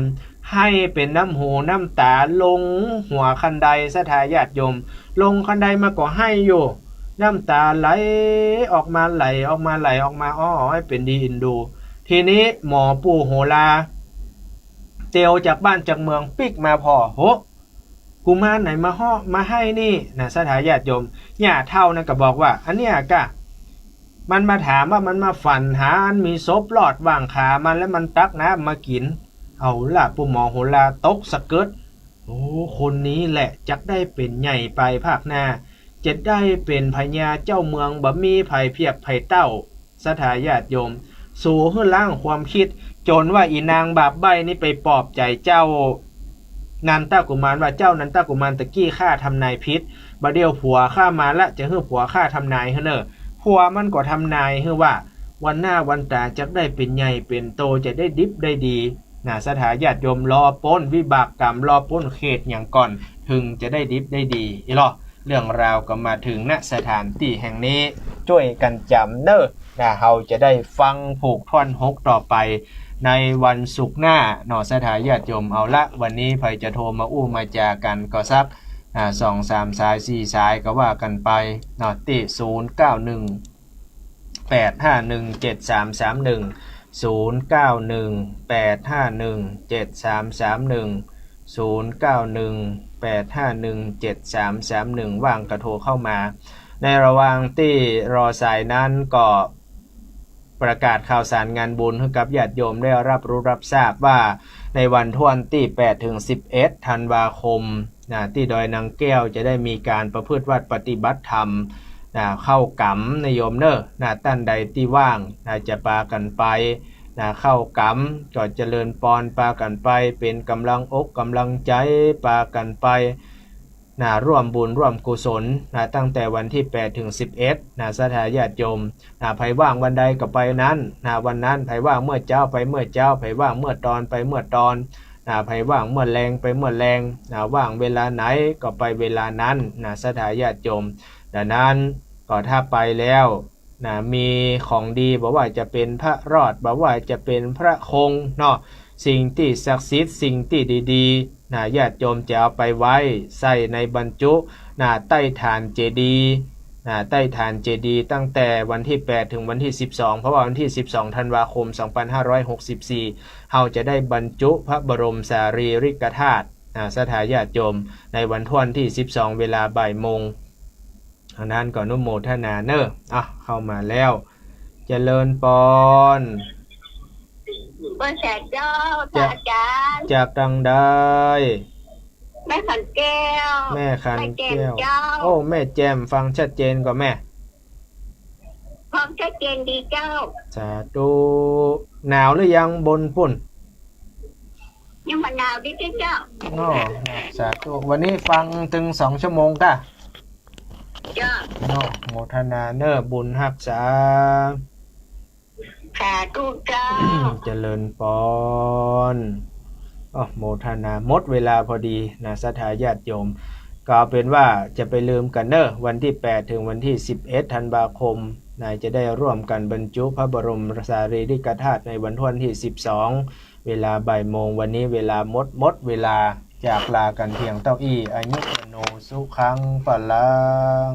ให้เป็นน้ำหูน้ำตาลงหัวคันไดสถาญาติโยมลงคันไดมาก็ให้อยู่น้ำตาไหลออกมาให้เป็นดีอินดูทีนี้หมอปู่โหรา เตียวจากบ้านจากเมืองปิกมาพอโหกุมารไหนมาห่อมาให้นี่นะสถาญาติโยมญาติเท่านะก็บอกว่าอันเนี้ยกะมันมาถามว่ามันมาฝันหาอันมีศพหลอดว่างขามันแล้วมันตักน้ำมากินเอาล่ะปู่หมอโหราตกสะเกิดโอ้คนนี้แหละจักได้เป็นใหญ่ไปภาคหน้าจะได้เป็นพญาเจ้าเมืองบะมีไผ่เพียกไผ่เต้าสถาญาติโยมสู่ขึ้นล่างความคิดจนว่าอีนางบาปใบนี่ไปปลอบใจเจ้านันตากุมารว่าเจ้านันตากุมารตะกี้ข้าทำนายพิษบะเดียวผัวข้ามาละจะให้ผัวข้าทำนายเฮ้เนอผัวมันก็ทำนายให้ว่าวันหน้าวันตาจะได้เป็นใหญ่เป็นโตจะได้ดิบได้ดีนะสถาญาติโยมรอป้นวิบากกรรมรอป้นเขตอย่างก่อนถึงจะได้ดิบได้ดีอีหรอเรื่องราวก็มาถึงณสถานที่แห่งนี้ช่วยกันจำเนอะนะเราจะได้ฟังผูกท่อนฮกต่อไปในวันศุกร์หน้าหนอสถาญาติโยมเอาละวันนี้ใครจะโทรมาอู้มาจากันก็สัก2-3 สาย4 สายก็ว่ากันไปหนอติ091-851-7331 091-851-7331ว่างกระโทรเข้ามาในระหว่างที่รอสายนั้นก็ประกาศข่าวสารงานบุญให้กับญาติโยมได้รับรู้รับทราบว่าในวันท่วนที่8-11 ธันวาคมที่ดอยนางแก้วจะได้มีการประพฤติวัดปฏิบัติธรรมเข้ากำนโยมเนอะท่านใดที่ว่างจะปากันไปเข้ากำก็เจริญปอนปากันไปเป็นกำลังอกกำลังใจปากันไปร่วมบุญร่วมกุศลตั้งแต่วันที่8-11สถาญาติโยมไผว่างวันใดก็ไปนั้นวันนั้นไผว่างเมื่อเจ้าไปเมื่อเจ้าไผว่างเมื่อตอนไปเมื่อตอนไผว่างเมื่อแรงไปเมื่อแรงว่างเวลาไหนก็ไปเวลานั้นสถาญาติโยมดังนั้นก็ถ้าไปแล้วมีของดีบอกว่าจะเป็นพระรอดบอกว่าจะเป็นพระคงเนาะสิ่งที่ศักดิ์สิทธิ์สิ่งที่ดีๆญาติโยมจะเอาไปไว้ใส่ในบรรจุใต้ฐานเจดีย์ใต้ฐานเจดีย์ตั้งแต่วันที่8ถึงวันที่12เพราะว่าวันที่12ธันวาคม2564เราจะได้บรรจุพระบรมสารีริกธาตุสถาญาติโยมในวันท่วนที่12เวลาบ่ายโมงทางนั้นก็นุโมทนาเนอะเข้ามาแล้วเจริญปอนบนแสนเจ้าอาจารย์จากดังได้แม่ขันแก้วแม่ขันแก้วโอ้แม่แจมฟังชัดเจนกว่าแม่ฟังชัดเจนดีเจ้าสาธุหนาวหรือยังบนปุ่นยังมันหนาวดิเจ้าสาธุวันนี้ฟังถึง2 ชั่วโมงก่ะจ้าโมทนาเนอบุญรักษาสาธุเจ้าเจริญปอนโมทนาหมดเวลาพอดีสถาญาติโยมก็เป็นว่าจะไปลืมกันเนอะวันที่8ถึงวันที่11ธันวาคมจะได้ร่วมกันบรรจุพระบรมสารีริกธาตุในวันที่12เวลาบ่ายโมงวันนี้เวลาหมดเวลาจากลากันเพียงเต้าอี้อายุโนสุขังปะลัง